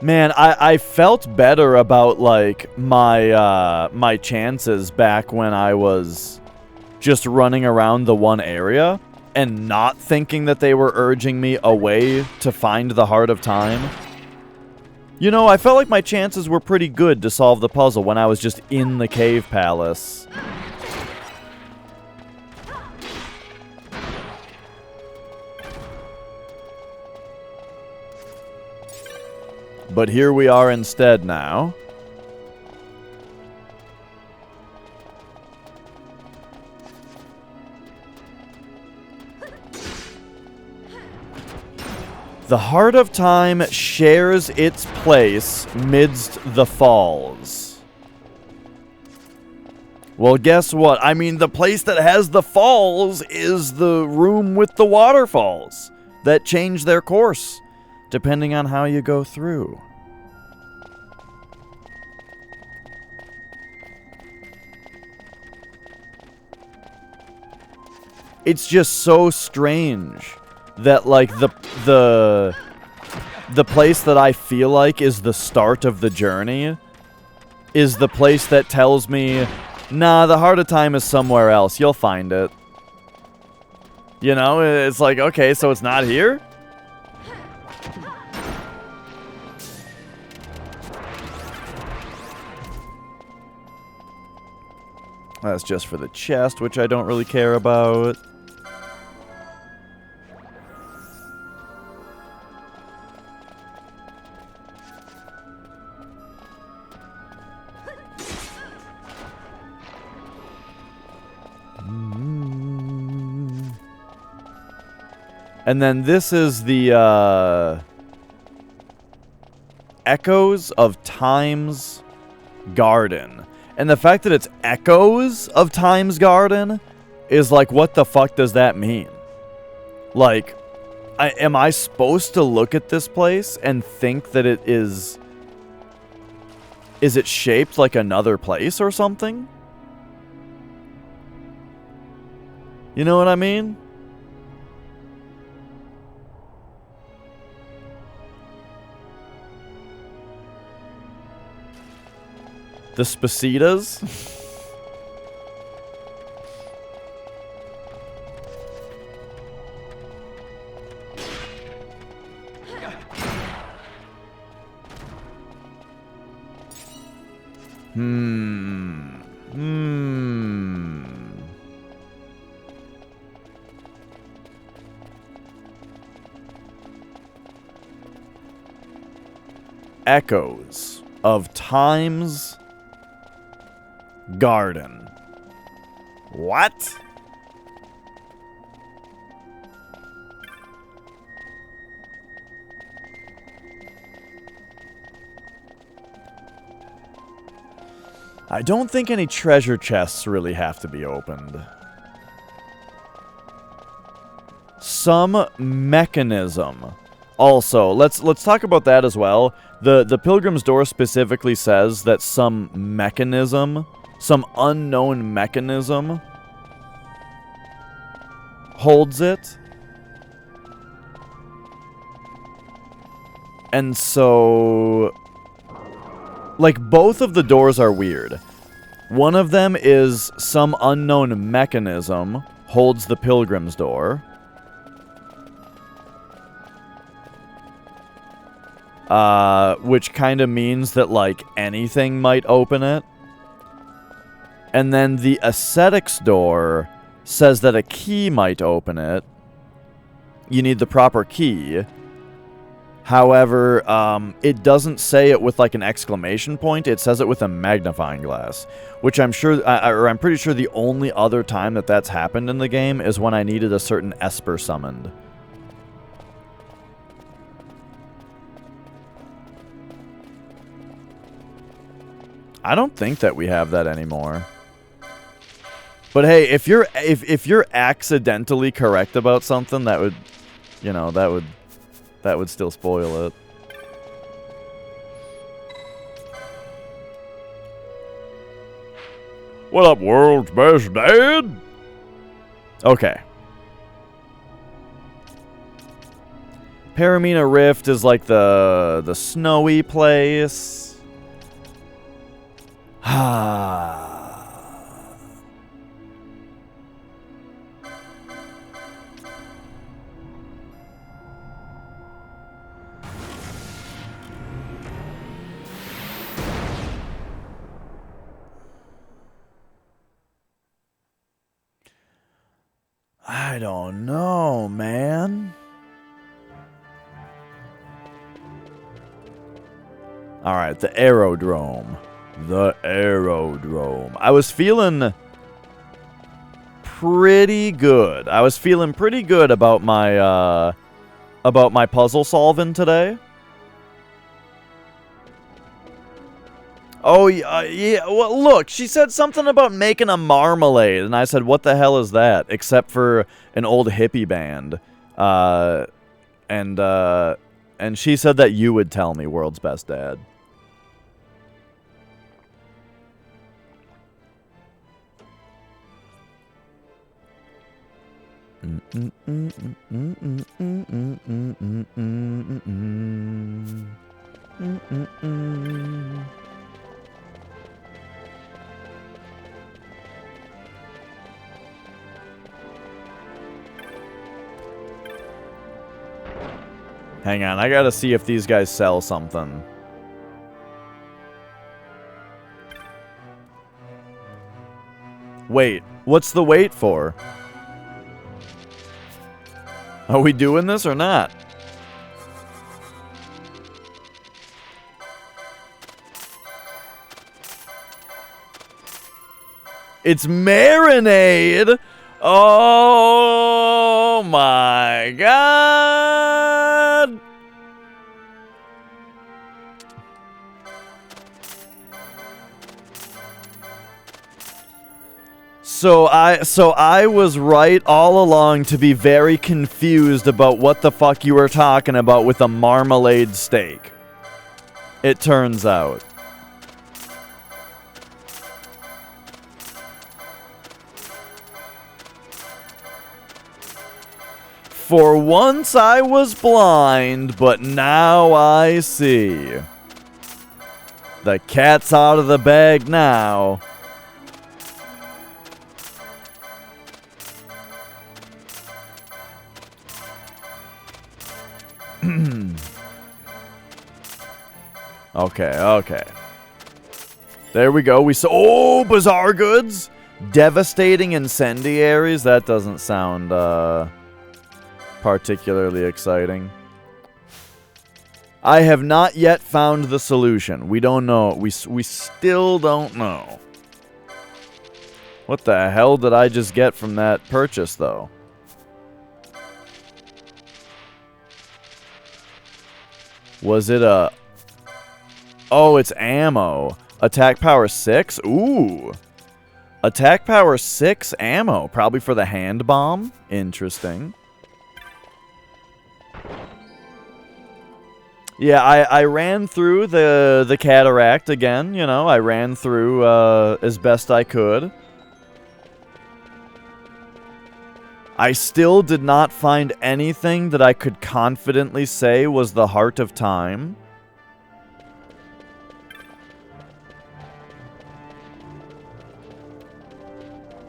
Man, I felt better about, like, my chances back when I was just running around the one area and not thinking that they were urging me away to find the Heart of Time. You know, I felt like my chances were pretty good to solve the puzzle when I was just in the cave palace. But here we are instead now. The Heart of Time shares its place midst the falls. Well, guess what? I mean, the place that has the falls is the room with the waterfalls that change their course depending on how you go through. it's just so strange that like the place that I feel like is the start of the journey is the place that tells me, nah, the heart of time is somewhere else. You'll find it. You know, it's like, okay, so it's not here? That's just for the chest, which I don't really care about. And then this is the Echoes of Time's Garden. And the fact that it's Echoes of Time's Garden is like, what the fuck does that mean? Like, am I supposed to look at this place and think that it is... Is it shaped like another place or something? You know what I mean? The Spasitas? Echoes of Time's Garden. What? I don't think any treasure chests really have to be opened. Some mechanism. Also, let's talk about that as well. The Pilgrim's Door specifically says that some mechanism, some unknown mechanism, holds it. And so, like, both of the doors are weird. One of them is some unknown mechanism holds the Pilgrim's Door. Which kind of means that, like, anything might open it. And then the Ascetic's Door says that a key might open it. You need the proper key. However, it doesn't say it with, like, an exclamation point. It says it with a magnifying glass. Which I'm sure, or I'm pretty sure the only other time that that's happened in the game is when I needed a certain Esper summoned. I don't think that we have that anymore. But hey, if you're accidentally correct about something, that would, you know, that would still spoil it. What up, world's best dad? Okay. Paramina Rift is like the snowy place. I don't know, man. All right, the Aerodrome. The Aerodrome. I was feeling pretty good. I was feeling pretty good about my puzzle solving today. Oh, yeah. Well, look, she said something about making a marmalade, and I said, what the hell is that? Except for an old hippie band. And she said that you would tell me, world's best dad. Hang on, I gotta see if these guys sell something. Wait, what's the wait for? Are we doing this or not? It's marinade! Oh my god! So I was right all along to be very confused about what the fuck you were talking about with a marmalade steak. It turns out. For once I was blind, but now I see. The cat's out of the bag now. Okay. There we go. We saw. Oh, bizarre goods! Devastating incendiaries? That doesn't sound, particularly exciting. I have not yet found the solution. We don't know. We still don't know. What the hell did I just get from that purchase, though? Was it a... Oh, it's ammo. Attack power 6? Ooh. Attack power 6 ammo. Probably for the hand bomb. Interesting. Yeah, I ran through the cataract again, you know. I ran through as best I could. I still did not find anything that I could confidently say was the heart of time.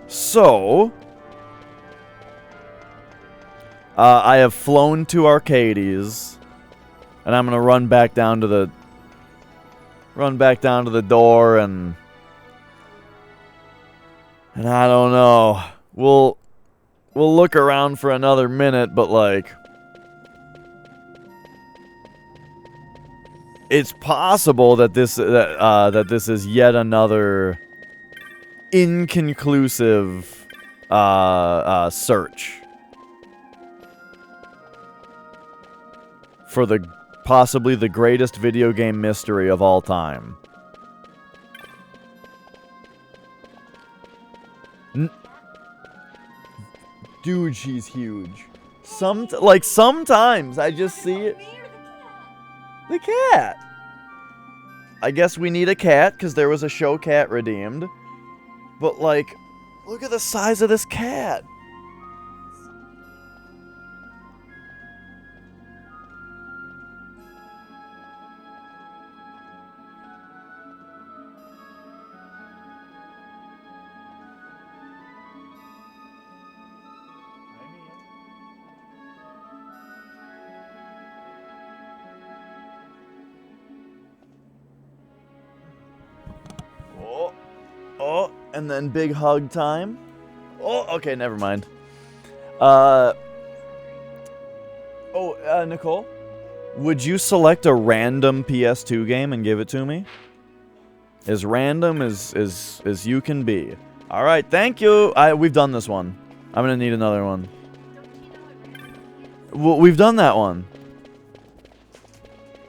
So, I have flown to Arcades, and I'm gonna run back down to the door, and I don't know. We'll look around for another minute, but like, it's possible that this is yet another inconclusive search for possibly the greatest video game mystery of all time. Dude, she's huge. Sometimes I just see it. The cat. I guess we need a cat because there was a show cat redeemed. But like, look at the size of this cat. Oh, and then big hug time. Oh, okay, never mind. Nicole, would you select a random PS2 game and give it to me? As random as you can be. All right, thank you. We've done this one. I'm gonna need another one. Well, we've done that one.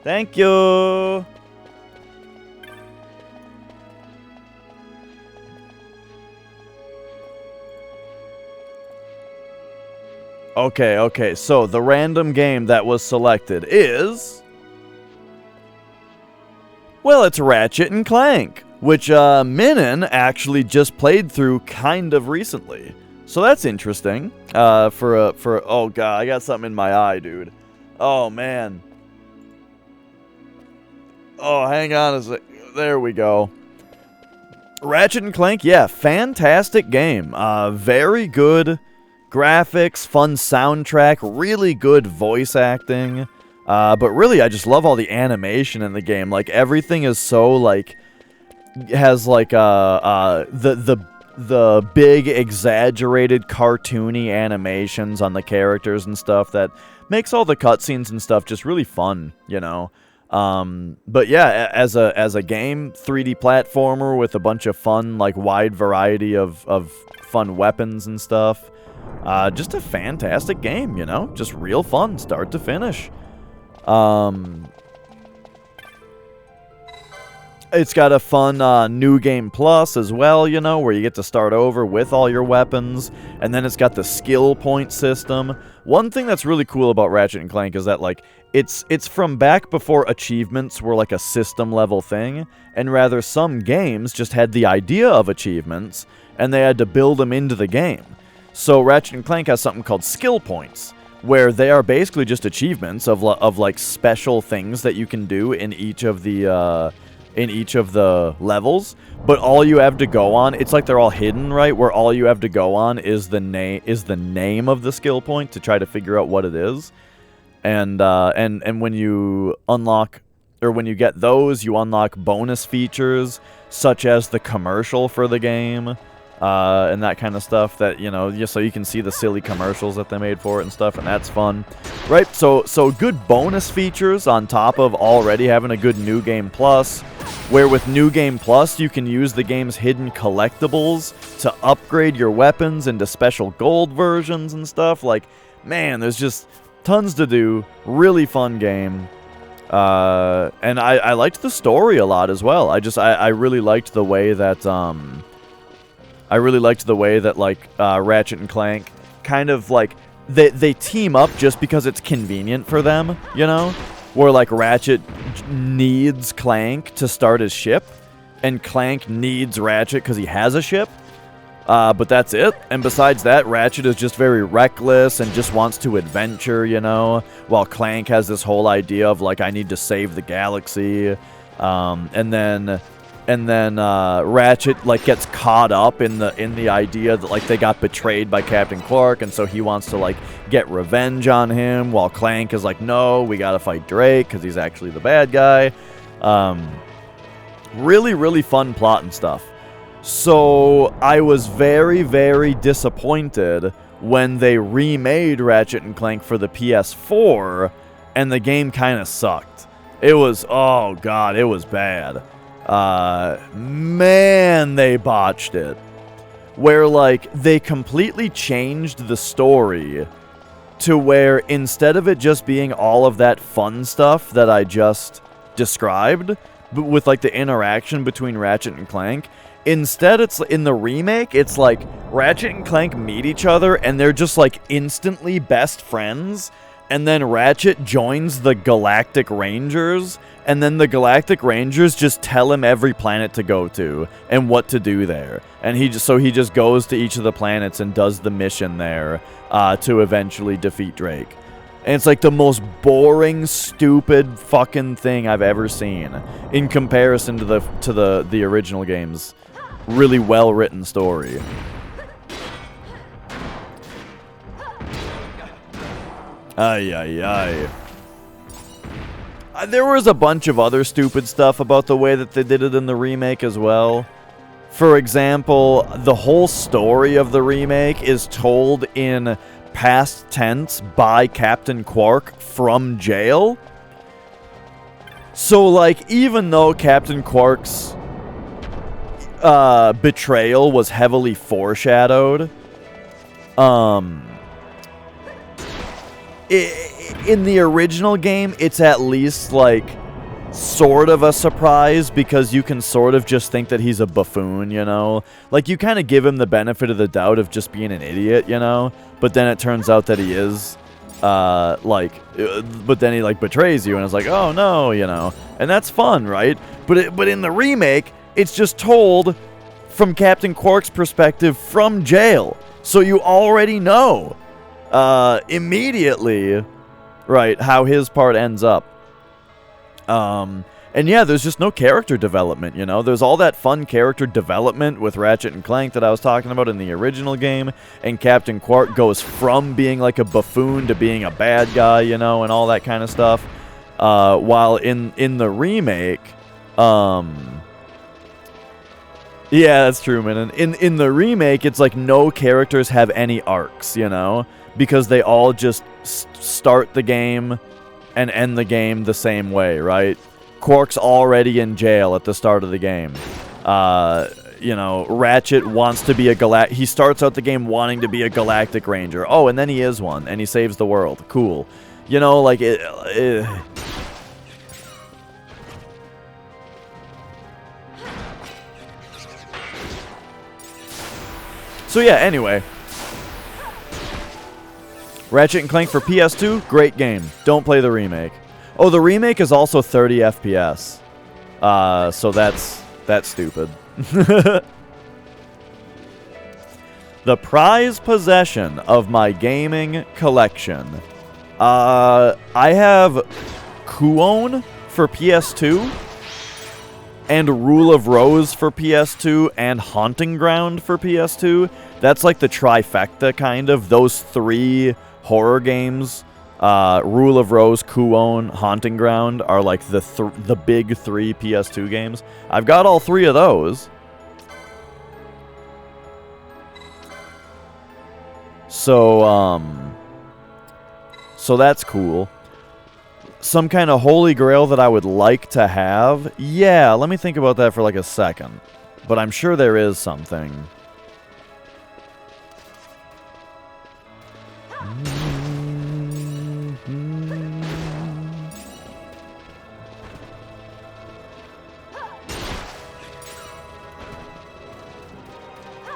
Thank you. Okay, so the random game that was selected is... Well, it's Ratchet and Clank, which Minin actually just played through kind of recently. So that's interesting. Oh god, I got something in my eye, dude. Oh man. Oh, hang on a sec. There we go. Ratchet and Clank, yeah, fantastic game. Very good graphics, fun soundtrack, really good voice acting. But really, I just love all the animation in the game. Like, everything is so, like, has, like, the big, exaggerated, cartoony animations on the characters and stuff that makes all the cutscenes and stuff just really fun, you know? But yeah, as a game, 3D platformer with a bunch of fun, like, wide variety of fun weapons and stuff. Just a fantastic game, you know? Just real fun, start to finish. It's got a fun New Game Plus as well, you know, where you get to start over with all your weapons. And then it's got the skill point system. One thing that's really cool about Ratchet & Clank is that, like, it's from back before achievements were, like, a system-level thing. And rather, some games just had the idea of achievements, and they had to build them into the game. So Ratchet & Clank has something called skill points, where they are basically just achievements of like, special things that you can do in each of the levels, but all you have to go on, it's like they're all hidden, right? Where all you have to go on is the name of the skill point to try to figure out what it is. And when you unlock, or when you get those, you unlock bonus features such as the commercial for the game, and that kind of stuff that, you know, just so you can see the silly commercials that they made for it and stuff, and that's fun, right? So good bonus features on top of already having a good New Game Plus, where with New Game Plus you can use the game's hidden collectibles to upgrade your weapons into special gold versions and stuff. Like, man, there's just tons to do. Really fun game. And I liked the story a lot as well. I really liked the way that like Ratchet and Clank kind of like they team up just because it's convenient for them, you know? Where like Ratchet needs Clank to start his ship, and Clank needs Ratchet because he has a ship. But that's it. And besides that, Ratchet is just very reckless and just wants to adventure, you know? While Clank has this whole idea of like, I need to save the galaxy. And then Ratchet like gets caught up in the idea that like they got betrayed by Captain Quark, and so he wants to like get revenge on him, while Clank is like, no, we gotta fight Drake because he's actually the bad guy. Really, really fun plot and stuff. So I was very, very disappointed when they remade Ratchet and Clank for the PS4, and the game kind of sucked. It was, oh god, it was bad. Man, they botched it. Where, like, they completely changed the story to where instead of it just being all of that fun stuff that I just described, but with, like, the interaction between Ratchet and Clank, instead it's, in the remake, it's like Ratchet and Clank meet each other and they're just, like, instantly best friends, and then Ratchet joins the Galactic Rangers, and then the Galactic Rangers just tell him every planet to go to and what to do there. And he just goes to each of the planets and does the mission there to eventually defeat Drake. And it's like the most boring, stupid fucking thing I've ever seen in comparison to the original game's really well-written story. Ay, ay, ay. There was a bunch of other stupid stuff about the way that they did it in the remake as well. For example, the whole story of the remake is told in past tense by Captain Quark from jail. So, like, even though Captain Quark's betrayal was heavily foreshadowed, in the original game, it's at least, like, sort of a surprise, because you can sort of just think that he's a buffoon, you know? Like, you kind of give him the benefit of the doubt of just being an idiot, you know? But then it turns out that he is, but then he, like, betrays you, and it's like, oh, no, you know? And that's fun, right? But in the remake, it's just told from Captain Quark's perspective from jail. So you already know immediately, right, how his part ends up. And yeah, there's just no character development, you know? There's all that fun character development with Ratchet and Clank that I was talking about in the original game, and Captain Quark goes from being like a buffoon to being a bad guy, you know, and all that kind of stuff. While in the remake, yeah, that's true, man. And in the remake, it's like no characters have any arcs, you know? Because they all just start the game and end the game the same way, right? Quark's already in jail at the start of the game. You know, Ratchet wants to be a he starts out the game wanting to be a Galactic Ranger. Oh, and then he is one, and he saves the world. Cool. You know, like, So yeah, anyway. Ratchet and Clank for PS2, great game. Don't play the remake. Oh, the remake is also 30 FPS. So that's stupid. The prized possession of my gaming collection. I have Kuon for PS2, and Rule of Rose for PS2, and Haunting Ground for PS2. That's like the trifecta, kind of. Those 3 horror games, Rule of Rose, Kuon, Haunting Ground, are like the big 3 PS2 games. I've got all 3 of those. So that's cool. Some kind of holy grail that I would like to have? Yeah, let me think about that for like a second. But I'm sure there is something.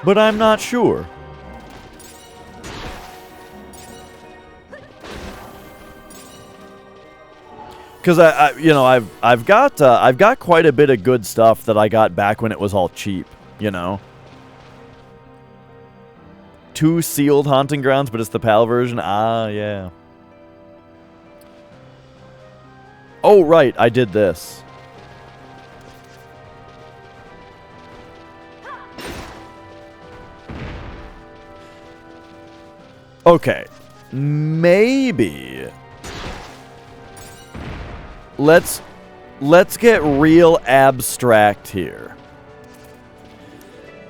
But I'm not sure. Because I've got quite a bit of good stuff that I got back when it was all cheap, you know. 2 sealed Haunting Grounds, but it's the PAL version. Ah, yeah. Oh, right, I did this. Okay, maybe. Let's get real abstract here.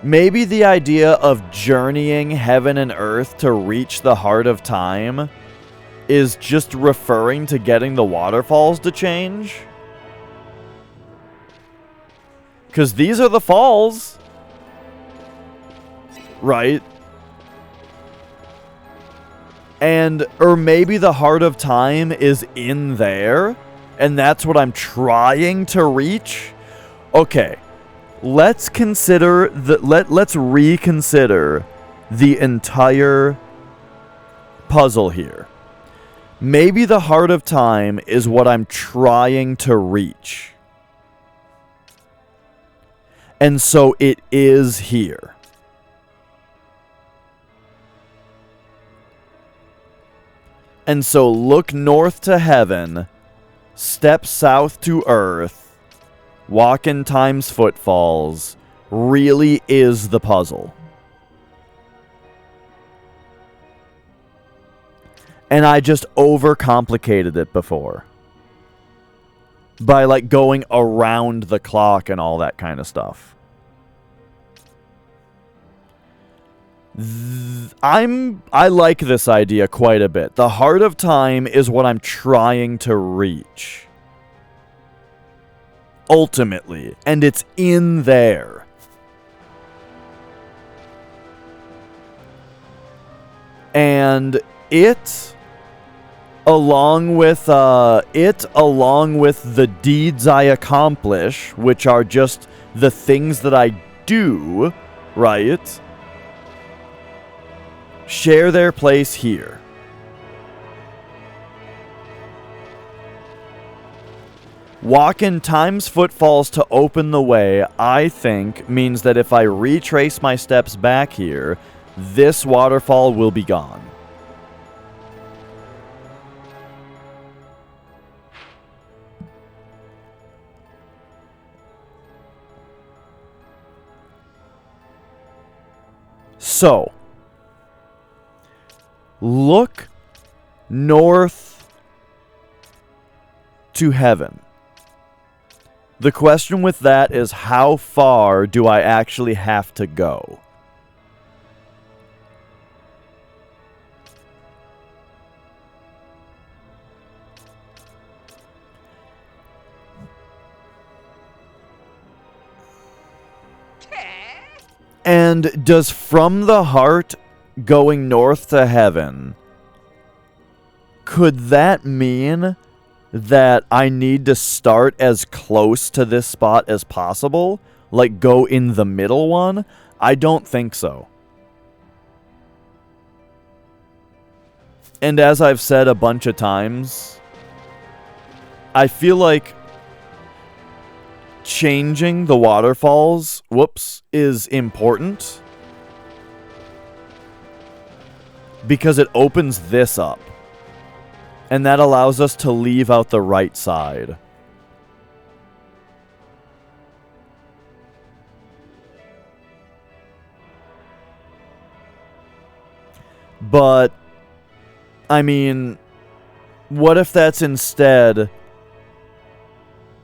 Maybe the idea of journeying heaven and earth to reach the heart of time is just referring to getting the waterfalls to change? Because these are the falls. Right? Or maybe the heart of time is in there, and that's what I'm trying to reach? Okay. Let's reconsider the entire puzzle here. Maybe the heart of time is what I'm trying to reach. And so it is here. And so look north to heaven, step south to earth, walk in time's footfalls, really is the puzzle. And I just overcomplicated it before. By like going around the clock and all that kind of stuff. I like this idea quite a bit. The heart of time is what I'm trying to reach. Ultimately. And it's in there. And it, along with the deeds I accomplish, which are just the things that I do, right? Share their place here. Walk in time's footfalls to open the way, I think, means that if I retrace my steps back here, this waterfall will be gone. So, look north to heaven. The question with that is, how far do I actually have to go? And does from the heart going north to heaven, could that mean that I need to start as close to this spot as possible? Like go in the middle one? I don't think so. And as I've said a bunch of times, I feel like changing the waterfalls, is important. Because it opens this up. And that allows us to leave out the right side. But, I mean, what if that's instead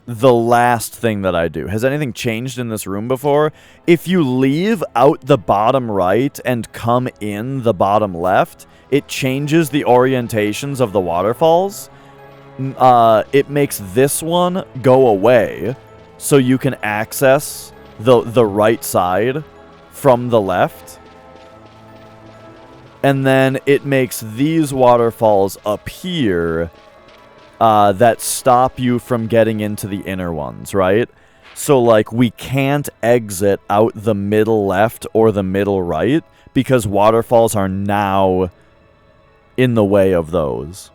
the last thing that I do? Has anything changed in this room before? If you leave out the bottom right and come in the bottom left, it changes the orientations of the waterfalls. It makes this one go away, so you can access the right side from the left. And then it makes these waterfalls appear that stop you from getting into the inner ones, right? So, like, we can't exit out the middle left or the middle right because waterfalls are now in the way of those.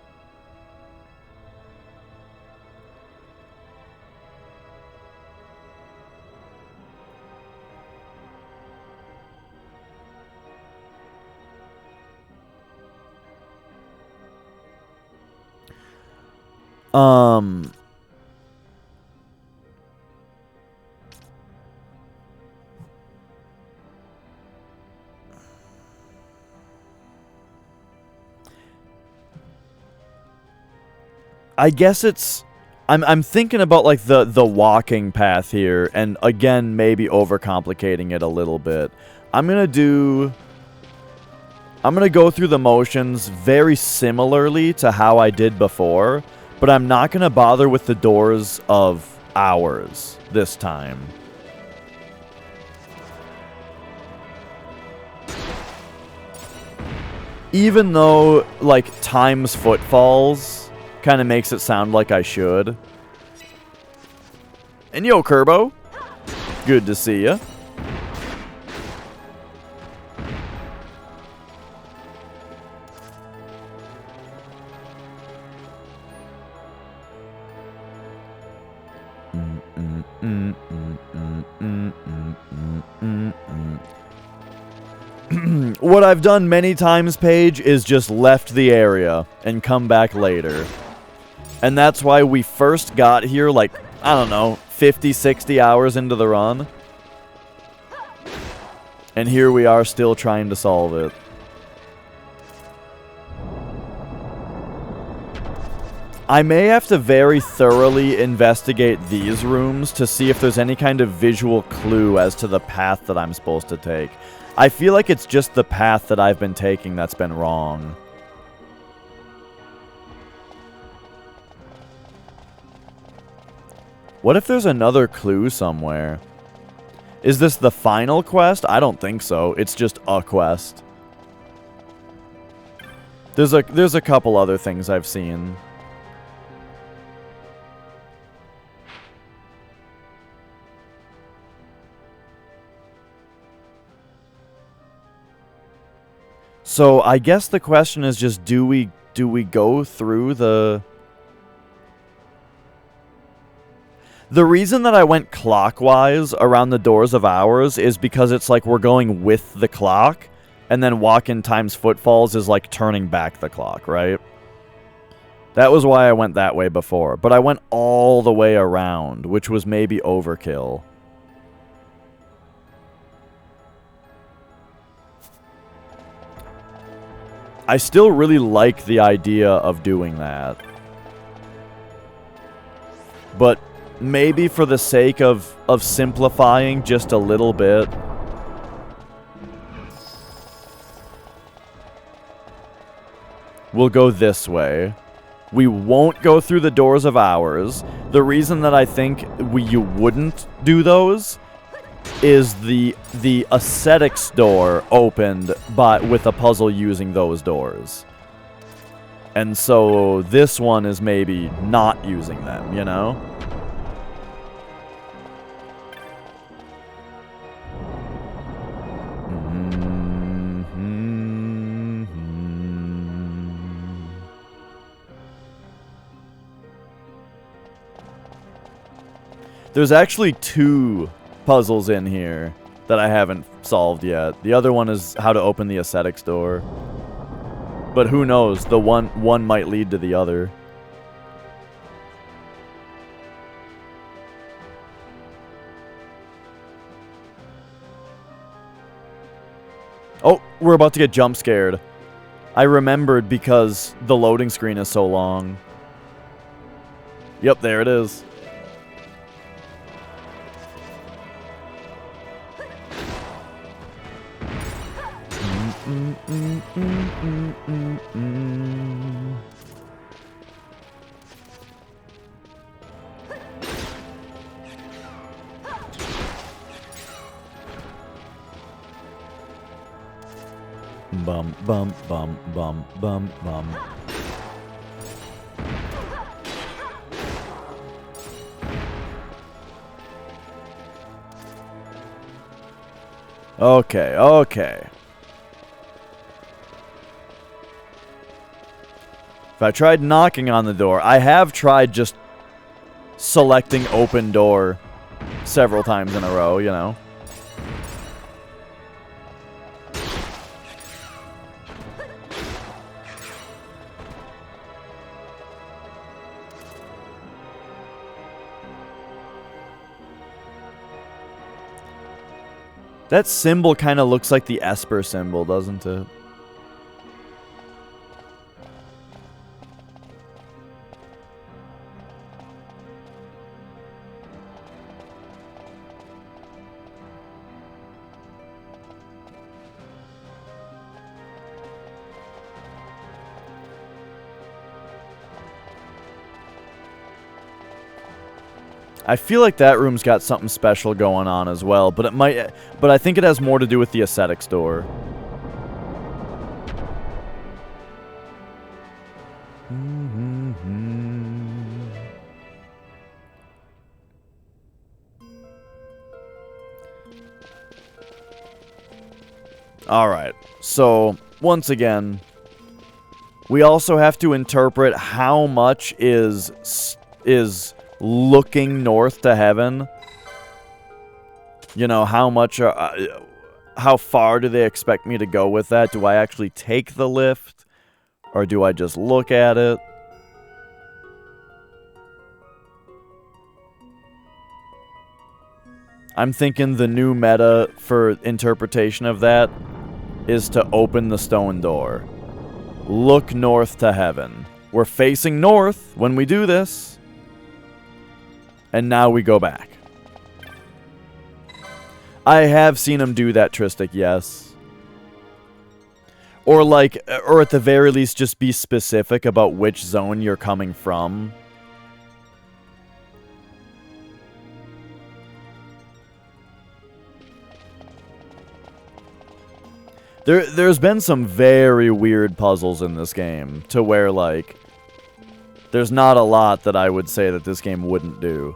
I guess it's... I'm thinking about, like, the walking path here, and again, maybe overcomplicating it a little bit. I'm gonna go through the motions very similarly to how I did before, but I'm not gonna bother with the doors of hours this time. Even though, like, times footfalls kind of makes it sound like I should. And yo, Kerbo. Good to see ya. What I've done many times, Paige, is just left the area and come back later. And that's why we first got here, like, I don't know, 50, 60 hours into the run. And here we are still trying to solve it. I may have to very thoroughly investigate these rooms to see if there's any kind of visual clue as to the path that I'm supposed to take. I feel like it's just the path that I've been taking that's been wrong. What if there's another clue somewhere? Is this the final quest? I don't think so. It's just a quest. There's a couple other things I've seen. So I guess the question is just, do we go through the... The reason that I went clockwise around the doors of hours is because it's like we're going with the clock. And then walk in times footfalls is like turning back the clock, right? That was why I went that way before. But I went all the way around, which was maybe overkill. I still really like the idea of doing that. But maybe for the sake of simplifying just a little bit, we'll go this way. We won't go through the doors of ours. The reason that I think you wouldn't do those is the ascetics door opened with a puzzle using those doors. And so this one is maybe not using them, you know? There's actually 2 puzzles in here that I haven't solved yet. The other one is how to open the ascetics door. But who knows? The one might lead to the other. Oh, we're about to get jump scared. I remembered because the loading screen is so long. Yep, there it is. Bum, bum, bum, bum, bum, bum. Okay, okay. If I tried knocking on the door, I have tried just selecting open door several times in a row, you know. That symbol kind of looks like the Esper symbol, doesn't it? I feel like that room's got something special going on as well, but I think it has more to do with the ascetics door. All right. So, once again, we also have to interpret how much is looking north to heaven. You know, how much how far do they expect me to go with that? Do I actually take the lift or do I just look at it? I'm thinking the new meta for interpretation of that is to open the stone door. Look north to heaven. We're facing north when we do this. And now we go back. I have seen him do that, Tristic, yes. Or at the very least, just be specific about which zone you're coming from. There's been some very weird puzzles in this game, to where, like, there's not a lot that I would say that this game wouldn't do.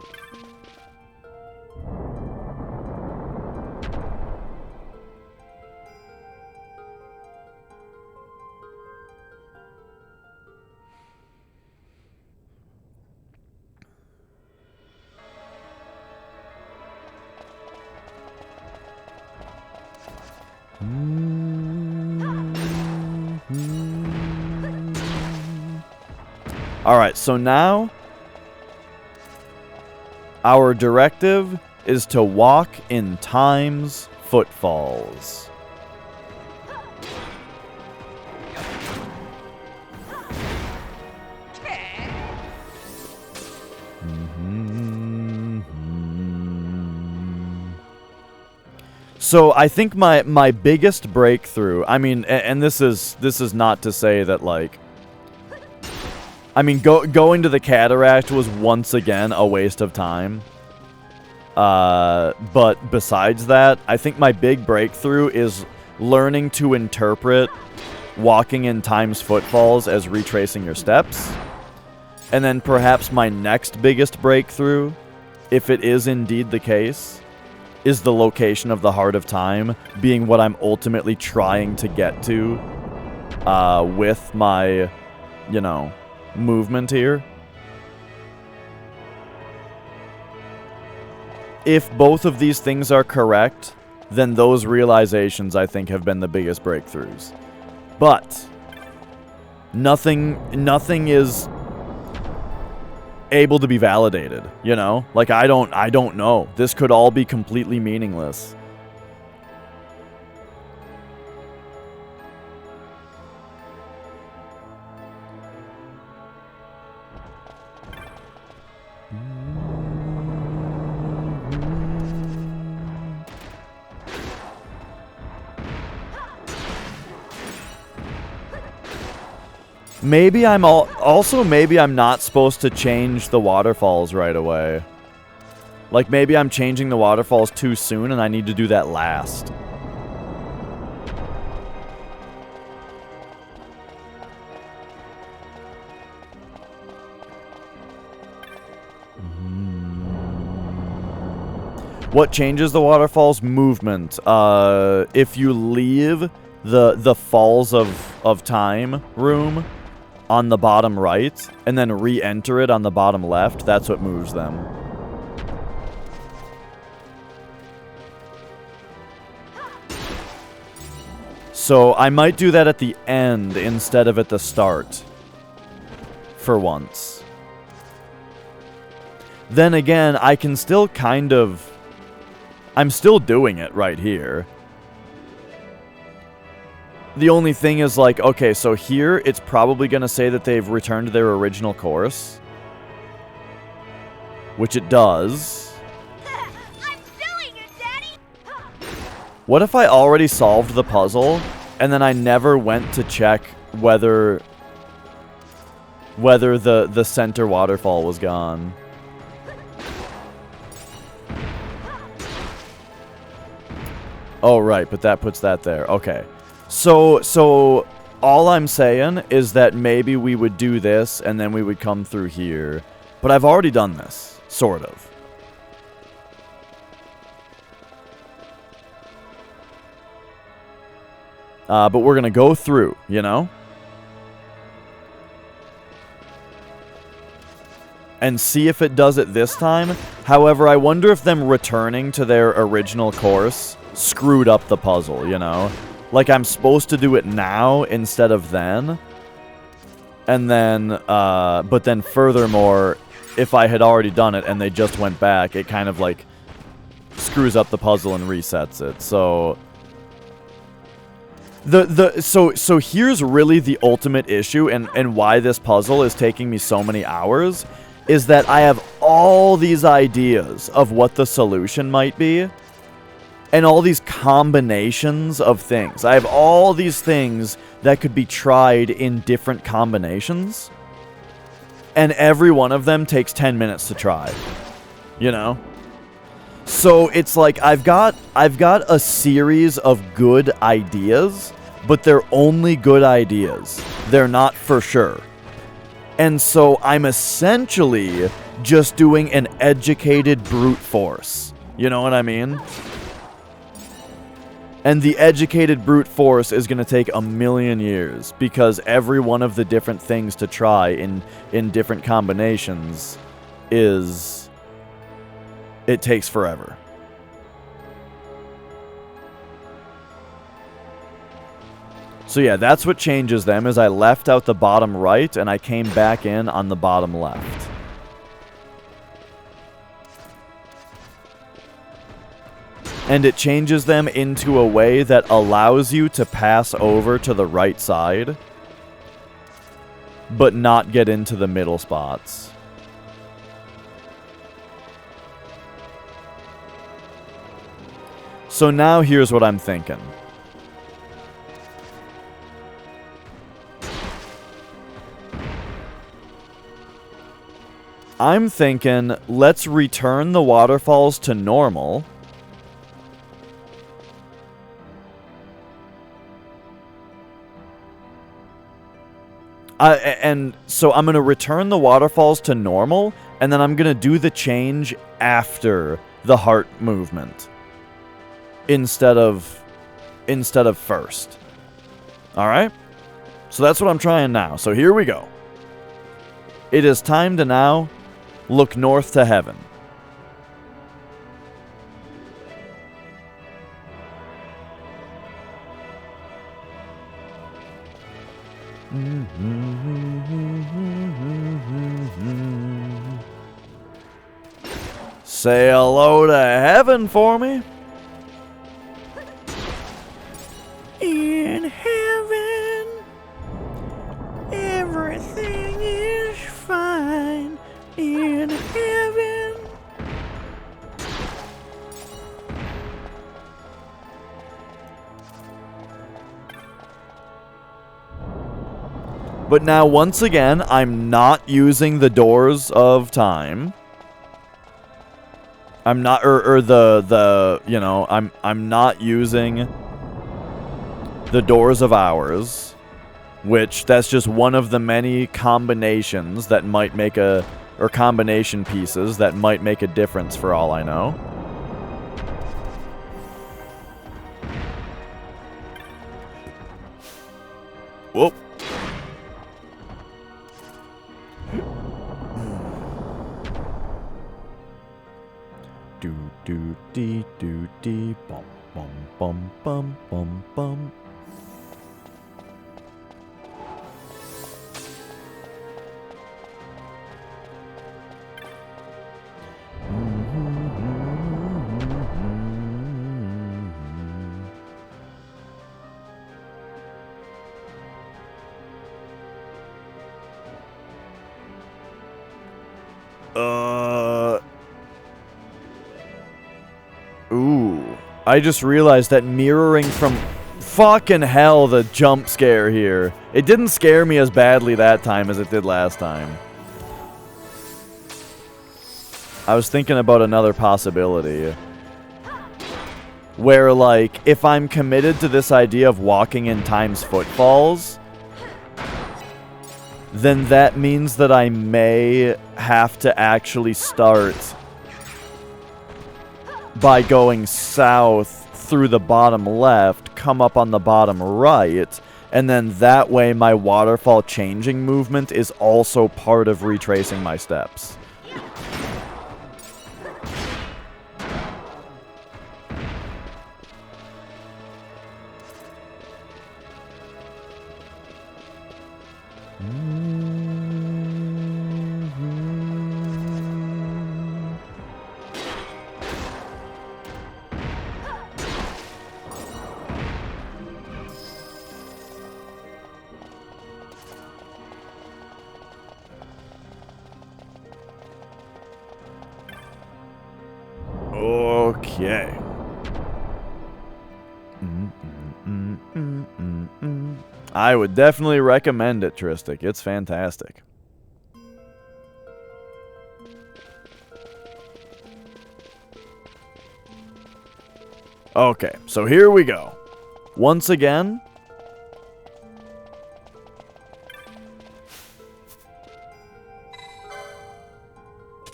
Alright, so now our directive is to walk in Time's footfalls. So I think my biggest breakthrough, I mean, and this is not to say that, like, I mean, going to the cataract was once again a waste of time. But besides that, I think my big breakthrough is learning to interpret walking in Time's footfalls as retracing your steps. And then perhaps my next biggest breakthrough, if it is indeed the case, is the location of the Heart of Time being what I'm ultimately trying to get to with my, you know, movement here. If both of these things are correct, then those realizations, I think, have been the biggest breakthroughs. But nothing is able to be validated, you know? Like, I don't know. This could all be completely meaningless. Maybe I'm maybe I'm not supposed to change the waterfalls right away. Like, maybe I'm changing the waterfalls too soon and I need to do that last. What changes the waterfall's movement? If you leave the Falls of Time room on the bottom right, and then re-enter it on the bottom left, that's what moves them. So I might do that at the end instead of at the start. For once. Then again, I can still kind of... I'm still doing it right here. The only thing is, like, okay, so here it's probably going to say that they've returned to their original course. Which it does. I'm doing it, Daddy! What if I already solved the puzzle, and then I never went to check whether the center waterfall was gone? Oh, right, but that puts that there. Okay. So all I'm saying is that maybe we would do this, and then we would come through here. But I've already done this, sort of. But we're going to go through, you know? And see if it does it this time. However, I wonder if them returning to their original course screwed up the puzzle, you know? Like, I'm supposed to do it now instead of then. And then, but then furthermore, if I had already done it and they just went back, it kind of, like, screws up the puzzle and resets it. So... So here's really the ultimate issue and why this puzzle is taking me so many hours, is that I have all these ideas of what the solution might be, and all these combinations of things. I have all these things that could be tried in different combinations, and every one of them takes 10 minutes to try, you know? So it's like I've got a series of good ideas, but they're only good ideas. They're not for sure. And so I'm essentially just doing an educated brute force. You know what I mean? And the educated brute force is going to take a million years, because every one of the different things to try in different combinations is... it takes forever. So yeah, that's what changes them, is I left out the bottom right, and I came back in on the bottom left. And it changes them into a way that allows you to pass over to the right side, but not get into the middle spots. So now here's what I'm thinking. I'm thinking, let's return the waterfalls to normal. And so I'm going to return the waterfalls to normal, and then I'm going to do the change after the heart movement. Instead of first. Alright? So that's what I'm trying now. So here we go. It is time to now look north to heaven. Say hello to heaven for me. In heaven, everything is fine. In heaven. But now, once again, I'm not using the doors of time. I'm not, I'm not using the doors of hours, which that's just one of the many combinations that might make or combination pieces that might make a difference for all I know. Whoop. Do do dee do dee bum bum bum bum bum bum. Ooh. I just realized that mirroring from... Fucking hell, the jump scare here. It didn't scare me as badly that time as it did last time. I was thinking about another possibility. Where, like, if I'm committed to this idea of walking in time's footfalls, then that means that I may have to actually start by going south through the bottom left, come up on the bottom right, and then that way my waterfall changing movement is also part of retracing my steps. Okay. I would definitely recommend it, Tristic. It's fantastic. Okay, so here we go. Once again,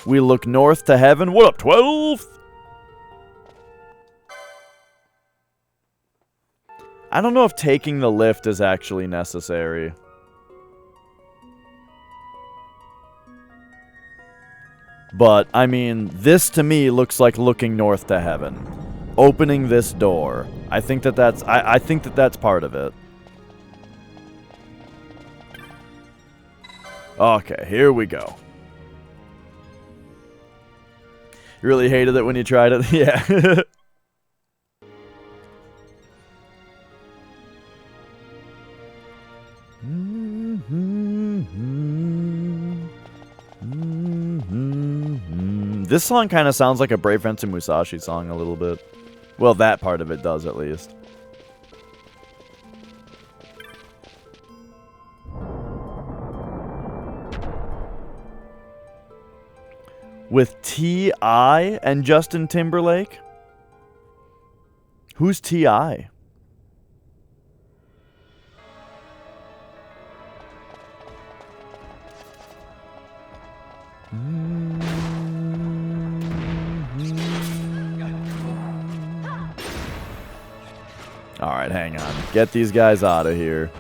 we look north to heaven. What up, 12? I don't know if taking the lift is actually necessary. But, I mean, this to me looks like looking north to heaven. Opening this door. I think that that's part of it. Okay, here we go. You really hated it when you tried it? Yeah. This song kind of sounds like a Brave Fencer Musashi song a little bit. Well, that part of it does, at least. With T.I. and Justin Timberlake? Who's T.I.? Alright, hang on. Get these guys out of here.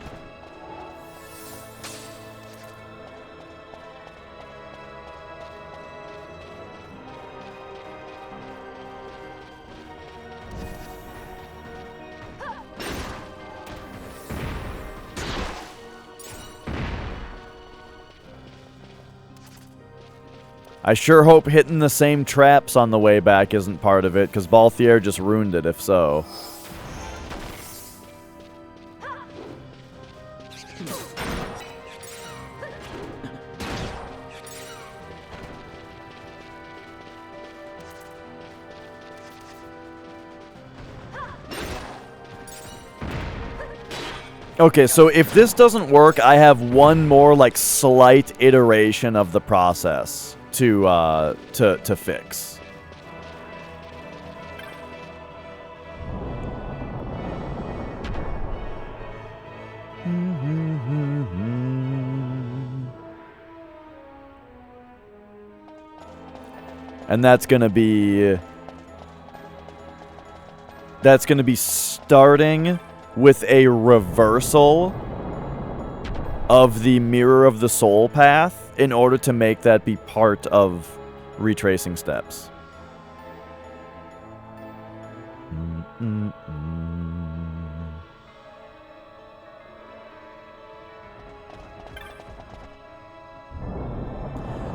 I sure hope hitting the same traps on the way back isn't part of it, because Balthier just ruined it if so. Okay, so if this doesn't work, I have one more, like, slight iteration of the process to fix. And that's gonna be starting with a reversal of the Mirror of the Soul path in order to make that be part of retracing steps.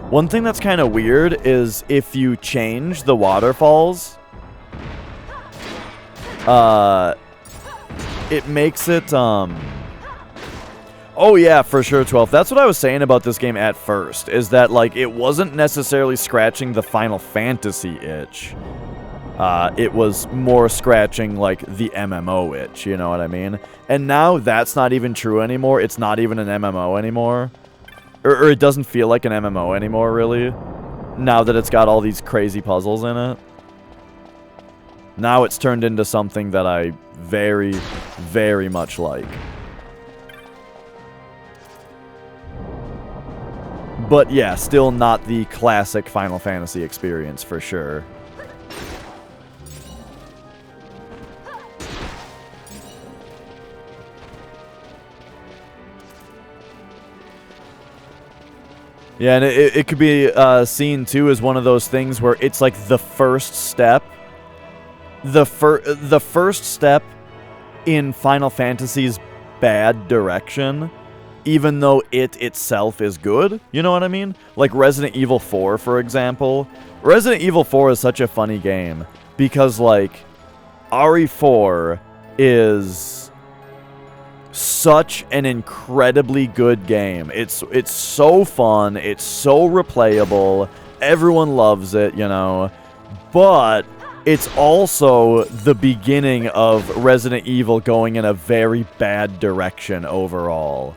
One thing that's kind of weird is if you change the waterfalls, it makes it, oh yeah, for sure, 12. That's what I was saying about this game at first, is that, like, it wasn't necessarily scratching the Final Fantasy itch. It was more scratching, like, the MMO itch, you know what I mean? And now that's not even true anymore. It's not even an MMO anymore. Or it doesn't feel like an MMO anymore, really. Now that it's got all these crazy puzzles in it. Now it's turned into something that I very, very much like. But yeah, still not the classic Final Fantasy experience for sure. Yeah, and it could be seen too as one of those things where it's like the first step. The first step in Final Fantasy's bad direction, even though it itself is good. You know what I mean? Like Resident Evil 4, for example. Resident Evil 4 is such a funny game because, like, RE4 is such an incredibly good game. It's so fun. It's so replayable. Everyone loves it, you know. But it's also the beginning of Resident Evil going in a very bad direction overall.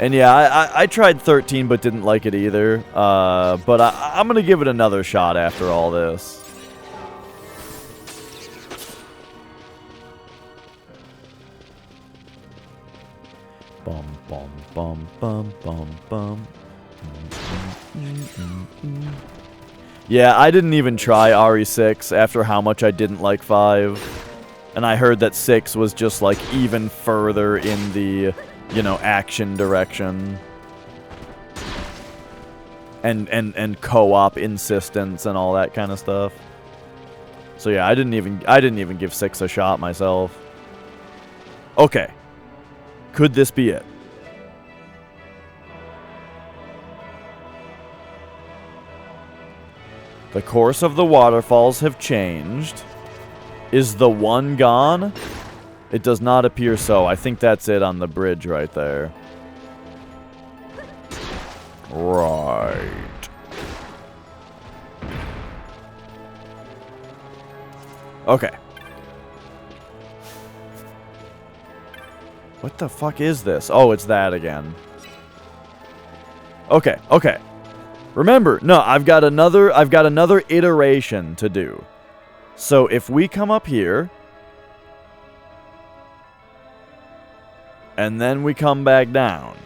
And yeah, I tried 13 but didn't like it either. But I'm going to give it another shot after all this. Bum, bum, bum, bum, bum, bum. Yeah, I didn't even try RE6 after how much I didn't like 5. And I heard that 6 was just like even further in the you know, action direction. And co-op insistence and all that kind of stuff. So yeah, I didn't even give 6 a shot myself. Okay. Could this be it? The course of the waterfalls have changed. Is the one gone? It does not appear so. I think that's it on the bridge right there. Right. Okay. What the fuck is this? Oh, it's that again. Okay, okay. Remember, no, I've got another iteration to do. So if we come up here, and then we come back down.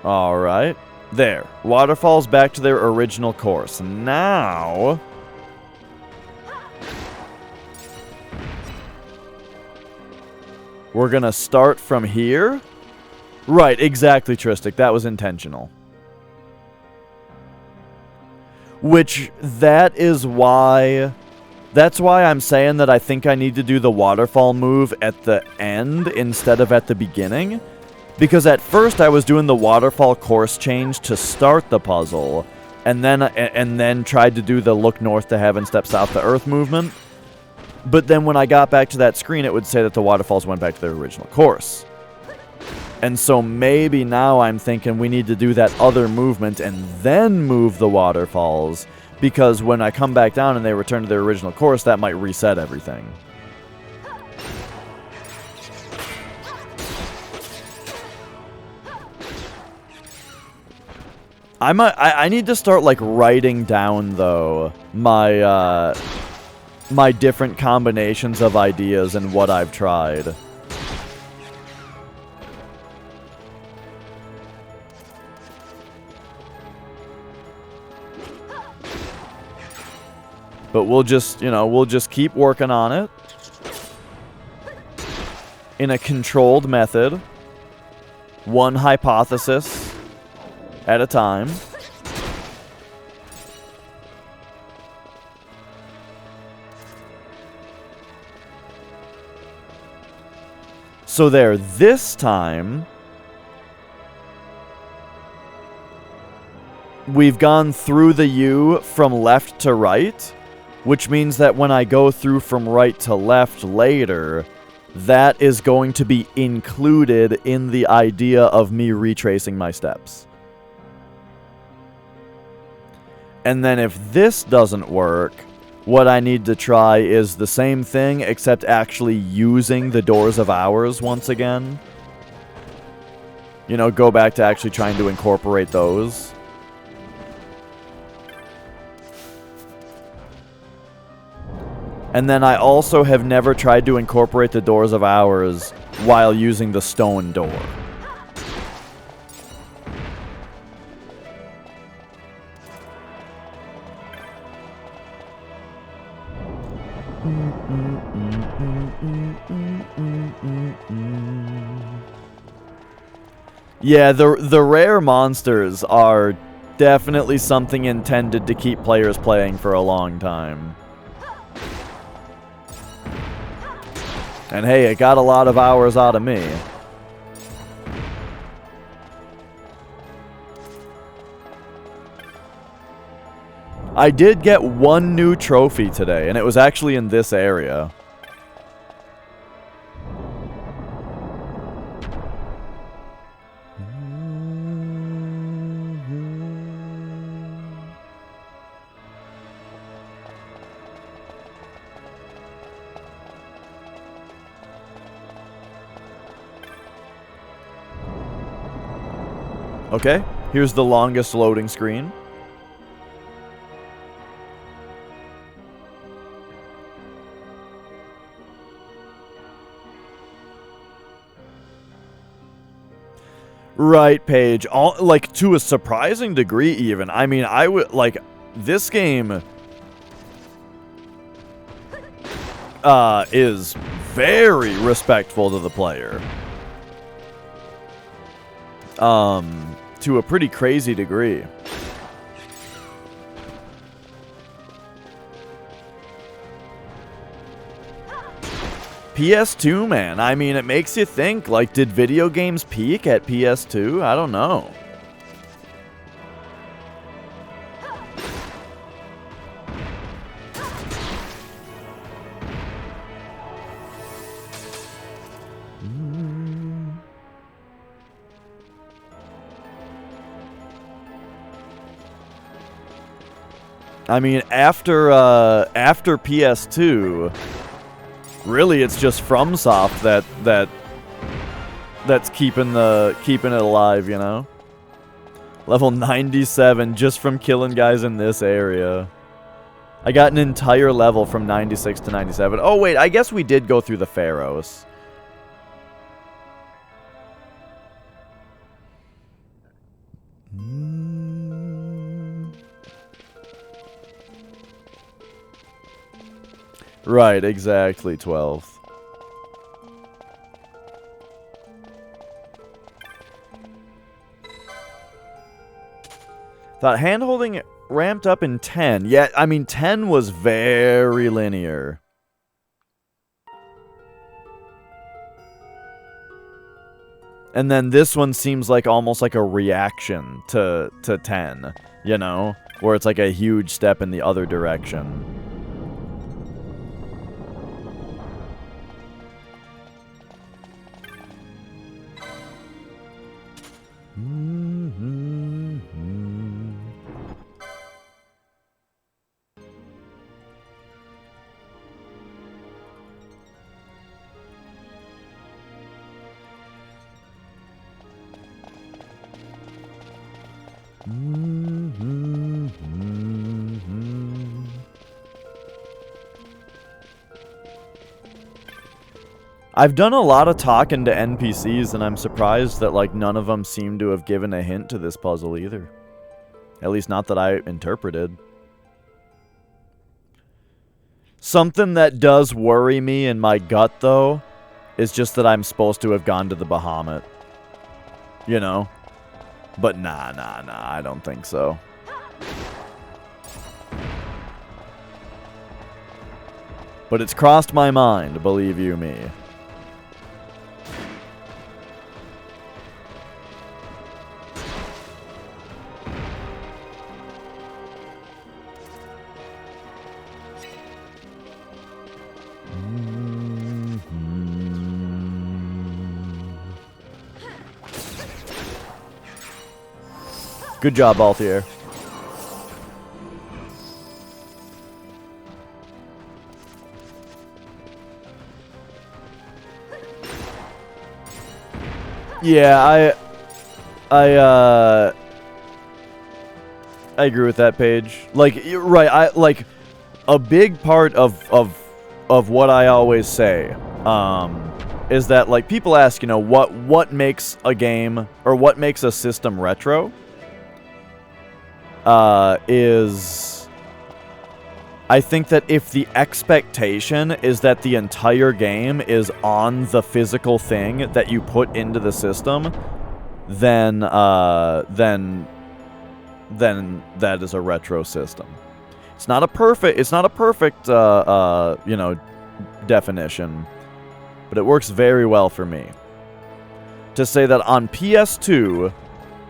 Alright. There. Waterfalls back to their original course. Now... we're gonna start from here? Right, exactly, Tristic. That was intentional. Which, that is why... that's why I'm saying that I think I need to do the waterfall move at the end instead of at the beginning. Because at first I was doing the waterfall course change to start the puzzle, and then tried to do the look north to heaven, step south to earth movement. But then when I got back to that screen, it would say that the waterfalls went back to their original course. And so maybe now I'm thinking we need to do that other movement and then move the waterfalls, because when I come back down and they return to their original course, that might reset everything. I need to start, like, writing down, though, my different combinations of ideas and what I've tried. But we'll just, you know, we'll just keep working on it in a controlled method, one hypothesis at a time. So there, this time, we've gone through the U from left to right, which means that when I go through from right to left later, that is going to be included in the idea of me retracing my steps. And then if this doesn't work, what I need to try is the same thing, except actually using the Doors of Hours once again. You know, go back to actually trying to incorporate those. And then I also have never tried to incorporate the Doors of Hours while using the stone door. Yeah, the rare monsters are definitely something intended to keep players playing for a long time. And hey, it got a lot of hours out of me. I did get one new trophy today, and it was actually in this area. Okay, here's the longest loading screen. Right, Paige. Like, to a surprising degree, even. I mean, this game is very respectful to the player. To a pretty crazy degree. PS2, man. I mean, it makes you think, like, did video games peak at PS2? I don't know. I mean, after PS2, really, it's just FromSoft that's keeping it alive, you know. Level 97 just from killing guys in this area. I got an entire level from 96 to 97. Oh wait, I guess we did go through the Pharaohs. Right, exactly, 12th. Thought hand-holding ramped up in 10. Yeah, I mean, 10 was very linear. And then this one seems like almost like a reaction to 10, you know? Where it's like a huge step in the other direction. I've done a lot of talking to NPCs, and I'm surprised that, like, none of them seem to have given a hint to this puzzle either. At least not that I interpreted. Something that does worry me in my gut, though, is just that I'm supposed to have gone to the Bahamut. You know? But nah, I don't think so. But it's crossed my mind, believe you me. Good job, Balthier. Yeah, I agree with that, Paige. Like, you're right, like a big part of what I always say is that, like, people ask, you know, what makes a game or what makes a system retro? Is I think that if the expectation is that the entire game is on the physical thing that you put into the system, then that is a retro system. It's not a perfect you know, definition, but it works very well for me. To say that on PS2,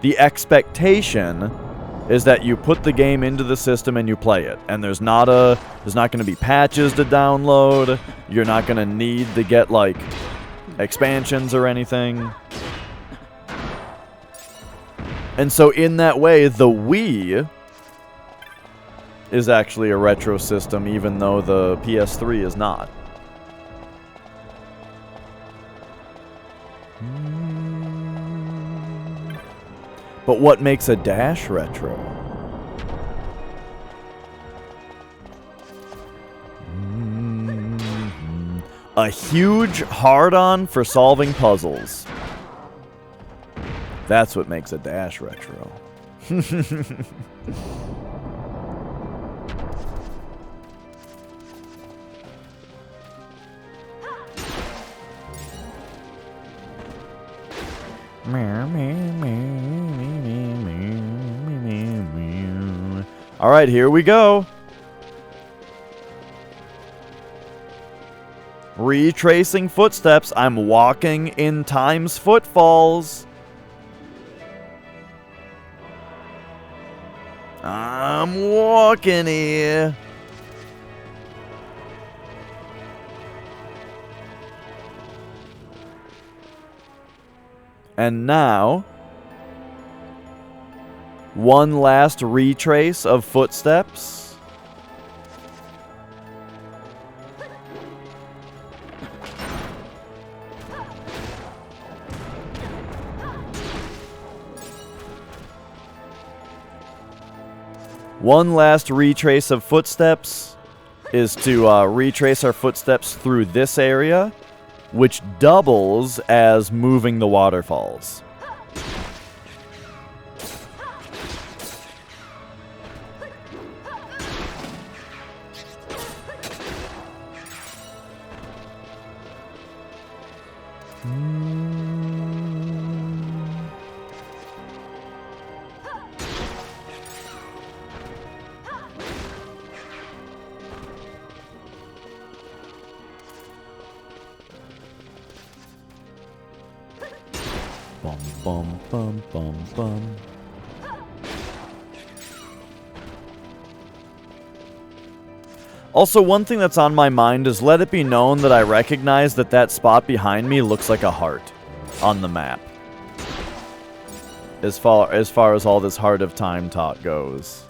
the expectation is that you put the game into the system and you play it, and there's not going to be patches to download. You're not going to need to get, like, expansions or anything. And so in that way, the Wii is actually a retro system, even though the PS3 is not. But what makes a Dash retro? A huge hard-on for solving puzzles. That's what makes a Dash retro. All right, here we go. Retracing footsteps. I'm walking in time's footfalls. I'm walking here. And now, one last retrace of footsteps. One last retrace of footsteps is to retrace our footsteps through this area, which doubles as moving the waterfalls. Bum, bum, bum, bum, bum. Also, one thing that's on my mind is let it be known that I recognize that that spot behind me looks like a heart on the map. As far as all this Heart of Time talk goes.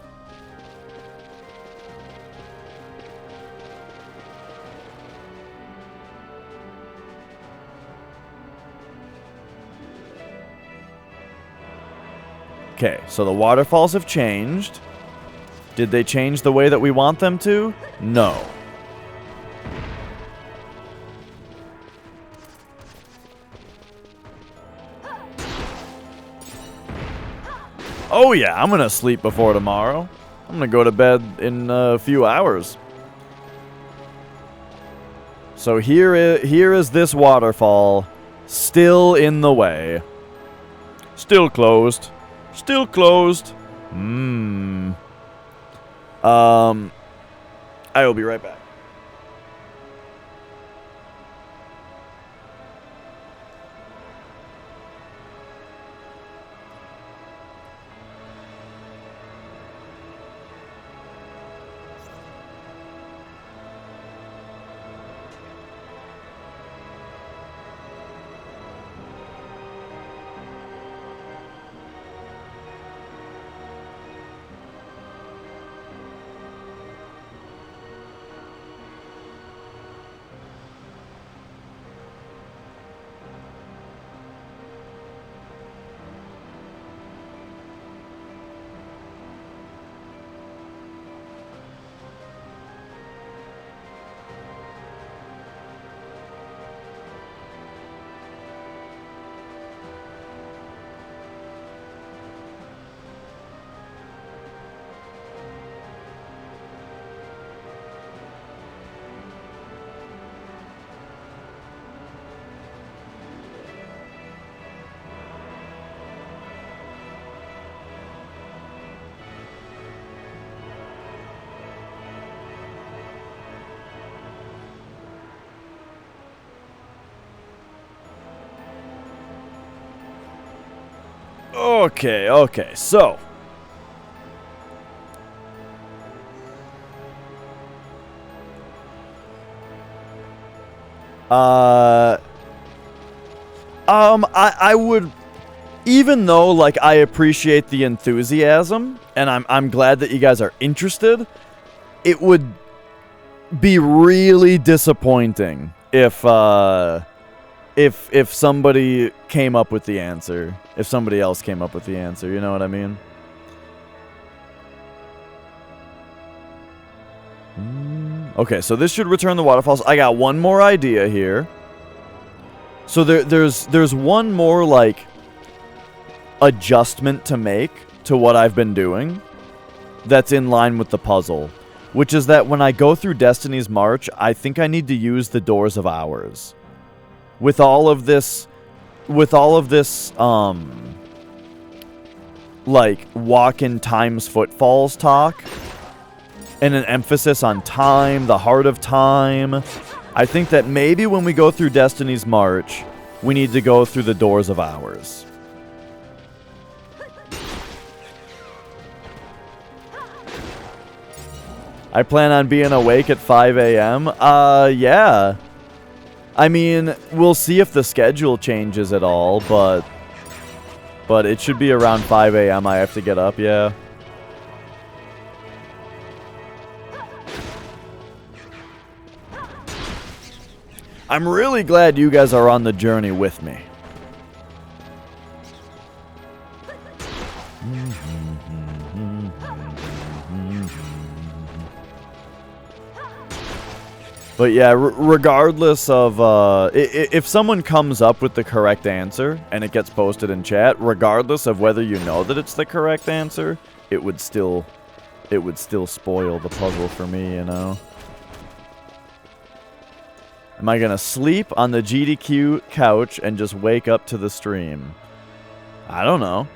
Okay, so the waterfalls have changed. Did they change the way that we want them to? No. Oh yeah, I'm gonna sleep before tomorrow. I'm gonna go to bed in a few hours. So here is this waterfall, still in the way. Still closed. Still closed. I will be right back. Okay, so. I would, even though, like, I appreciate the enthusiasm, and I'm glad that you guys are interested, it would be really disappointing if somebody came up with the answer. If somebody else came up with the answer, you know what I mean? Okay, so this should return the waterfalls. I got one more idea here. So there's one more, like, adjustment to make to what I've been doing that's in line with the puzzle, which is that when I go through Destiny's March, I think I need to use the Doors of Hours. With all of this with all of this, like, walk-in times footfalls talk, and an emphasis on time, the heart of time, I think that maybe when we go through Destiny's March, we need to go through the Doors of Hours. I plan on being awake at 5 a.m. Yeah. I mean, we'll see if the schedule changes at all, but it should be around 5 a.m. I have to get up, yeah. I'm really glad you guys are on the journey with me. But yeah, regardless of, if someone comes up with the correct answer and it gets posted in chat, regardless of whether you know that it's the correct answer, it would still spoil the puzzle for me, you know? Am I gonna sleep on the GDQ couch and just wake up to the stream? I don't know.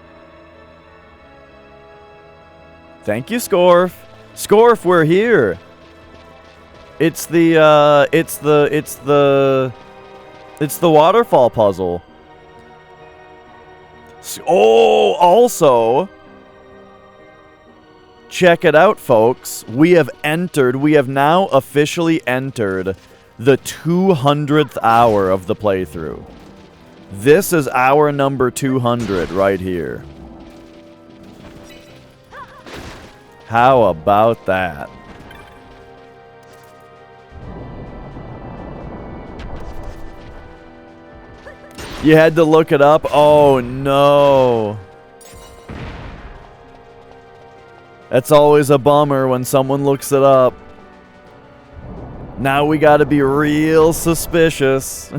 Thank you, Scorf. Scorf, we're here. It's the waterfall puzzle. Oh, also, check it out, folks. We have now officially entered the 200th hour of the playthrough. This is hour number 200 right here. How about that? You had to look it up? Oh, no. That's always a bummer when someone looks it up. Now we gotta be real suspicious.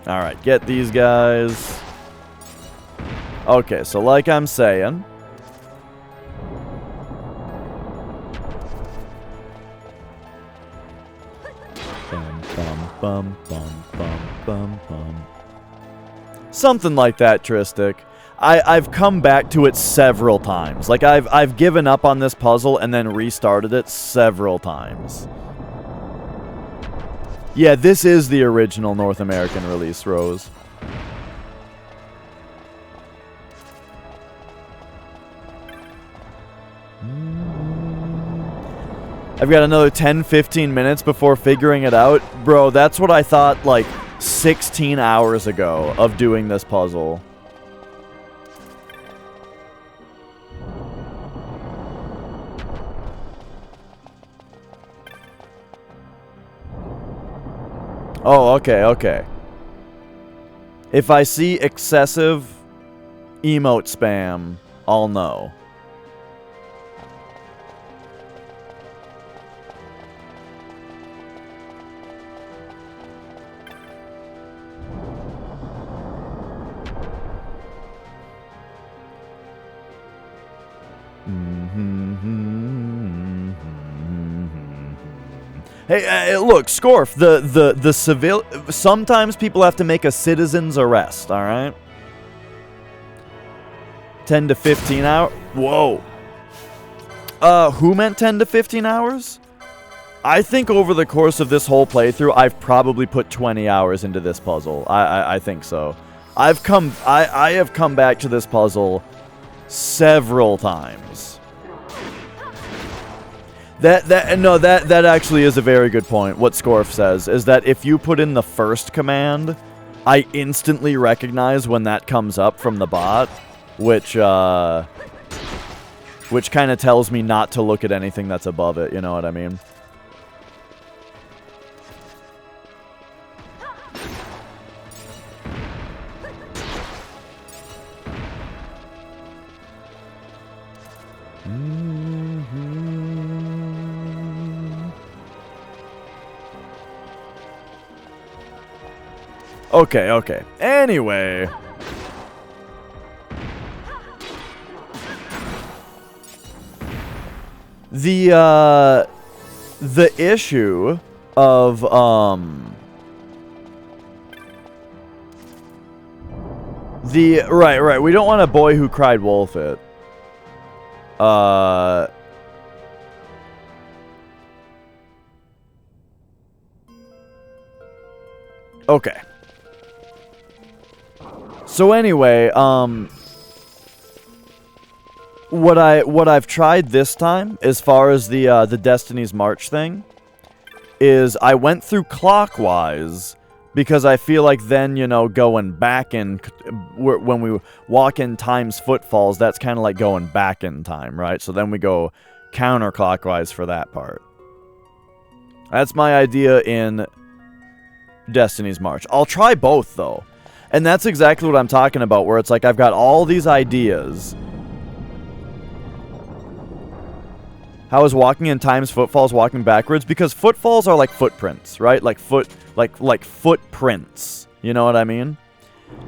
Alright, get these guys. Okay, so like I'm saying, bum, bum, bum, bum, bum. Something like that, Tristic. I've come back to it several times. Like, I've given up on this puzzle and then restarted it several times. Yeah, this is the original North American release, Rose. I've got another 10-15 minutes before figuring it out. Bro, that's what I thought like 16 hours ago of doing this puzzle. Oh, okay, okay. If I see excessive emote spam, I'll know. Hey, look, Scorf, the civil... Sometimes people have to make a citizen's arrest, alright? 10 to 15 hours? Whoa. Who meant 10 to 15 hours? I think over the course of this whole playthrough, I've probably put 20 hours into this puzzle. I think so. I have come back to this puzzle several times. That actually is a very good point. What Scorf says is that if you put in the first command, I instantly recognize when that comes up from the bot, which kind of tells me not to look at anything that's above it, you know what I mean? Okay. Anyway. The issue of, Right, we don't want a boy who cried wolf it. Okay. So anyway, what I've tried this time, as far as the Destiny's March thing, is I went through clockwise because I feel like then, you know, going back in when we walk in time's footfalls, that's kind of like going back in time, right? So then we go counterclockwise for that part. That's my idea in Destiny's March. I'll try both though. And that's exactly what I'm talking about, where it's like I've got all these ideas. How is walking in time's footfalls walking backwards? Because footfalls are like footprints, right? Like footprints. You know what I mean?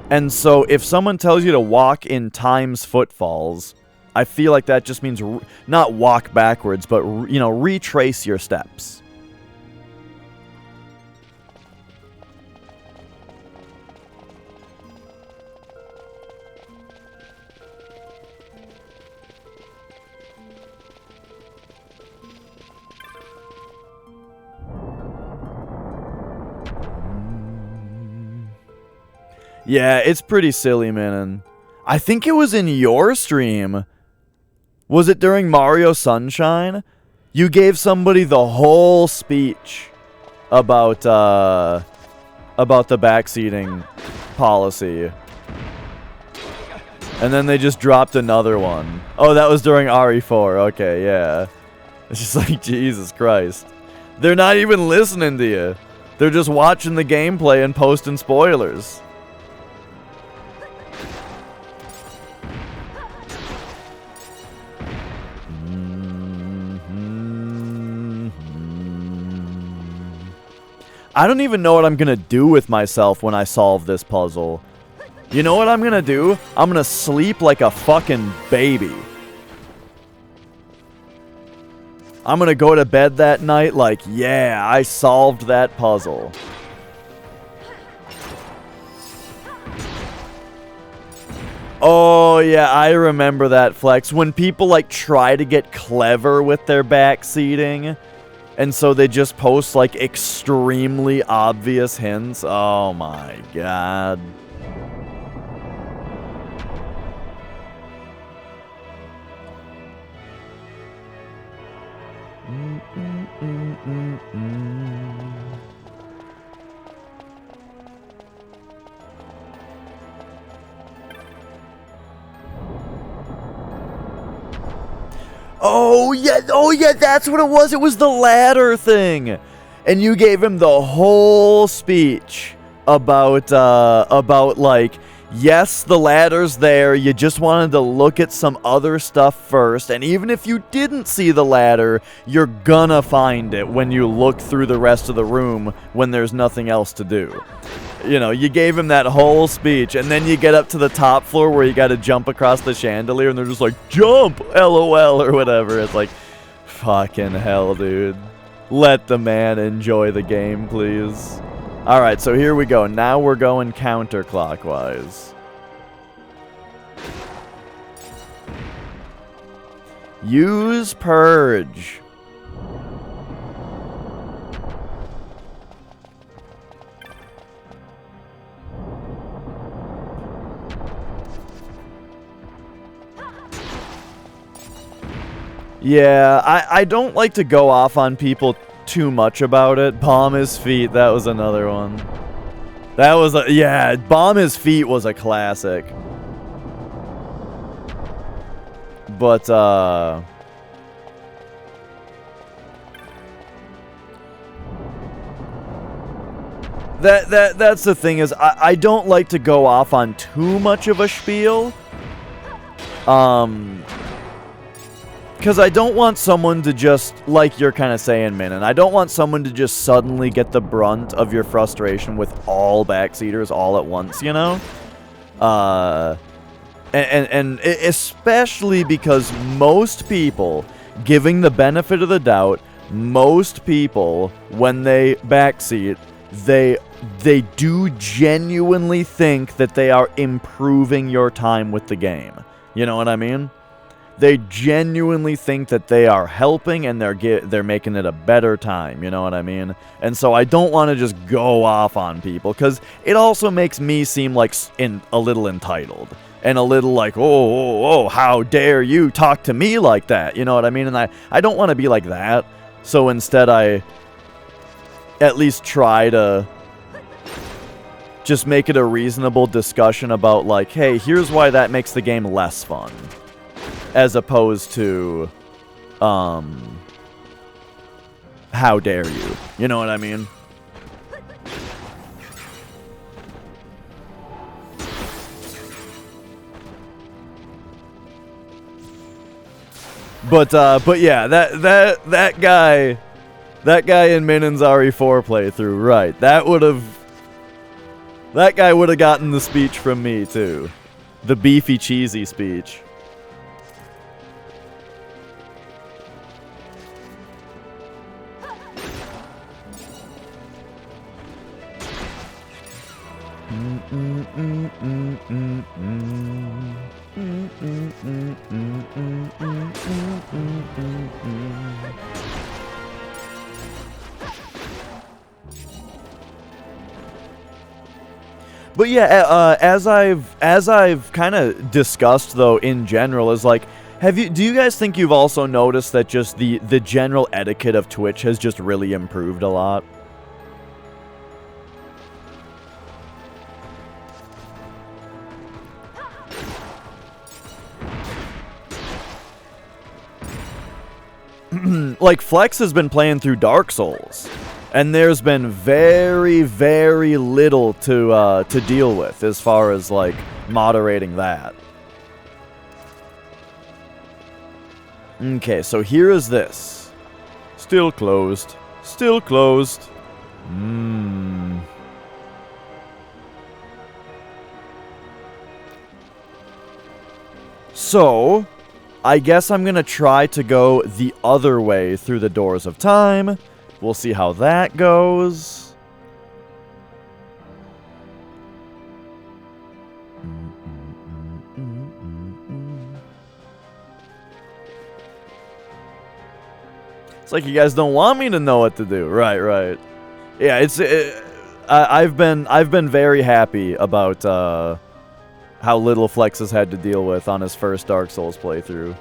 And so if someone tells you to walk in time's footfalls, I feel like that just means not walk backwards, but you know, retrace your steps. Yeah, it's pretty silly, man. I think it was in your stream. Was it during Mario Sunshine? You gave somebody the whole speech about the backseating policy. And then they just dropped another one. Oh, that was during RE4. Okay, yeah. It's just like, Jesus Christ. They're not even listening to you. They're just watching the gameplay and posting spoilers. I don't even know what I'm gonna do with myself when I solve this puzzle. You know what I'm gonna do? I'm gonna sleep like a fucking baby. I'm gonna go to bed that night like, yeah, I solved that puzzle. Oh, yeah, I remember that, Flex. When people, like, try to get clever with their backseating, and so they just post, like, extremely obvious hints. Oh, my God. Oh yeah, that's what it was. It was the ladder thing. And you gave him the whole speech about like, yes, the ladder's there. You just wanted to look at some other stuff first. And even if you didn't see the ladder, you're gonna find it when you look through the rest of the room when there's nothing else to do. You know, you gave him that whole speech, and then you get up to the top floor where you gotta jump across the chandelier, and they're just like, jump, LOL, or whatever. It's like, fucking hell, dude. Let the man enjoy the game, please. Alright, so here we go. Now we're going counterclockwise. Use Purge. Yeah, I don't like to go off on people too much about it. Bomb his feet, that was another one. That was a, yeah, Bomb his feet was a classic. But that's the thing, is I don't like to go off on too much of a spiel. Because I don't want someone to just, like you're kind of saying, Min, and I don't want someone to just suddenly get the brunt of your frustration with all backseaters all at once, you know? And especially because most people, giving the benefit of the doubt, most people, when they backseat, they do genuinely think that they are improving your time with the game. You know what I mean? They genuinely think that they are helping and they're making it a better time, you know what I mean? And so I don't want to just go off on people, because it also makes me seem like a little entitled. And a little like, oh, how dare you talk to me like that, you know what I mean? And I don't want to be like that, so instead I at least try to just make it a reasonable discussion about, like, hey, here's why that makes the game less fun. As opposed to, how dare you? You know what I mean? But yeah, that guy in Minon's RE4 playthrough, right? That guy would have gotten the speech from me too, the beefy cheesy speech. But yeah, as I've kind of discussed though in general, is like, do you guys think you've also noticed that just the general etiquette of Twitch has just really improved a lot? Like, Flex has been playing through Dark Souls, and there's been very, very little to deal with as far as, like, moderating that. Okay, so here is this. Still closed. Still closed. So, I guess I'm going to try to go the other way through the Doors of Time. We'll see how that goes. It's like you guys don't want me to know what to do. Right. Yeah, I've been very happy about how little Flex has had to deal with on his first Dark Souls playthrough.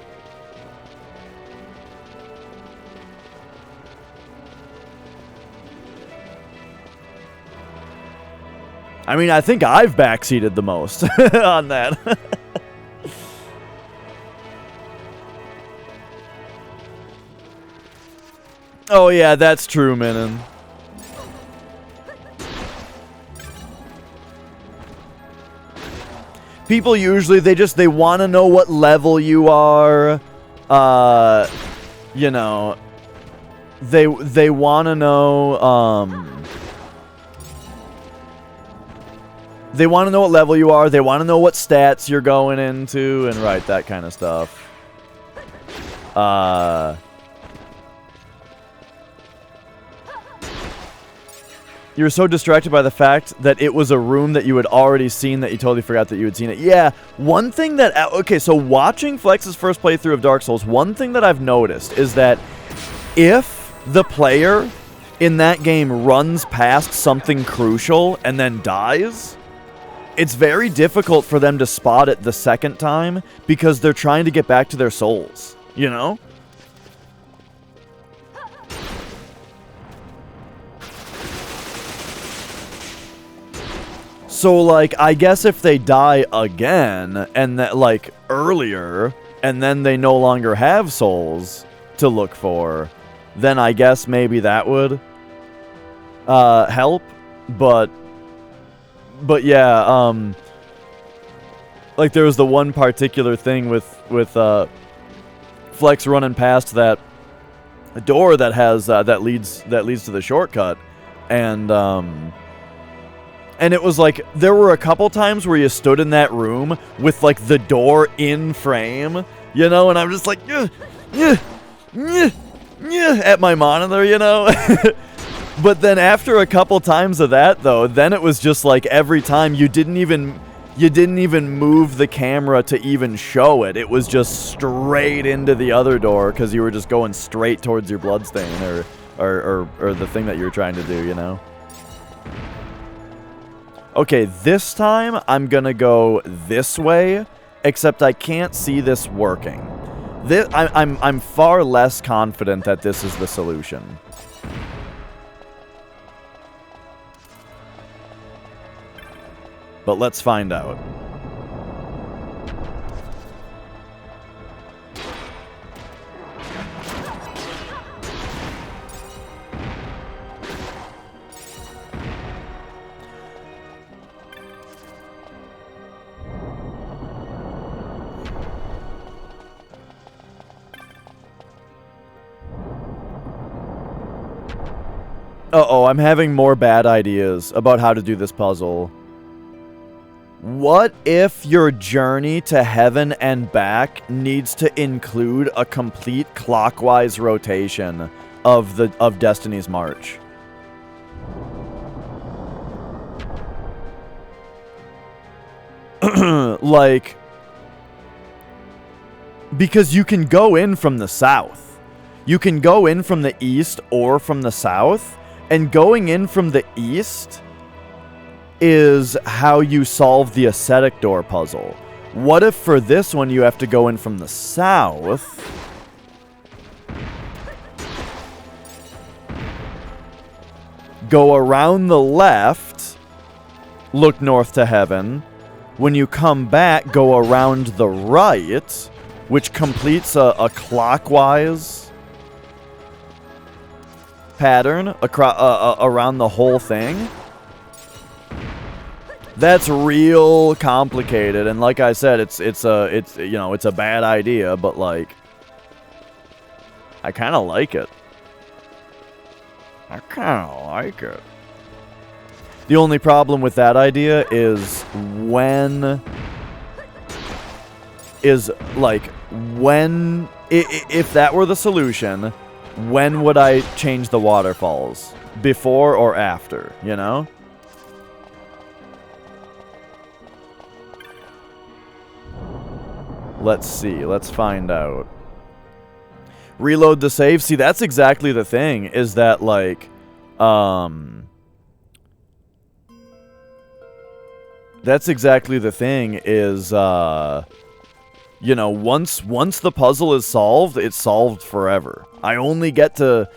I mean, I think I've backseated the most on that. Oh yeah, that's true, Minin. People usually, they want to know what level you are. You know, they want to know, they want to know what level you are. They want to know what stats you're going into, and right, that kind of stuff. You were so distracted by the fact that it was a room that you had already seen that you totally forgot that you had seen it. Yeah, one thing that... Okay, so watching Flex's first playthrough of Dark Souls, one thing that I've noticed is that if the player in that game runs past something crucial and then dies, it's very difficult for them to spot it the second time because they're trying to get back to their souls, you know? So, like, I guess if they die again, and that, like, earlier, and then they no longer have souls to look for, then I guess maybe that would help. But yeah, like, there was the one particular thing with Flex running past that door that has that leads to the shortcut, and it was like there were a couple times where you stood in that room with like the door in frame, you know, and I'm just like at my monitor, you know. But then after a couple times of that though, then it was just like every time you didn't even move the camera to even show it. It was just straight into the other door because you were just going straight towards your bloodstain or the thing that you were trying to do, you know? Okay, this time I'm gonna go this way, except I can't see this working. I'm far less confident that this is the solution. But let's find out. Uh-oh, I'm having more bad ideas about how to do this puzzle. What if your journey to heaven and back needs to include a complete clockwise rotation of Destiny's March? Like, because you can go in from the south. You can go in from the east or from the south, and going in from the east is how you solve the ascetic door puzzle. What if for this one you have to go in from the south? Go around the left, look north to heaven. When you come back, go around the right, which completes a clockwise pattern around the whole thing. That's real complicated, and like I said, it's you know, it's a bad idea, but like I kind of like it. The only problem with that idea is if that were the solution, when would I change the waterfalls? Before or after, you know? Let's see. Let's find out. Reload the save. See, that's exactly the thing, is that, like, that's exactly the thing, is, you know, once the puzzle is solved, it's solved forever. I only get to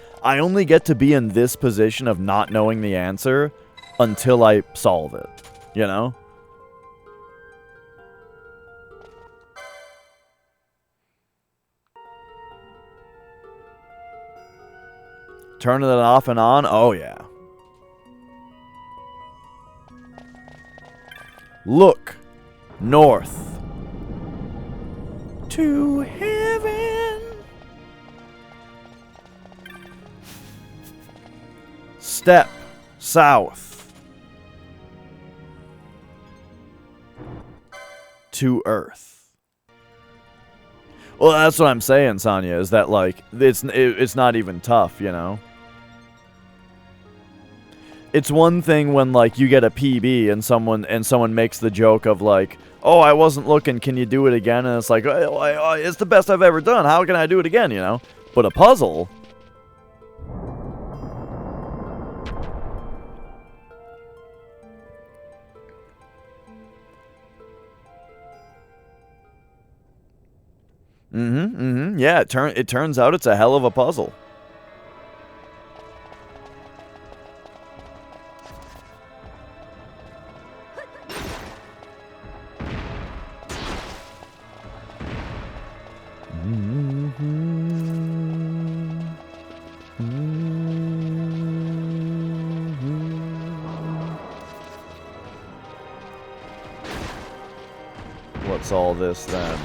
be in this position of not knowing the answer until I solve it, you know? Turning it off and on? Oh, yeah. Look north to heaven. Step south to earth. Well, that's what I'm saying, Sonya, is that, like, it's not even tough, you know? It's one thing when, like, you get a PB and someone makes the joke of, like, oh, I wasn't looking, can you do it again? And it's like, oh, it's the best I've ever done, how can I do it again, you know? But a puzzle... Yeah, it turns out it's a hell of a puzzle. What's all this then?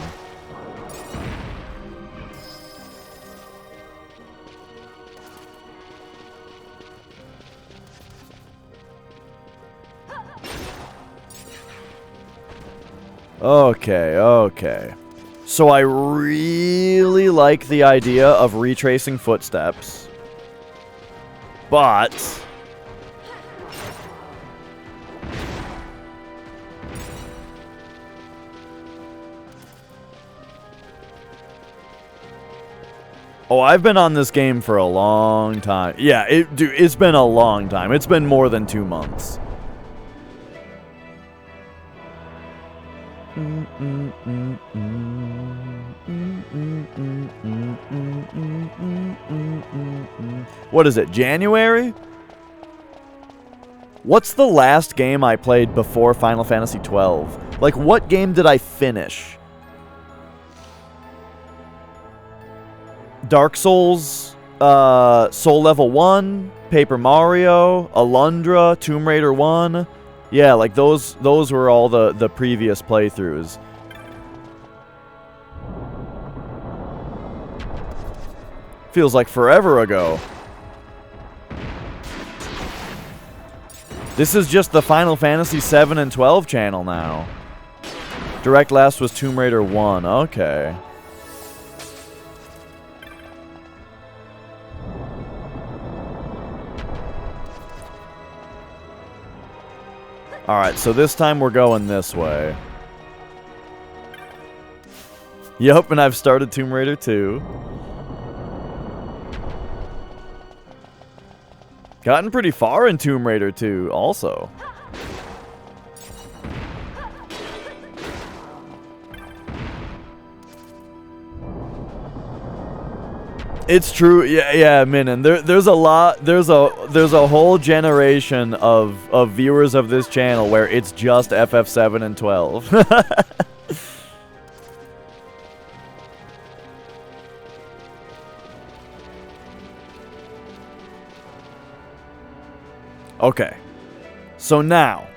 Okay, okay. So I really like the idea of retracing footsteps. But... oh, I've been on this game for a long time. Yeah, it's been a long time. It's been more than 2 months. What is it, January? What's the last game I played before Final Fantasy XII? Like, what game did I finish? Dark Souls, Soul Level 1, Paper Mario, Alundra, Tomb Raider 1. Yeah, like those were all the previous playthroughs. Feels like forever ago. This is just the Final Fantasy 7 and 12 channel now. Direct last was Tomb Raider 1. Okay. Alright, so this time we're going this way. Yup, and I've started Tomb Raider 2. Gotten pretty far in Tomb Raider 2, also. It's true, yeah, Minin. There's a lot. There's a whole generation of viewers of this channel where it's just FF7 and 12. Okay, so now.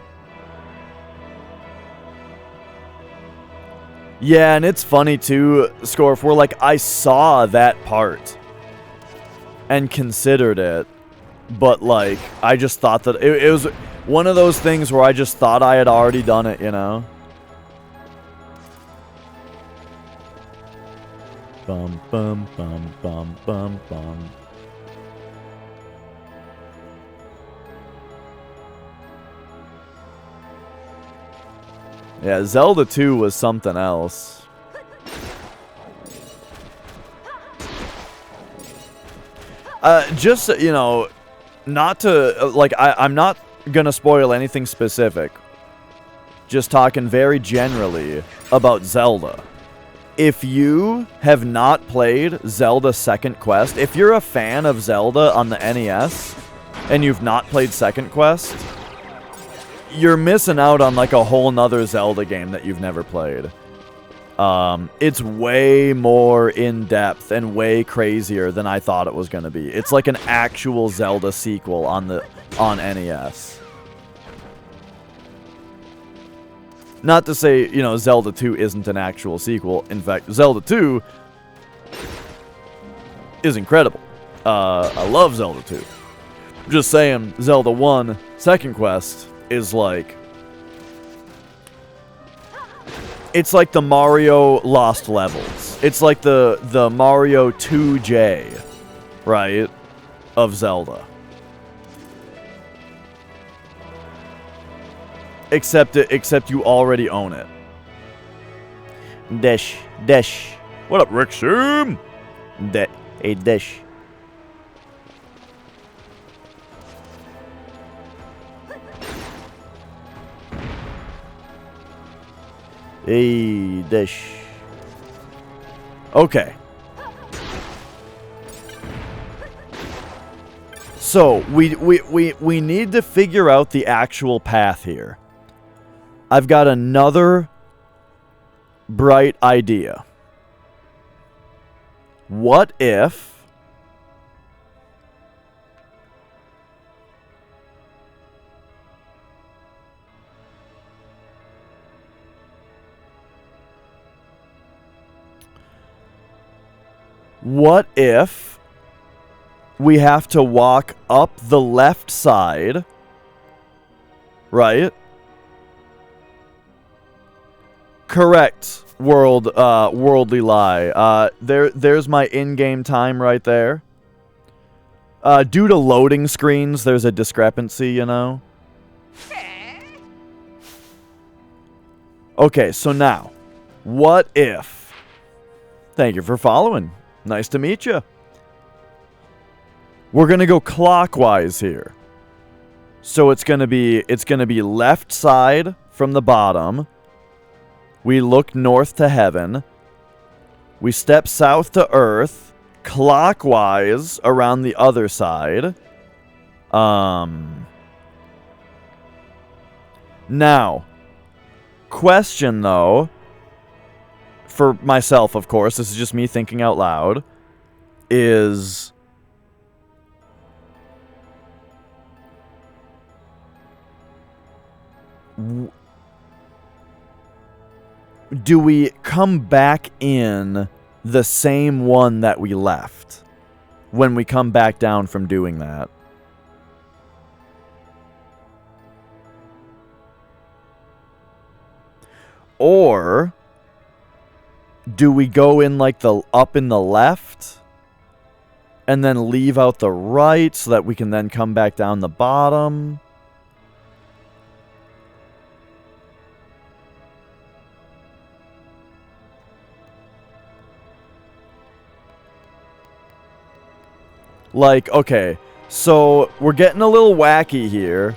Yeah, and it's funny too, Scorf, where like I saw that part and considered it, but like I just thought that it was one of those things where I just thought I had already done it, you know? Bum bum bum bum bum bum. Yeah, Zelda 2 was something else. Just, you know, not to, like, I'm not gonna spoil anything specific. Just talking very generally about Zelda. If you have not played Zelda Second Quest, if you're a fan of Zelda on the NES, and you've not played Second Quest, you're missing out on like a whole nother Zelda game that you've never played. It's way more in-depth and way crazier than I thought it was going to be. It's like an actual Zelda sequel on NES. Not to say, you know, Zelda 2 isn't an actual sequel. In fact, Zelda 2 is incredible. I love Zelda 2. Just saying, Zelda 1, Second Quest is like, it's like the Mario Lost Levels. It's like the Mario 2J, right, of Zelda. Except you already own it. Dash. What up, Ricksham? Hey, Dash. Hey, Dash. Okay. So, we need to figure out the actual path here. I've got another bright idea. What if we have to walk up the left side, right? Correct. Worldly lie. There's my in-game time right there. Due to loading screens, there's a discrepancy, you know? Okay, so now, what if... Thank you for following. Nice to meet you. We're gonna go clockwise here. So it's gonna be left side from the bottom. We look north to heaven. We step south to earth, clockwise around the other side. Now, question though, for myself, of course, this is just me thinking out loud, is... do we come back in the same one that we left when we come back down from doing that? Or do we go in like the up in the left and then leave out the right so that we can then come back down the bottom? Like, okay, so we're getting a little wacky here.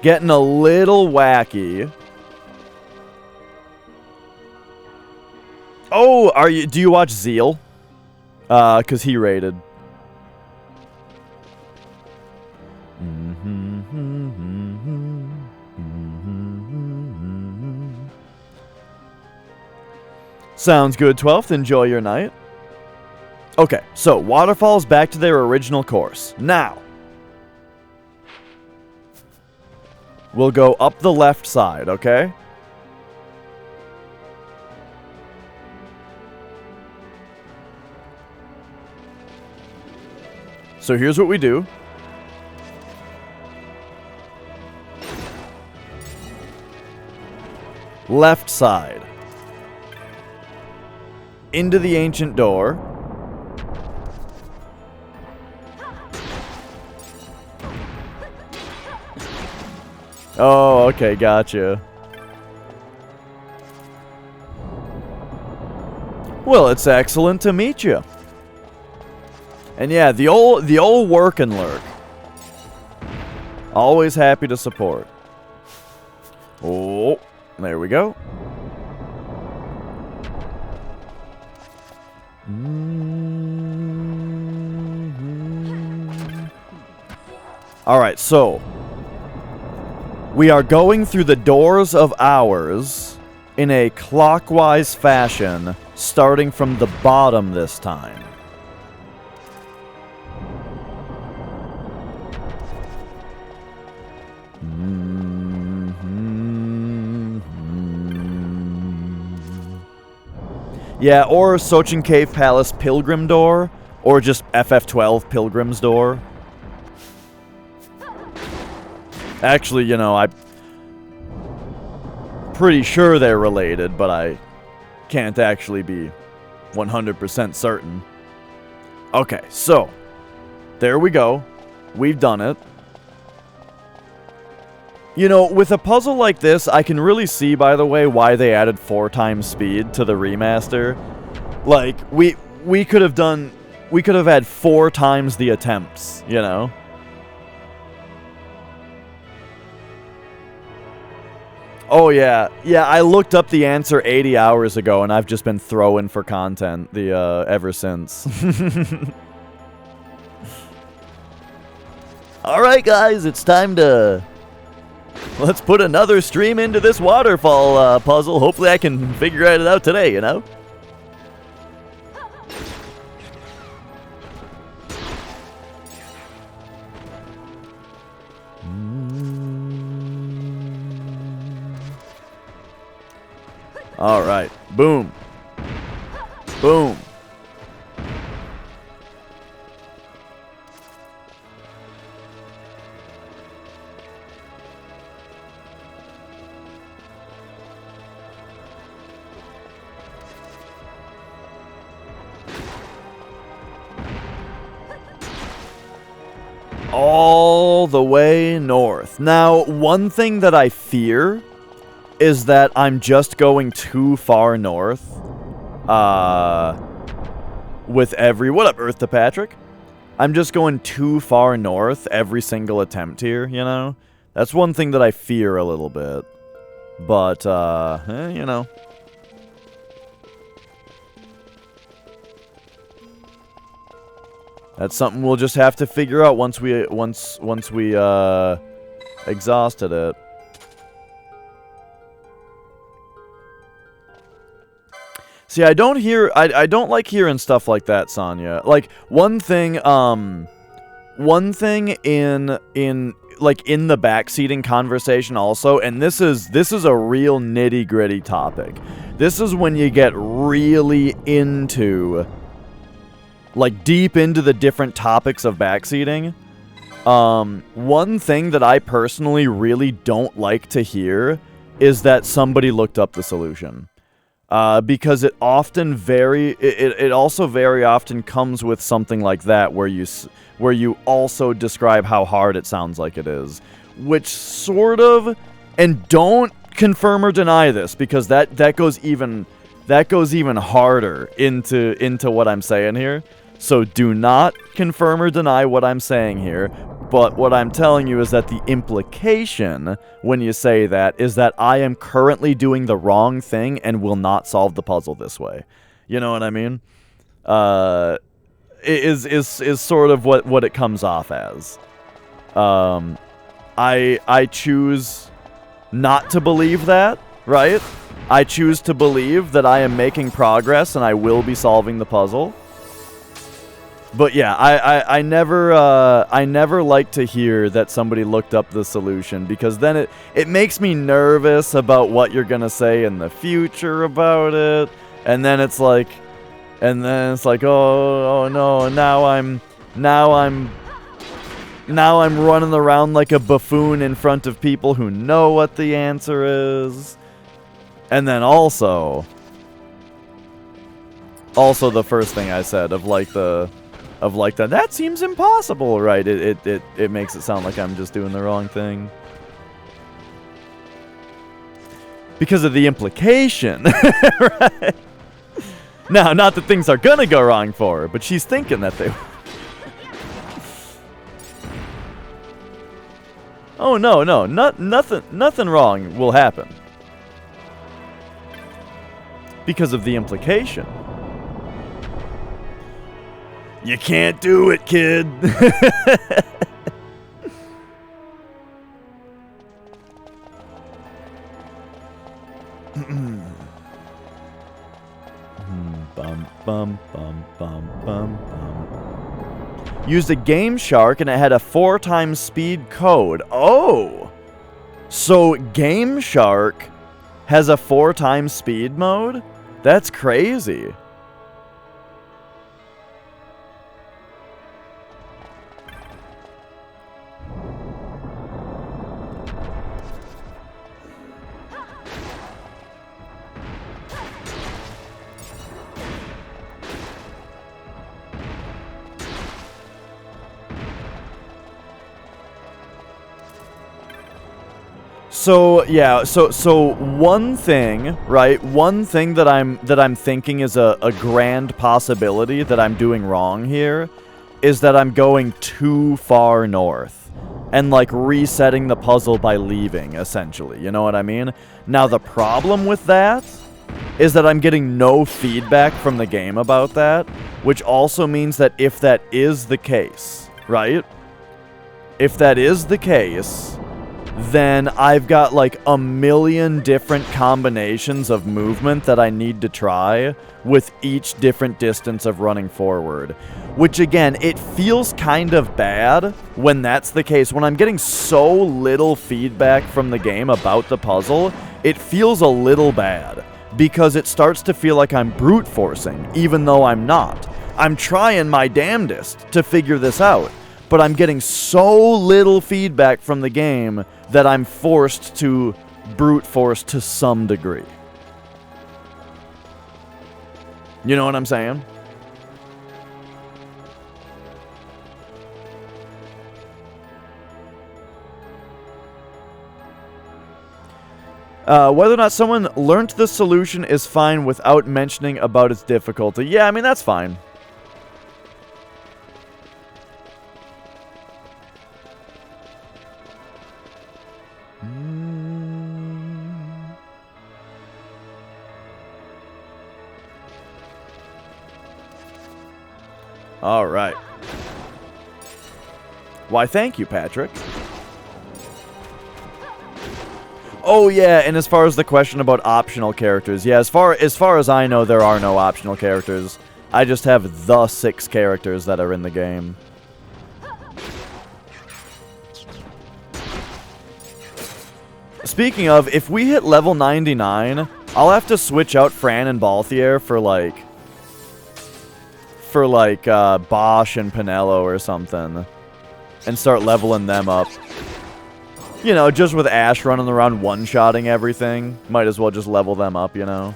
Getting a little wacky. Oh, do you watch Zeal? 'Cause he rated. Sounds good, 12th. Enjoy your night. Okay, so waterfalls back to their original course. Now, we'll go up the left side, okay? So here's what we do. Left side. Into the ancient door. Oh, okay, gotcha. Well, it's excellent to meet you. And yeah, the old work and lurk. Always happy to support. Oh, there we go. All right, so we are going through the doors of ours in a clockwise fashion, starting from the bottom this time. Yeah, or Sochin Cave Palace Pilgrim Door, or just FF12 Pilgrim's Door. Actually, you know, I'm pretty sure they're related, but I can't actually be 100% certain. Okay, so, there we go. We've done it. You know, with a puzzle like this, I can really see, by the way, why they added 4 times speed to the remaster. Like, we could have had 4 times the attempts, you know? Oh, yeah. Yeah, I looked up the answer 80 hours ago, and I've just been throwing for content ever since. Alright, guys, it's time to... let's put another stream into this waterfall puzzle. Hopefully I can figure it out today, you know? Alright. Boom. Boom. all the way north. Now, one thing that I fear is that I'm just going too far north. With every... What up, Earth to Patrick? I'm just going too far north every single attempt here, you know? That's one thing that I fear a little bit. But, you know. That's something we'll just have to figure out once we exhausted it. See, I don't like hearing stuff like that, Sonya. Like one thing in the backseating conversation also, and this is a real nitty-gritty topic. This is when you get really into, like, deep into the different topics of backseating. One thing that I personally really don't like to hear is that somebody looked up the solution. Because it often it also very often comes with something like that where you also describe how hard it sounds like it is, which sort of, and don't confirm or deny this because that goes even harder into what I'm saying here. So do not confirm or deny what I'm saying here. But what I'm telling you is that the implication when you say that is that I am currently doing the wrong thing and will not solve the puzzle this way. You know what I mean? Is sort of what it comes off as. I choose not to believe that, right? I choose to believe that I am making progress and I will be solving the puzzle. But yeah, I never like to hear that somebody looked up the solution because then it makes me nervous about what you're gonna say in the future about it, and then it's like, oh no, now I'm running around like a buffoon in front of people who know what the answer is, and then also the first thing I said of that seems impossible, right? It makes it sound like I'm just doing the wrong thing. Because of the implication, right? Now, not that things are gonna go wrong for her, but she's thinking that they... Oh, no, nothing wrong will happen. Because of the implication. You can't do it, kid. Used a Game Shark and it had a 4x speed code. Oh! So Game Shark has a 4x speed mode? That's crazy. So yeah, so one thing, right? One thing that I'm thinking is a grand possibility that I'm doing wrong here is that I'm going too far north and like resetting the puzzle by leaving, essentially. You know what I mean? Now the problem with that is that I'm getting no feedback from the game about that, which also means that if that is the case, right? If that is the case, then I've got like a million different combinations of movement that I need to try with each different distance of running forward. Which again, it feels kind of bad when that's the case. When I'm getting so little feedback from the game about the puzzle, it feels a little bad. Because it starts to feel like I'm brute forcing, even though I'm not. I'm trying my damnedest to figure this out. But I'm getting so little feedback from the game that I'm forced to brute force to some degree. You know what I'm saying? Whether or not someone learned the solution is fine without mentioning about its difficulty. Yeah, I mean, that's fine. All right. Why, thank you, Patrick. Oh yeah, and as far as the question about optional characters, yeah, as far as I know, there are no optional characters. I just have the 6 characters that are in the game. Speaking of, if we hit level 99, I'll have to switch out Fran and Balthier for like Bosch and Pinello or something, and start leveling them up. You know, just with Ash running around one-shotting everything, might as well just level them up, you know?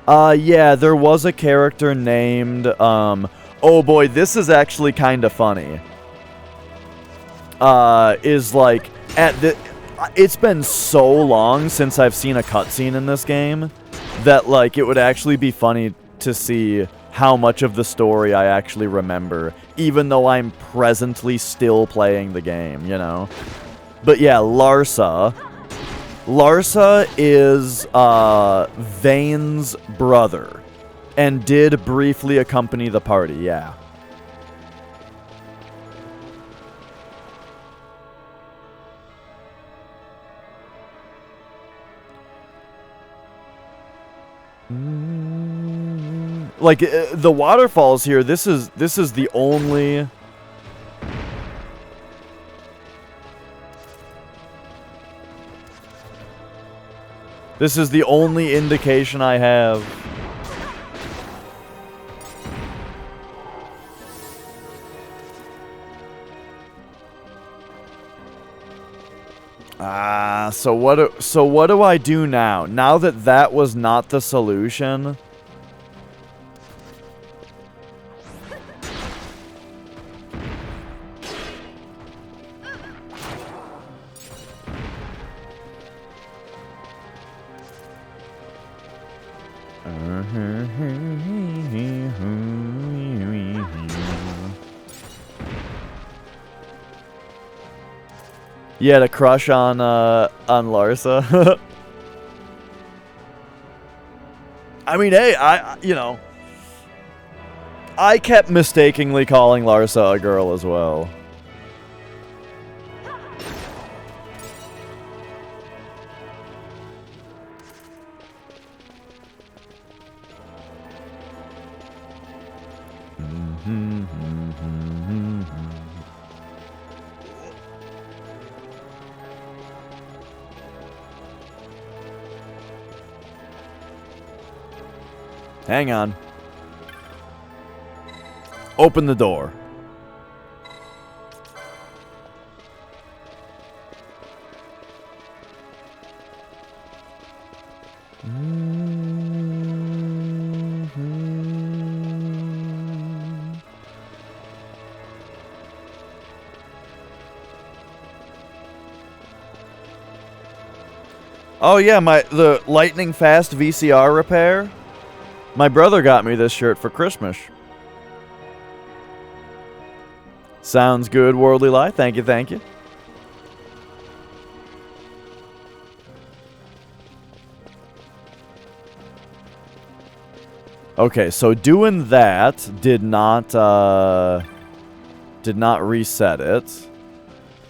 Yeah, there was a character named, oh boy, this is actually kind of funny. Is like, it's been so long since I've seen a cutscene in this game that, like, it would actually be funny to see how much of the story I actually remember, even though I'm presently still playing the game, you know? But yeah, Larsa. Larsa is Vane's brother, and did briefly accompany the party, yeah. Like, the waterfalls here, this is the only... This is the only indication I have. So what do I do now? Now that that was not the solution... You had a crush on Larsa. I mean, hey, you know, I kept mistakenly calling Larsa a girl as well. Hang on. Open the door. Oh yeah, the lightning fast VCR repair. My brother got me this shirt for Christmas. Sounds good, Worldly Lie. Thank you, thank you. Okay, so doing that did not reset it.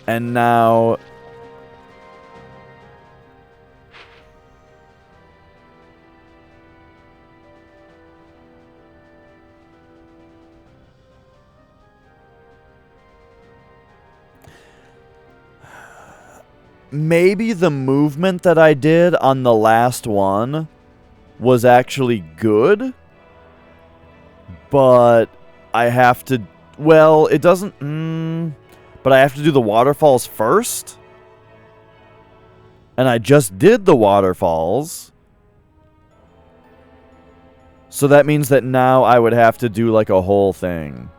And now... Maybe the movement that I did on the last one was actually good, but I have to, well, it doesn't, but I have to do the waterfalls first, and I just did the waterfalls, so that means that now I would have to do like a whole thing.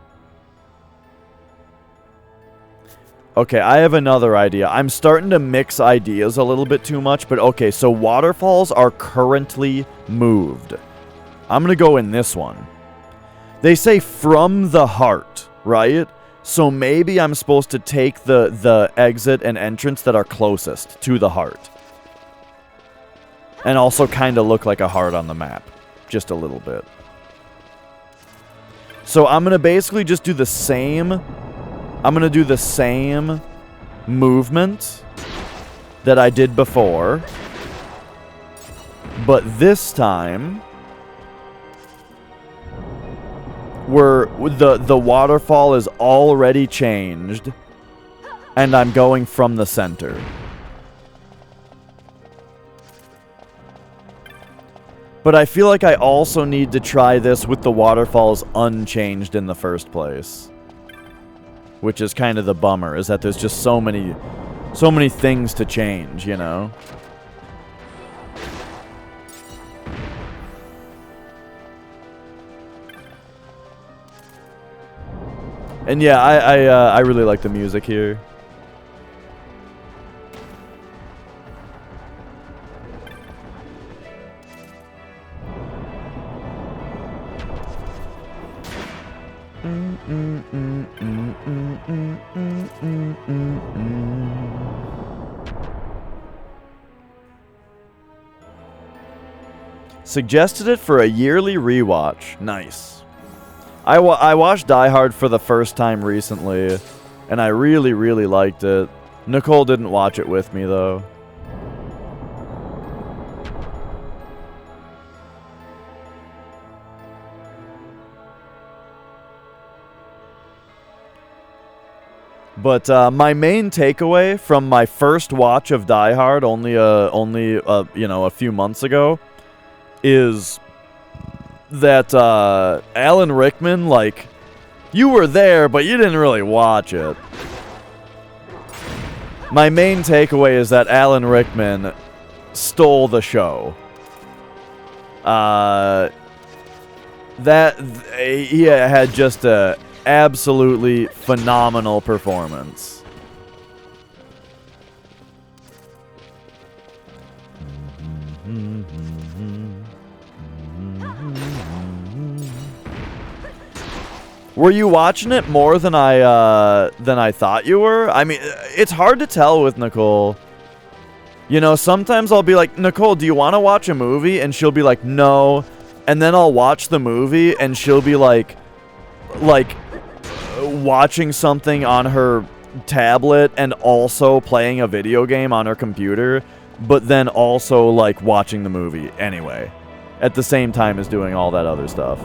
Okay, I have another idea. I'm starting to mix ideas a little bit too much, but okay, so waterfalls are currently moved. I'm gonna go in this one. They say from the heart, right? So maybe I'm supposed to take the exit and entrance that are closest to the heart. And also kind of look like a heart on the map. Just a little bit. So I'm going to basically just do the same... I'm going to do the same movement that I did before. But this time... where the waterfall is already changed, and I'm going from the center. But I feel like I also need to try this with the waterfalls unchanged in the first place. Which is kind of the bummer, is that there's just so many things to change, you know? And yeah, I really like the music here. Suggested it for a yearly rewatch. Nice. I watched Die Hard for the first time recently, and I really, really liked it. Nicole didn't watch it with me, though. But my main takeaway from my first watch of Die Hard, only a few months ago, is that Alan Rickman, like, you were there, but you didn't really watch it. My main takeaway is that Alan Rickman stole the show. He had just a absolutely phenomenal performance. Were you watching it more than I thought you were? I mean, it's hard to tell with Nicole. You know, sometimes I'll be like, Nicole, do you want to watch a movie? And she'll be like, no. And then I'll watch the movie, and she'll be like watching something on her tablet and also playing a video game on her computer, but then also like watching the movie anyway, at the same time as doing all that other stuff.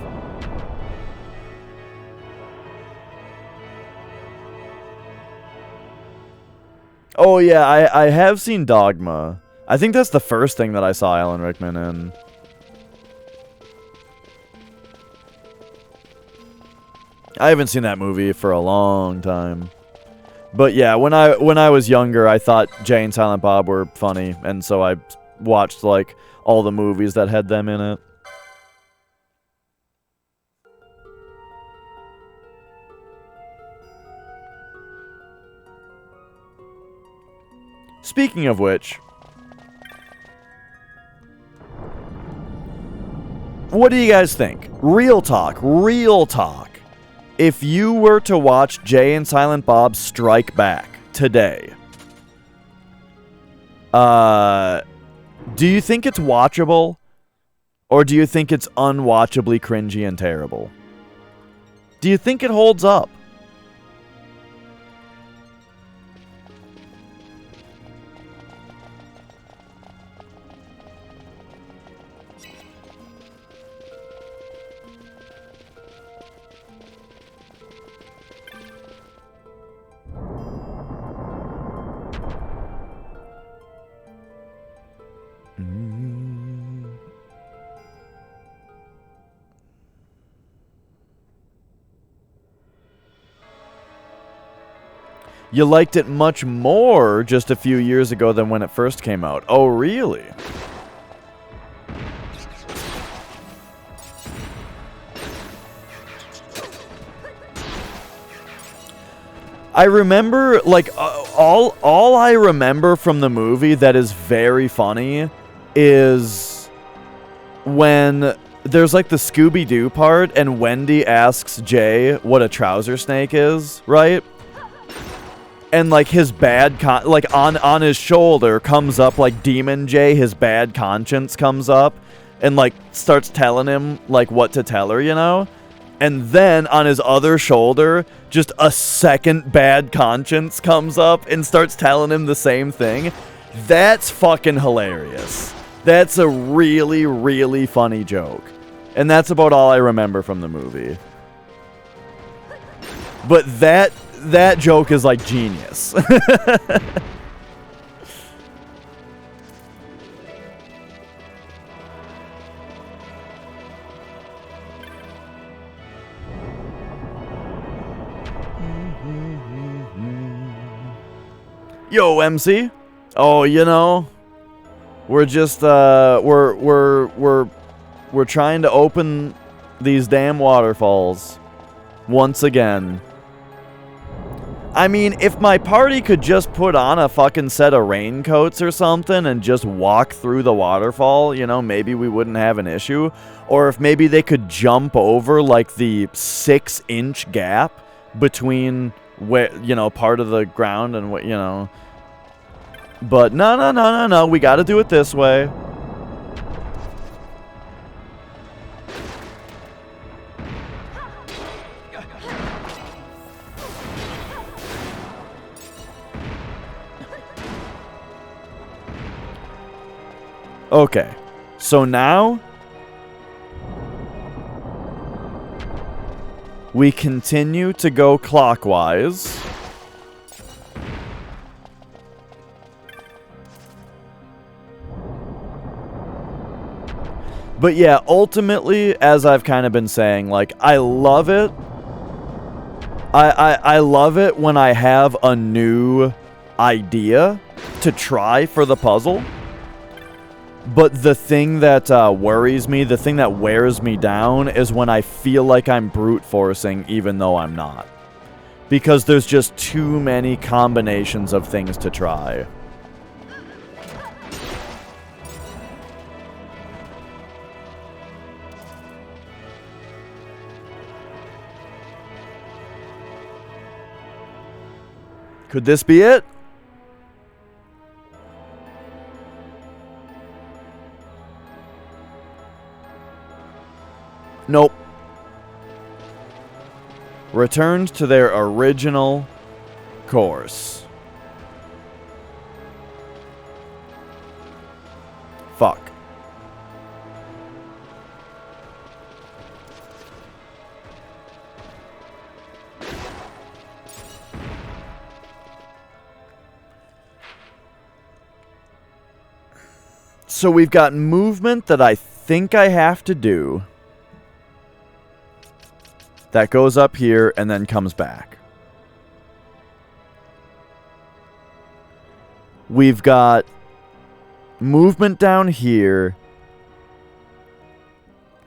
Oh yeah, I have seen Dogma. I think that's the first thing that I saw Alan Rickman in. I haven't seen that movie for a long time. But yeah, when I was younger, I thought Jay and Silent Bob were funny, and so I watched like all the movies that had them in it. Speaking of which, what do you guys think? Real talk. If you were to watch Jay and Silent Bob Strike Back today, do you think it's watchable? Or do you think it's unwatchably cringy and terrible? Do you think it holds up? You liked it much more just a few years ago than when it first came out. Oh, really? I remember, like, all I remember from the movie that is very funny is when there's, like, the Scooby-Doo part, and Wendy asks Jay what a trouser snake is, right? And, like, his bad like, on his shoulder comes up, like, Demon Jay, his bad conscience comes up, and, like, starts telling him, like, what to tell her, you know? And then on his other shoulder, just a second bad conscience comes up and starts telling him the same thing. That's fucking hilarious. That's a really, really funny joke. And that's about all I remember from the movie. But that joke is like genius. Yo, MC. Oh, you know, we're just we're trying to open these damn waterfalls once again. I mean, if my party could just put on a fucking set of raincoats or something and just walk through the waterfall, you know, maybe we wouldn't have an issue. Or if maybe they could jump over like the 6-inch gap between where, you know, part of the ground and what, you know. But no, we gotta do it this way. Okay, so now we continue to go clockwise. But yeah, ultimately, as I've kind of been saying, like, I love it. I love it when I have a new idea to try for the puzzle. But the thing that worries me, the thing that wears me down, is when I feel like I'm brute forcing even though I'm not. Because there's just too many combinations of things to try. Could this be it? Nope. Returned to their original course. Fuck. So we've got movement that I think I have to do. That goes up here and then comes back. We've got movement down here.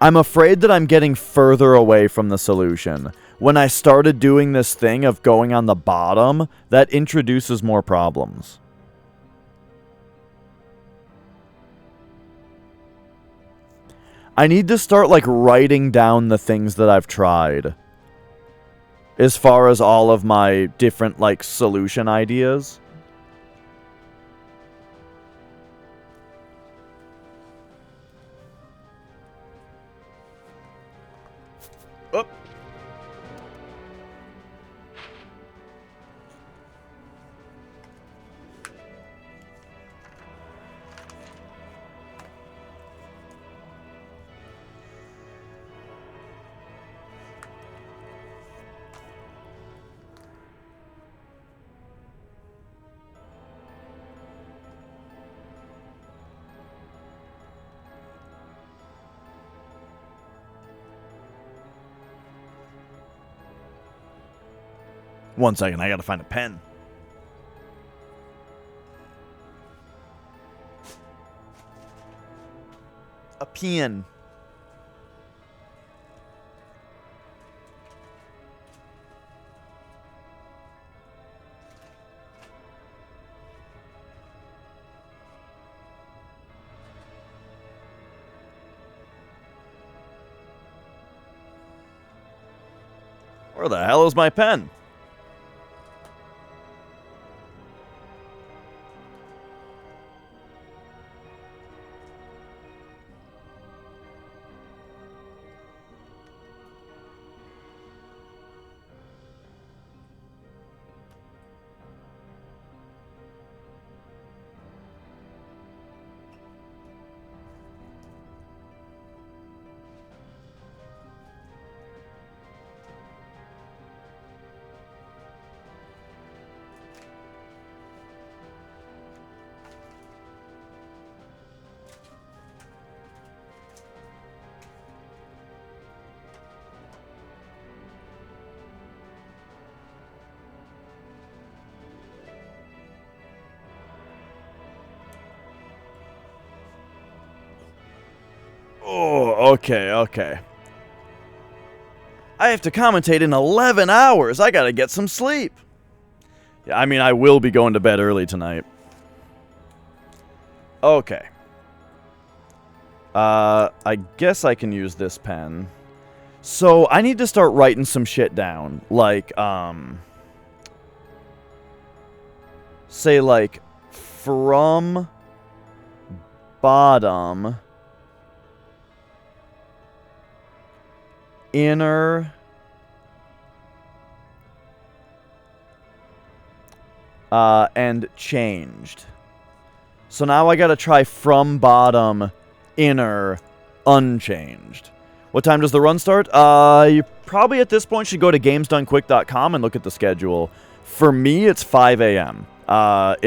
I'm afraid that I'm getting further away from the solution. When I started doing this thing of going on the bottom, that introduces more problems. I need to start, like, writing down the things that I've tried. As far as all of my different, like, solution ideas. Oh. One second, I gotta find a pen. A pen. Where the hell is my pen? Oh, okay. I have to commentate in 11 hours. I gotta get some sleep. Yeah, I mean, I will be going to bed early tonight. Okay. I guess I can use this pen. So, I need to start writing some shit down. Like, say, like, from bottom, inner, and changed. So now I gotta try from bottom, inner, unchanged. What time does the run start? You probably at this point should go to gamesdonequick.com and look at the schedule. For me, it's 5 a.m. And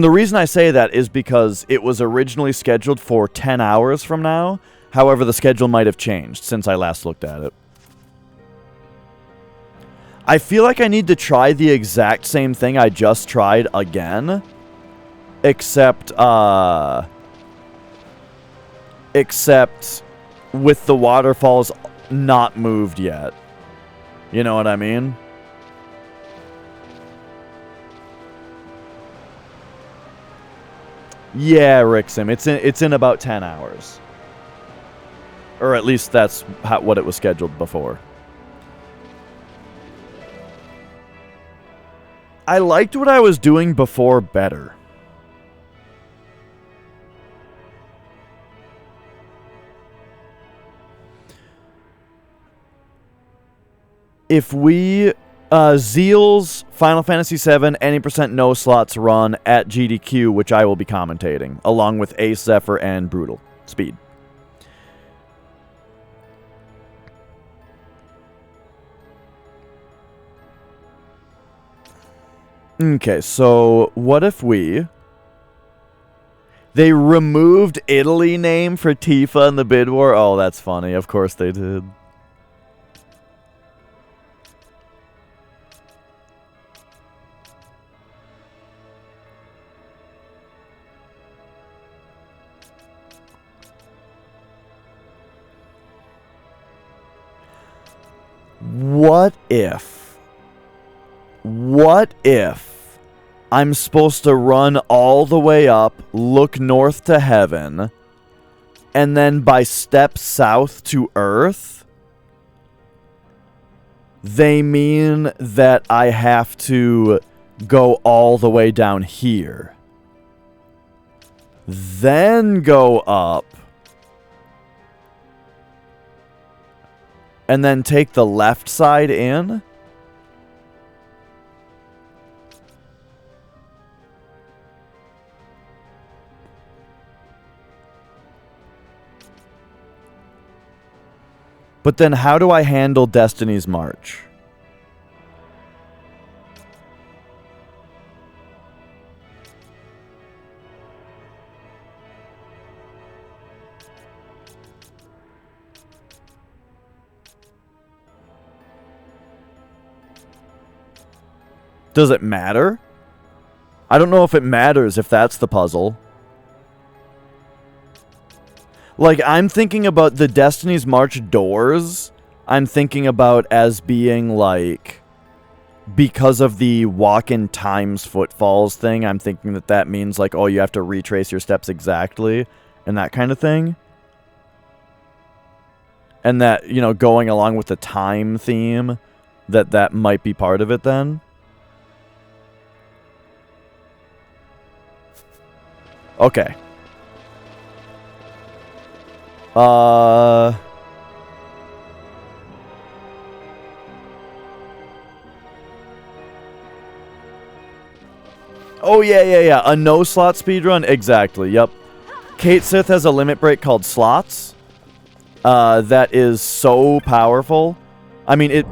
the reason I say that is because it was originally scheduled for 10 hours from now. However, the schedule might have changed since I last looked at it. I feel like I need to try the exact same thing I just tried again. Except with the waterfalls not moved yet. You know what I mean? Yeah, Rixim. It's in about 10 hours. Or at least that's what it was scheduled before. I liked what I was doing before better. If we... Zeal's Final Fantasy VII, any percent no slots run at GDQ, which I will be commentating, along with Ace, Zephyr, and Brutal Speed. Okay, so what if we... They removed Italy name for Tifa in the bid war? Oh, that's funny. Of course they did. What if I'm supposed to run all the way up, look north to heaven, and then by step south to Earth, they mean that I have to go all the way down here, then go up, and then take the left side in? But then how do I handle Destiny's March? Does it matter? I don't know if it matters if that's the puzzle. Like, I'm thinking about the Destiny's March doors. I'm thinking about as being, like, because of the walk-in times footfalls thing, I'm thinking that that means, like, oh, you have to retrace your steps exactly, and that kind of thing. And that, you know, going along with the time theme, that might be part of it then. Okay. Oh, yeah. A no-slot speedrun? Exactly, yep. Cait Sith has a limit break called Slots. That is so powerful. I mean,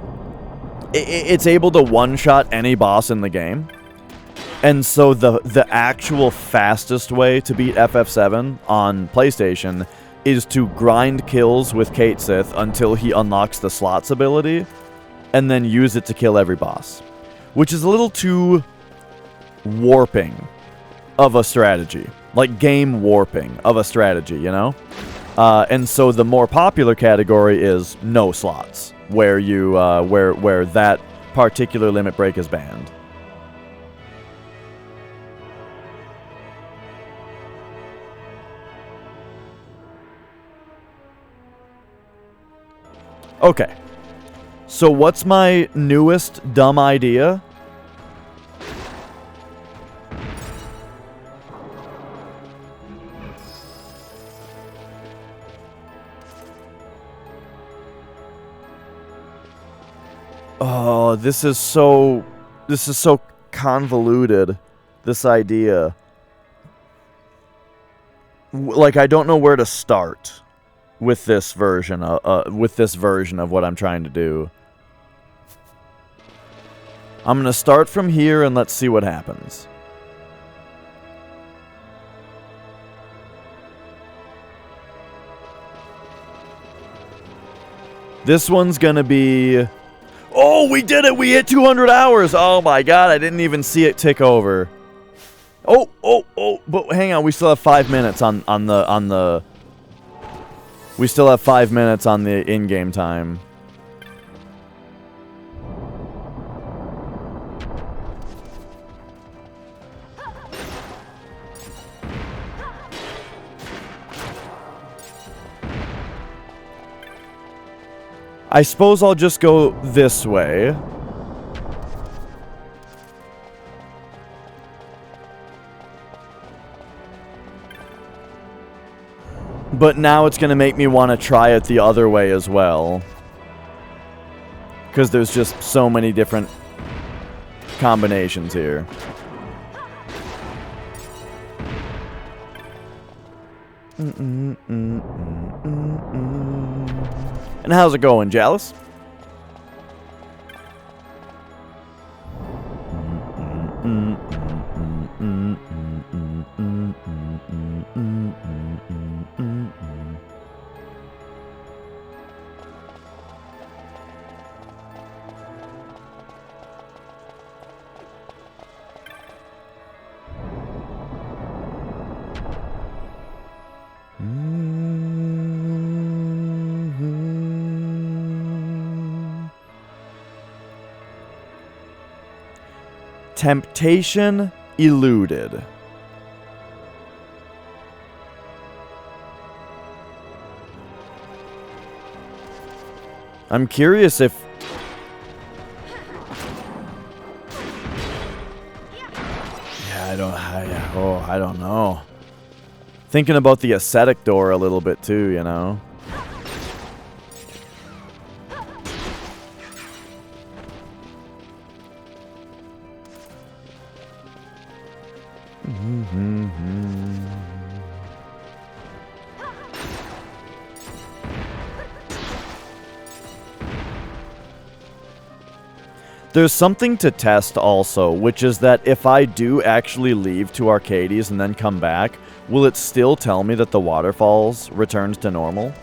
it's able to one-shot any boss in the game. And so the actual fastest way to beat FF7 on PlayStation is to grind kills with Cait Sith until he unlocks the Slots ability, and then use it to kill every boss. Which is a little too warping of a strategy. Like game warping of a strategy, you know? And so the more popular category is no slots, where you where that particular limit break is banned. Okay. So what's my newest dumb idea? Oh, this is so convoluted, this idea. Like, I don't know where to start with this version of what I'm trying to do. I'm going to start from here and let's see what happens. This one's going to be... Oh, we did it! We hit 200 hours! Oh my god, I didn't even see it tick over. Oh, but hang on, we still have 5 minutes on the... We still have 5 minutes on the in-game time. I suppose I'll just go this way. But now it's going to make me want to try it the other way as well. Because there's just so many different combinations here. And how's it going, Jealous? Temptation eluded. I'm curious if... Yeah, I don't know. Thinking about the ascetic door a little bit too, you know? There's something to test also, which is that if I do actually leave to Arcades and then come back, will it still tell me that the waterfalls returned to normal?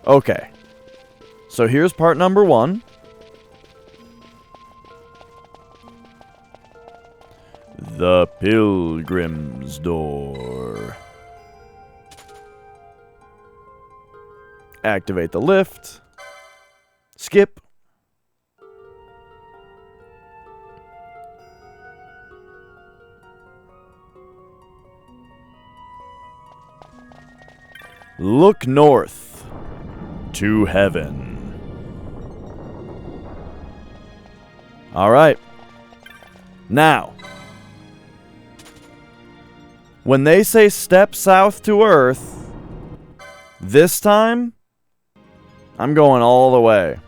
Okay. So here's part number 1. The Pilgrim's Door. Activate the lift. Skip. Look north to heaven. All right. Now, when they say step south to Earth, this time, I'm going all the way.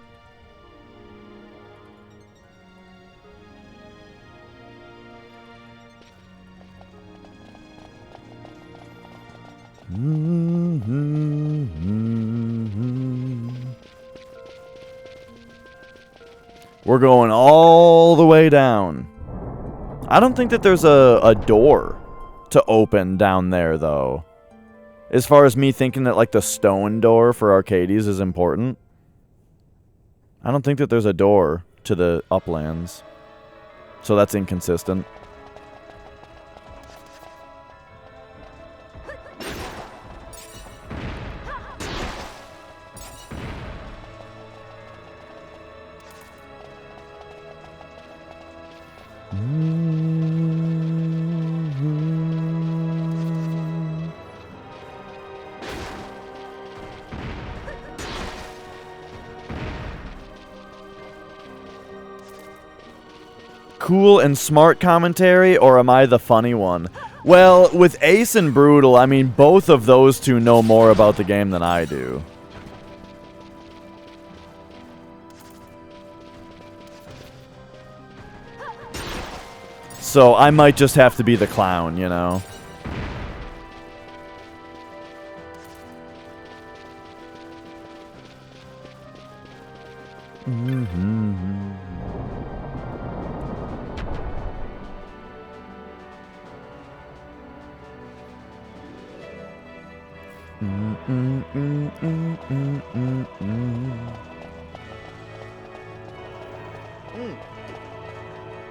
We're going all the way down. I don't think that there's a door to open down there, though. As far as me thinking that, like, the stone door for Arcades is important. I don't think that there's a door to the uplands. So that's inconsistent. Cool and smart commentary, or am I the funny one? Well, with Ace and Brutal, I mean, both of those two know more about the game than I do. So I might just have to be the clown, you know?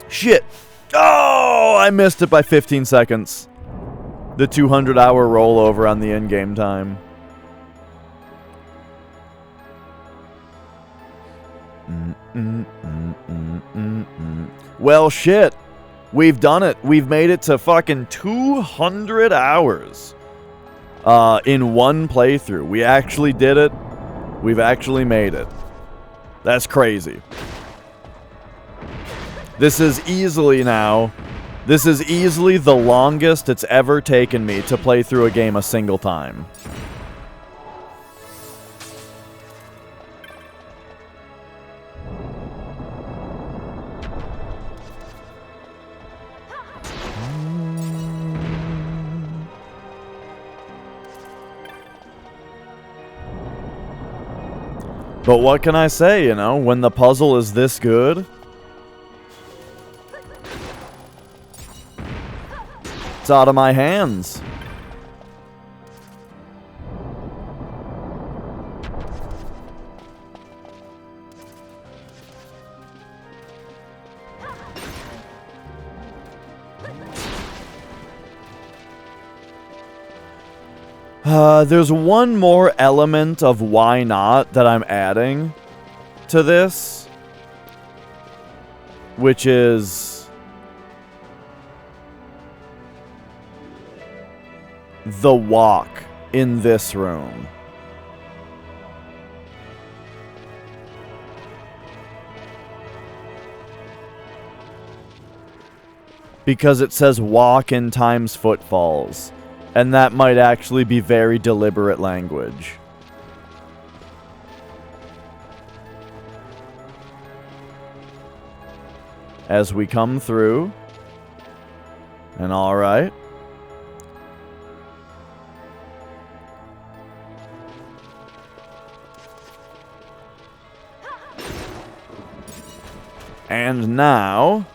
Shit! Oh, I missed it by 15 seconds. The 200-hour rollover on the in-game time. Well, shit. We've done it. We've made it to fucking 200 hours. In one playthrough. We actually did it. We've actually made it. That's crazy. This is easily the longest it's ever taken me to play through a game a single time. But what can I say, you know, when the puzzle is this good? It's out of my hands. There's one more element of why not that I'm adding to this, which is the walk in this room. Because it says walk in times footfalls. And that might actually be very deliberate language. As we come through. And alright. And now...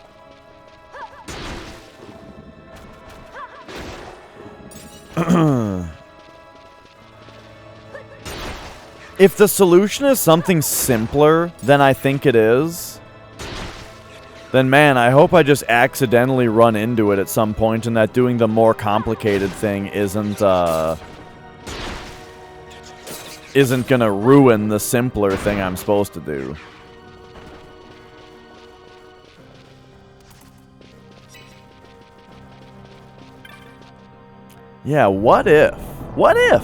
If the solution is something simpler than I think it is, then man, I hope I just accidentally run into it at some point and that doing the more complicated thing isn't gonna ruin the simpler thing I'm supposed to do. Yeah, what if? What if?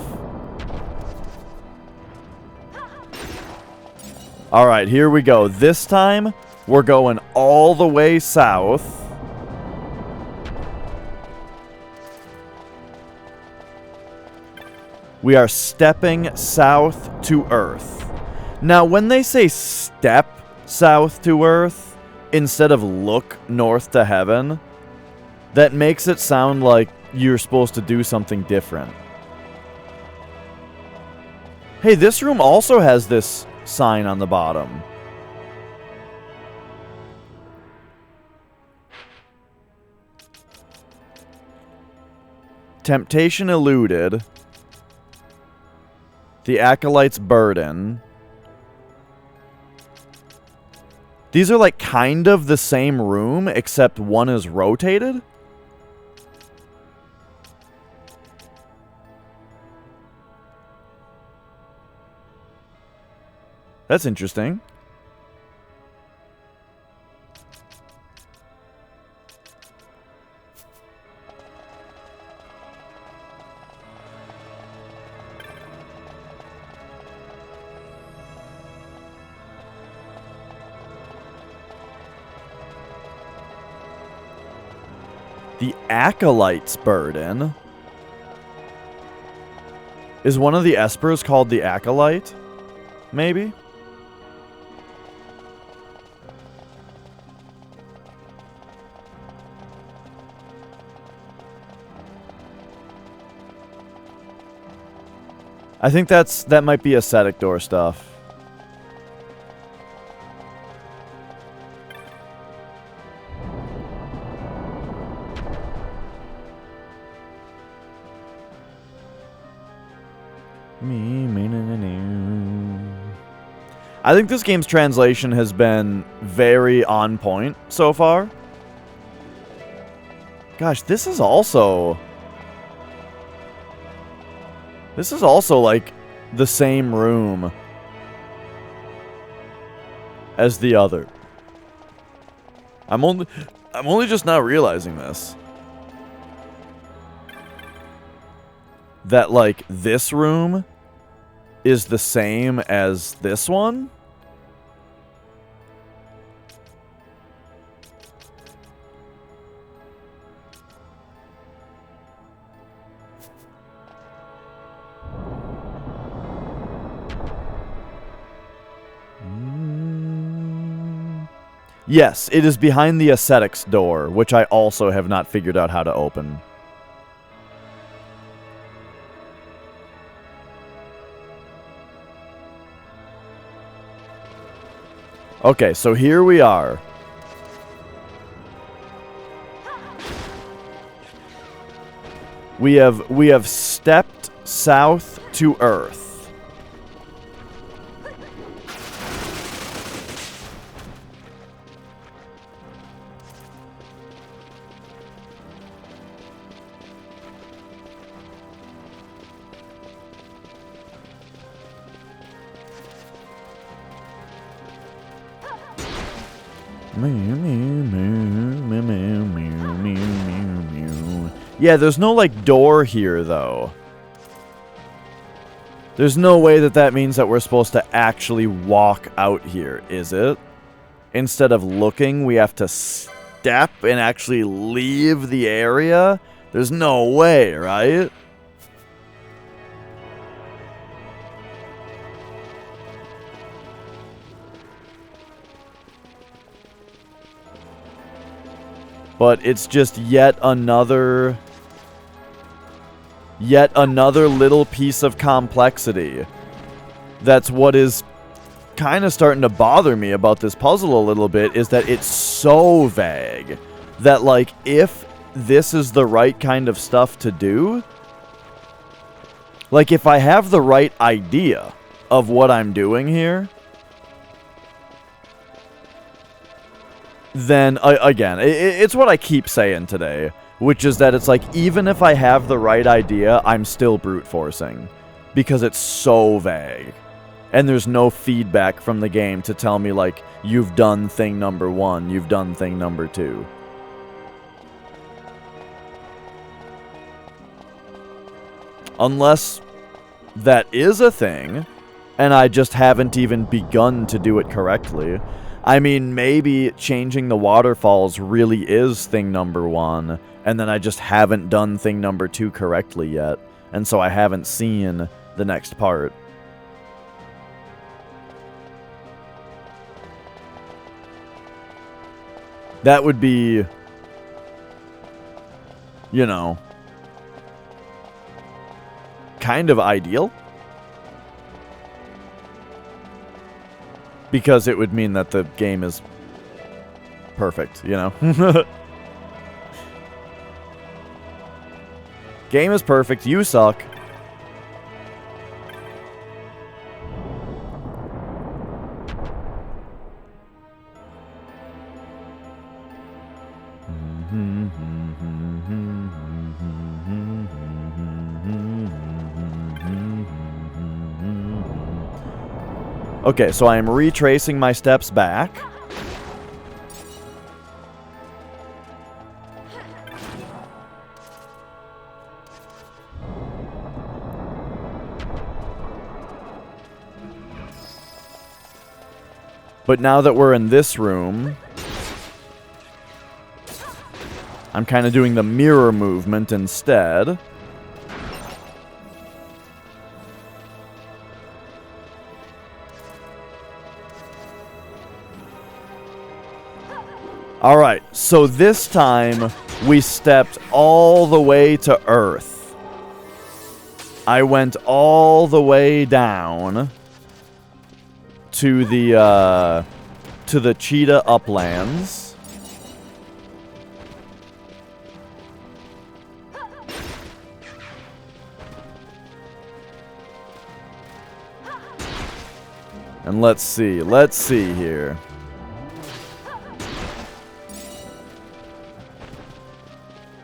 Alright, here we go. This time, we're going all the way south. We are stepping south to Earth. Now, when they say step south to Earth, instead of look north to heaven, that makes it sound like you're supposed to do something different. Hey, this room also has this sign on the bottom. Temptation eluded. The Acolyte's burden. These are like kind of the same room, except one is rotated? That's interesting. The Acolyte's burden. Is one of the Espers called the Acolyte? Maybe? I think that might be ascetic door stuff. I think this game's translation has been very on point so far. Gosh, this is also like the same room as the other. I'm only just now realizing this. That like this room is the same as this one. Yes, it is behind the ascetics door, which I also have not figured out how to open. Okay, so here we are. We have stepped south to Earth. Yeah, there's no, like, door here, though. There's no way that means that we're supposed to actually walk out here, is it? Instead of looking, we have to step and actually leave the area? There's no way, right? But it's just yet another little piece of complexity. That's what is kind of starting to bother me about this puzzle a little bit, is that it's so vague that, like, if this is the right kind of stuff to do, like, if I have the right idea, of what I'm doing here, then, again, it's what I keep saying today, which is that it's like, even if I have the right idea, I'm still brute forcing, because it's so vague. And there's no feedback from the game to tell me, like, you've done thing number 1, you've done thing number 2. Unless that is a thing, and I just haven't even begun to do it correctly. I mean, maybe changing the waterfalls really is thing number 1, and then I just haven't done thing number 2 correctly yet, and so I haven't seen the next part. That would be, you know, kind of ideal. Because it would mean that the game is perfect, you know? Game is perfect, you suck. Okay, so I am retracing my steps back. But now that we're in this room, I'm kind of doing the mirror movement instead. Alright, so this time we stepped all the way to Earth. I went all the way down to the Cheetah Uplands. And let's see here.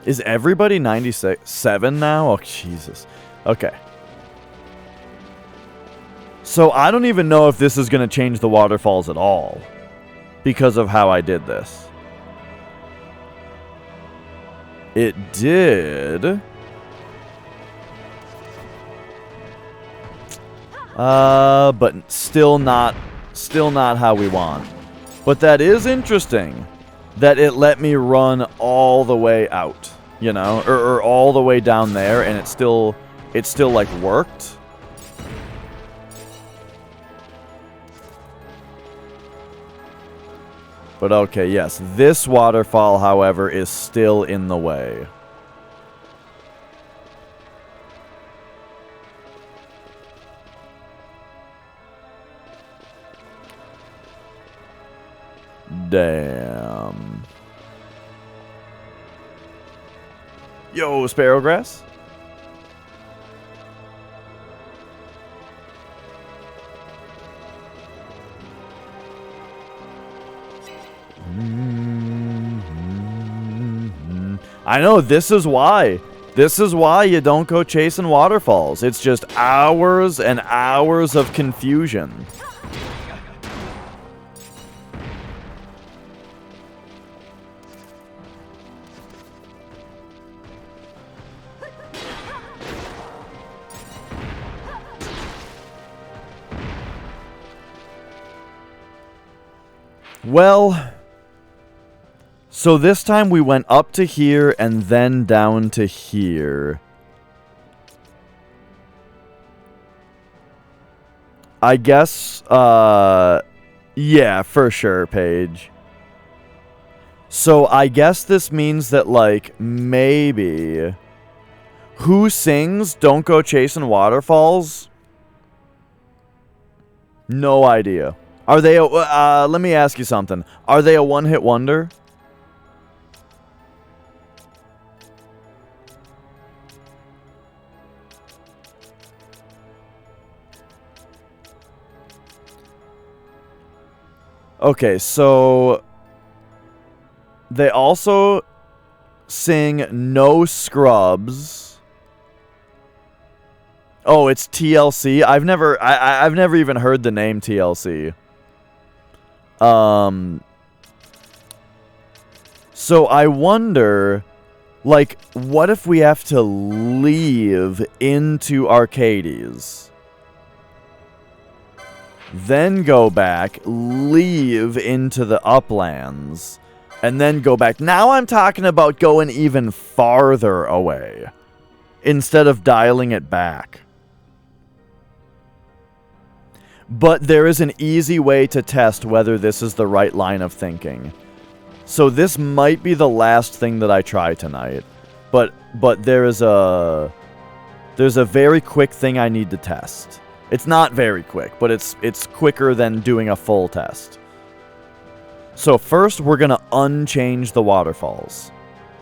Is everybody 97 now? Oh, Jesus. Okay. So I don't even know if this is going to change the waterfalls at all, because of how I did this. It did. But still not how we want. But that is interesting, that it let me run all the way out, you know, or all the way down there, and it still like worked. But okay, yes, this waterfall, however, is still in the way. Damn. Yo, Sparrowgrass? I know, this is why. This is why you don't go chasing waterfalls. It's just hours and hours of confusion. Well, so this time we went up to here and then down to here. I guess, yeah, for sure, Paige. So I guess this means that, like, maybe... Who sings Don't Go Chasing Waterfalls? No idea. Are they a, let me ask you something. Are they a one-hit wonder? Okay, so they also sing No Scrubs. Oh, it's TLC. I've never even heard the name TLC. So I wonder, like, what if we have to leave into Arcades? Then go back, leave into the Uplands, and then go back. Now I'm talking about going even farther away, instead of dialing it back. But there is an easy way to test whether this is the right line of thinking. So this might be the last thing that I try tonight. But there's a very quick thing I need to test. It's not very quick, but it's quicker than doing a full test. So first, we're going to unchange the waterfalls.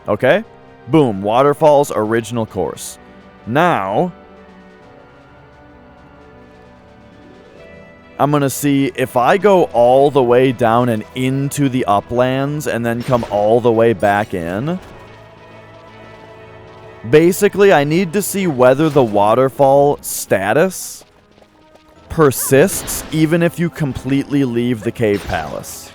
Okay? Boom. Waterfalls, original course. Now, I'm going to see if I go all the way down and into the Uplands and then come all the way back in. Basically, I need to see whether the waterfall status persists even if you completely leave the Cave Palace.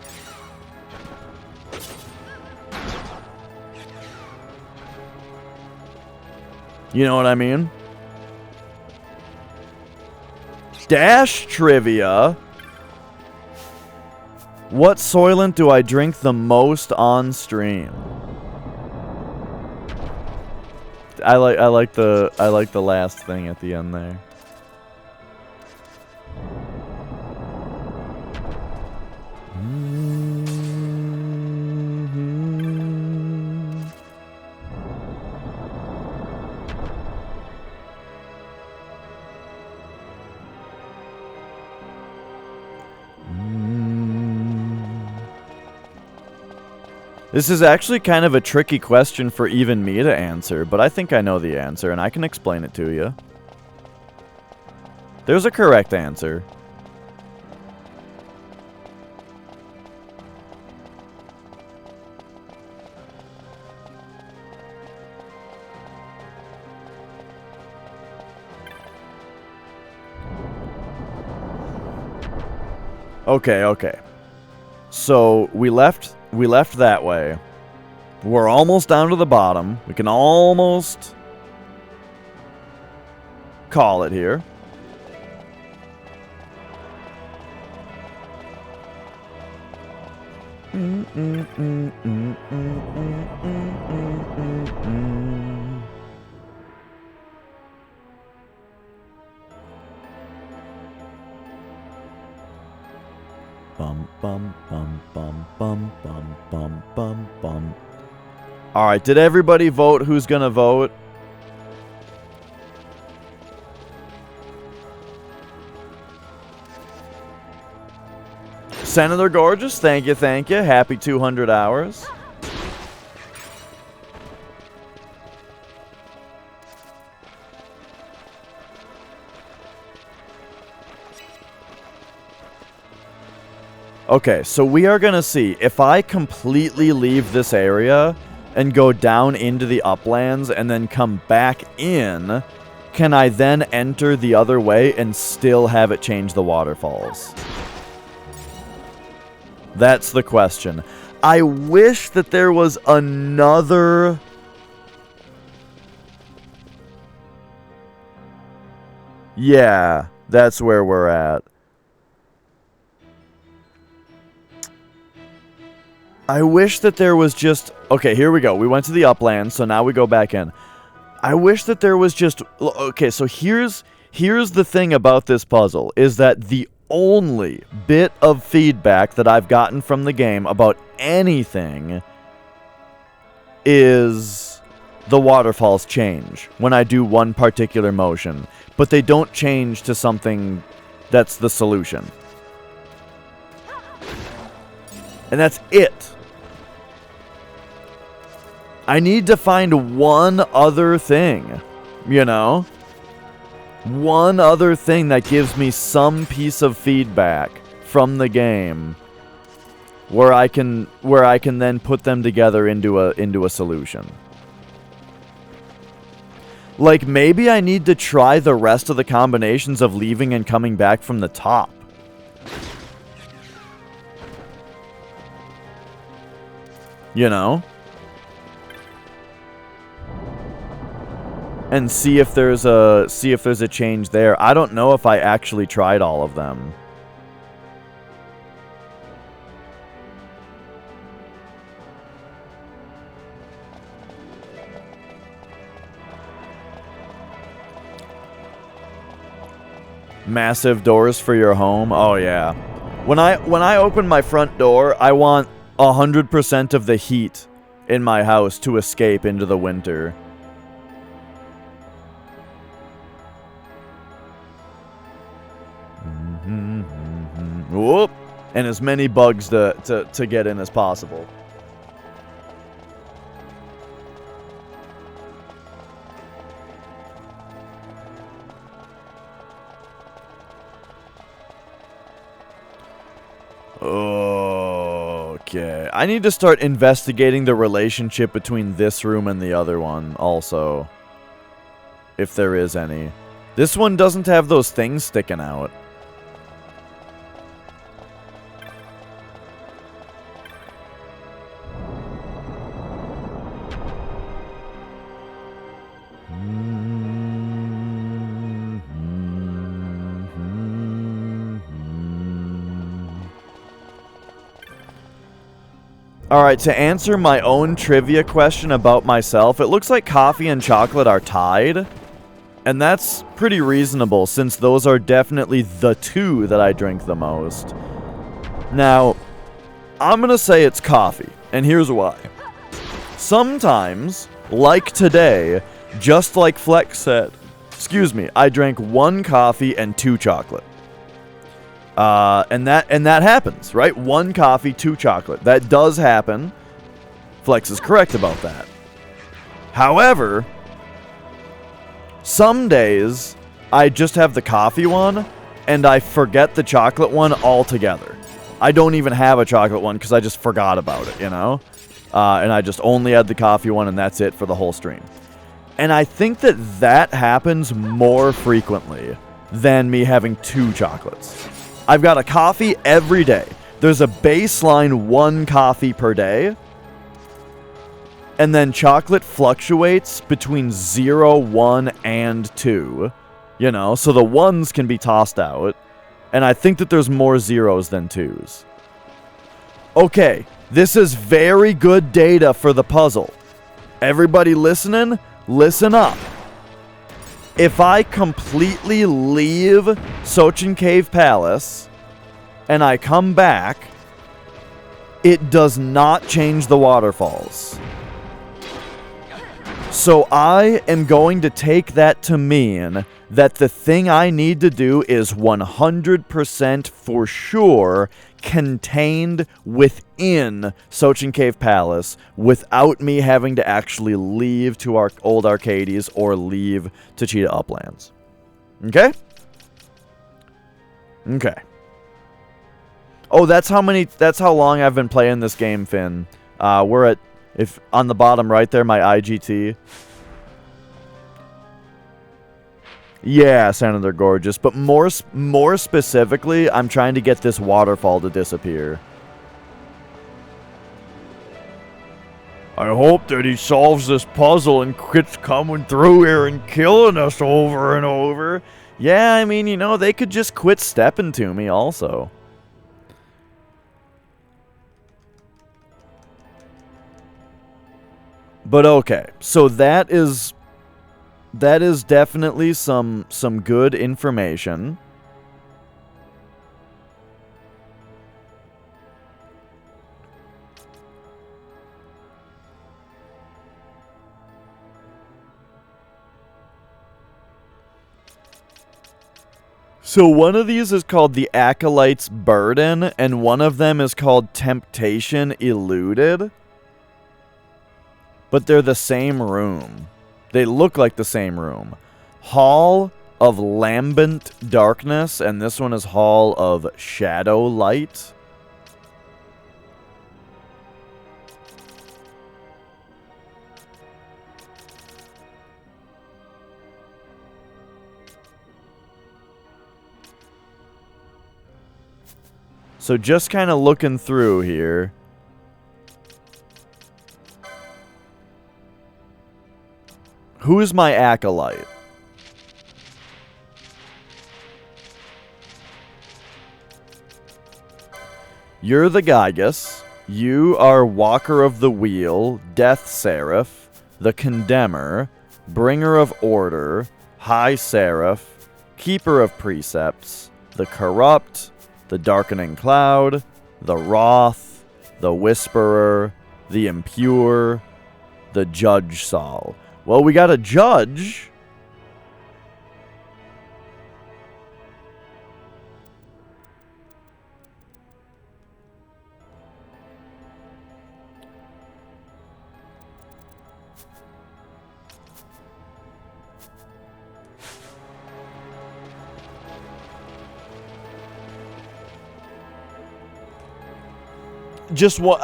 You know what I mean? Dash trivia. What Soylent do I drink the most on stream? I like the last thing at the end there. This is actually kind of a tricky question for even me to answer, but I think I know the answer, and I can explain it to you. There's a correct answer. Okay. So, we left that way. We're almost down to the bottom. We can almost call it here. Bum bum bum bum bum bum bum bum bum. All right, did everybody vote? Who's gonna vote? Senator Gorgeous, thank you. Happy 200 hours. Okay, so we are going to see if I completely leave this area and go down into the Uplands and then come back in, can I then enter the other way and still have it change the waterfalls? That's the question. I wish that there was another... Yeah, that's where we're at. I wish that there was just... Okay, here we go. We went to the Uplands, so now we go back in. I wish that there was just... Okay, so here's the thing about this puzzle, is that the only bit of feedback that I've gotten from the game about anything is the waterfalls change when I do one particular motion, but they don't change to something that's the solution. And that's it. I need to find one other thing, you know? One other thing that gives me some piece of feedback from the game where I can then put them together into a solution. Like, maybe I need to try the rest of the combinations of leaving and coming back from the top. You know? And see if there's a change there. I don't know if I actually tried all of them. Massive doors for your home. Oh yeah. When I open my front door, I want 100% of the heat in my house to escape into the winter. Whoop! And as many bugs to get in as possible. Okay. I need to start investigating the relationship between this room and the other one also. If there is any. This one doesn't have those things sticking out. Alright, to answer my own trivia question about myself, it looks like coffee and chocolate are tied. And that's pretty reasonable, since those are definitely the two that I drink the most. Now, I'm gonna say it's coffee, and here's why. Sometimes, like today, just like Flex said, I drank 1 coffee and 2 chocolate. And that happens, right? 1 coffee, 2 chocolate. That does happen. Flex is correct about that. However, some days I just have the coffee one and I forget the chocolate one altogether. I don't even have a chocolate one because I just forgot about it, you know? And I just only had the coffee one and that's it for the whole stream. And I think that happens more frequently than me having 2 chocolates. I've got a coffee every day. There's a baseline 1 coffee per day. And then chocolate fluctuates between 0, 1, and 2. You know, so the 1s can be tossed out. And I think that there's more 0s than 2s. Okay, this is very good data for the puzzle. Everybody listening, listen up. If I completely leave Sochin Cave Palace and I come back, it does not change the waterfalls. So I am going to take that to mean that the thing I need to do is 100% for sure contained within Sochin Cave Palace without me having to actually leave to our old Arcades or leave to Cheetah Uplands. Okay? Okay. Oh, that's how long I've been playing this game, Finn. We're at, if on the bottom right there, my IGT. Yeah, Senator Gorgeous, but more specifically, I'm trying to get this waterfall to disappear. I hope that he solves this puzzle and quits coming through here and killing us over and over. Yeah, I mean, you know, they could just quit stepping to me also. But okay, so that is definitely some good information. So one of these is called the Acolyte's Burden, and one of them is called Temptation Eluded. But they're the same room. They look like the same room. Hall of Lambent Darkness, and this one is Hall of Shadow Light. So just kind of looking through here. Who's my acolyte? You're the Gygus. You are Walker of the Wheel, Death Seraph, the Condemner, Bringer of Order, High Seraph, Keeper of Precepts, the Corrupt, the Darkening Cloud, the Wrath, the Whisperer, the Impure, the Judge Saul. Well, we got a judge.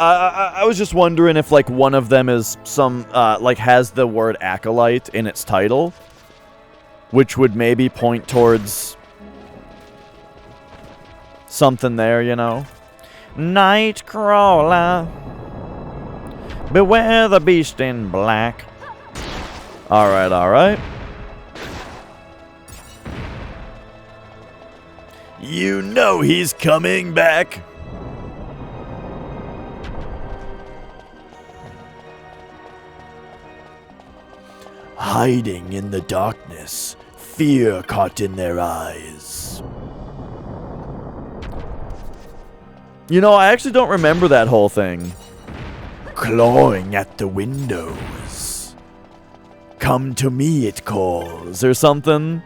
I was just wondering if like one of them is some like has the word acolyte in its title, which would maybe point towards something there, you know. Nightcrawler, beware the beast in black. All right, all right. You know he's coming back. Hiding in the darkness, fear caught in their eyes. You know, I actually don't remember that whole thing. Clawing at the windows. Come to me, it calls, or something.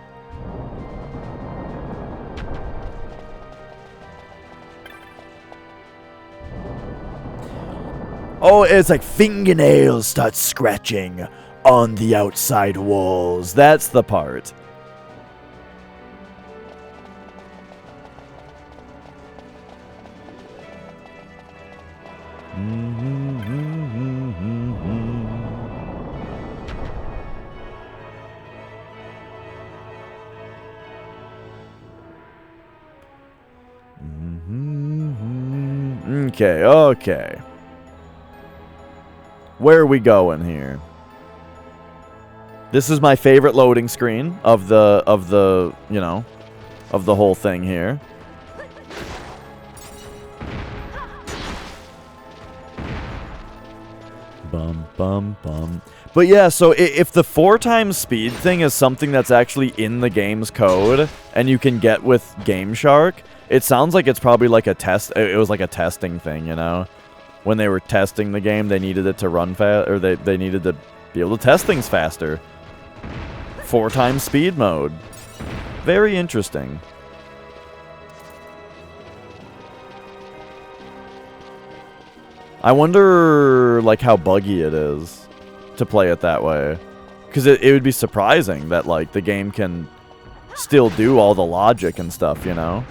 Oh, it's like fingernails start scratching on the outside walls. That's the part. Okay, okay. Where are we going here? This is my favorite loading screen of the you know, of the whole thing here. Bum bum bum. But yeah, so if the 4 times speed thing is something that's actually in the game's code and you can get with Game Shark, it sounds like it's probably like a test. It was like a testing thing, you know. When they were testing the game, they needed it to run fast, or they needed to be able to test things faster. 4 times speed mode. Very interesting. I wonder, like, how buggy it is to play it that way. Because it would be surprising that, like, the game can still do all the logic and stuff, you know?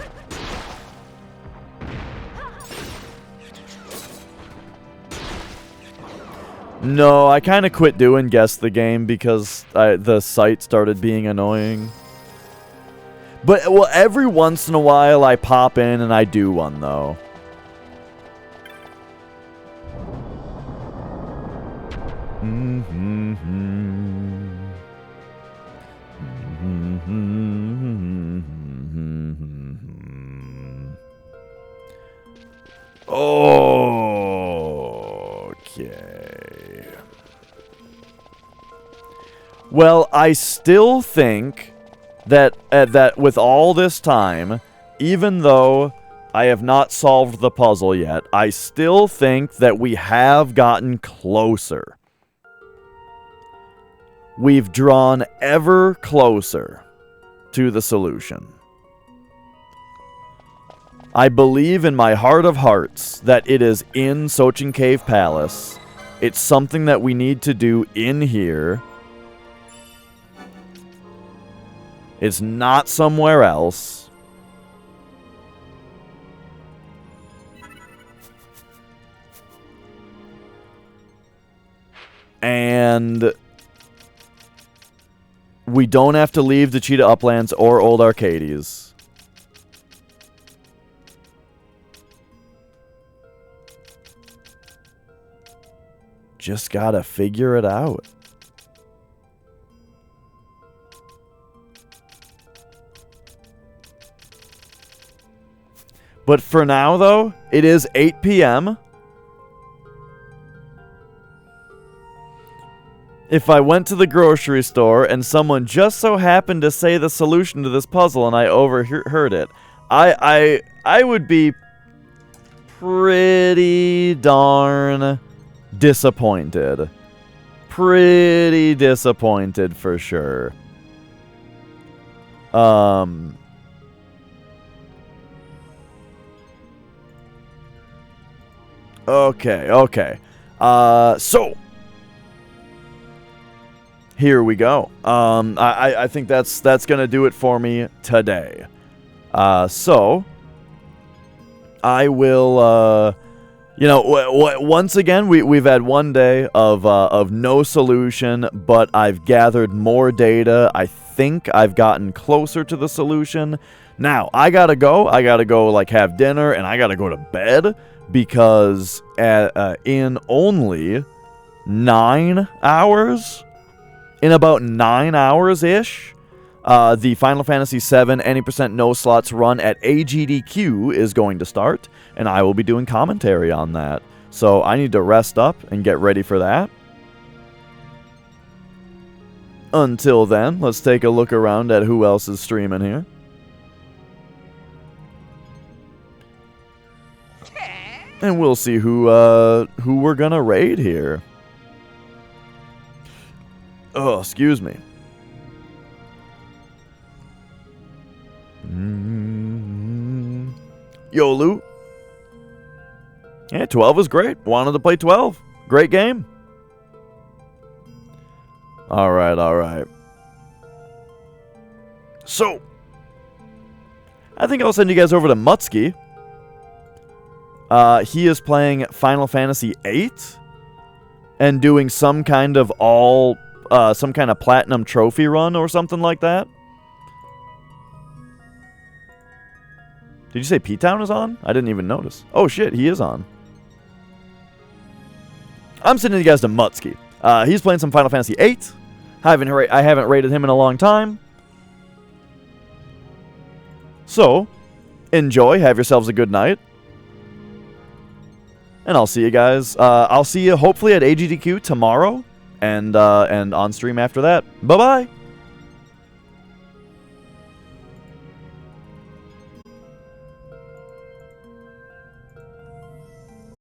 No, I kind of quit doing Guess the Game because the site started being annoying. But, well, every once in a while I pop in and I do one, though. Okay. Well, I still think that that with all this time, even though I have not solved the puzzle yet, I still think that we have gotten closer. We've drawn ever closer to the solution. I believe in my heart of hearts that it is in Sochin Cave Palace. It's something that we need to do in here. It's not somewhere else. And we don't have to leave the Cheetah Uplands or Old Arcades. Just gotta figure it out. But for now, though, it is 8 p.m. If I went to the grocery store and someone just so happened to say the solution to this puzzle and I overheard it, I would be pretty darn disappointed. Pretty disappointed for sure. Okay. So here we go. I think that's gonna do it for me today. So I will, once again, we've had one day of no solution, but I've gathered more data. I think I've gotten closer to the solution. Now I gotta go like have dinner, and I gotta go to bed because in only 9 hours. In about 9 hours-ish, the Final Fantasy VII Any Percent No Slots run at AGDQ is going to start, and I will be doing commentary on that. So I need to rest up and get ready for that. Until then, let's take a look around at who else is streaming here. And we'll see who we're gonna raid here. Oh, excuse me. Yo, Lou. Yeah, 12 is great. Wanted to play 12. Great game. All right. So, I think I'll send you guys over to Mutsky. He is playing Final Fantasy VIII and doing some kind of platinum trophy run or something like that. Did you say P-Town is on? I didn't even notice. Oh shit, he is on. I'm sending you guys to Mutsky. He's playing some Final Fantasy VIII. I haven't rated him in a long time. So, enjoy. Have yourselves a good night. And I'll see you guys. I'll see you hopefully at AGDQ tomorrow. And on stream after that. Bye-bye.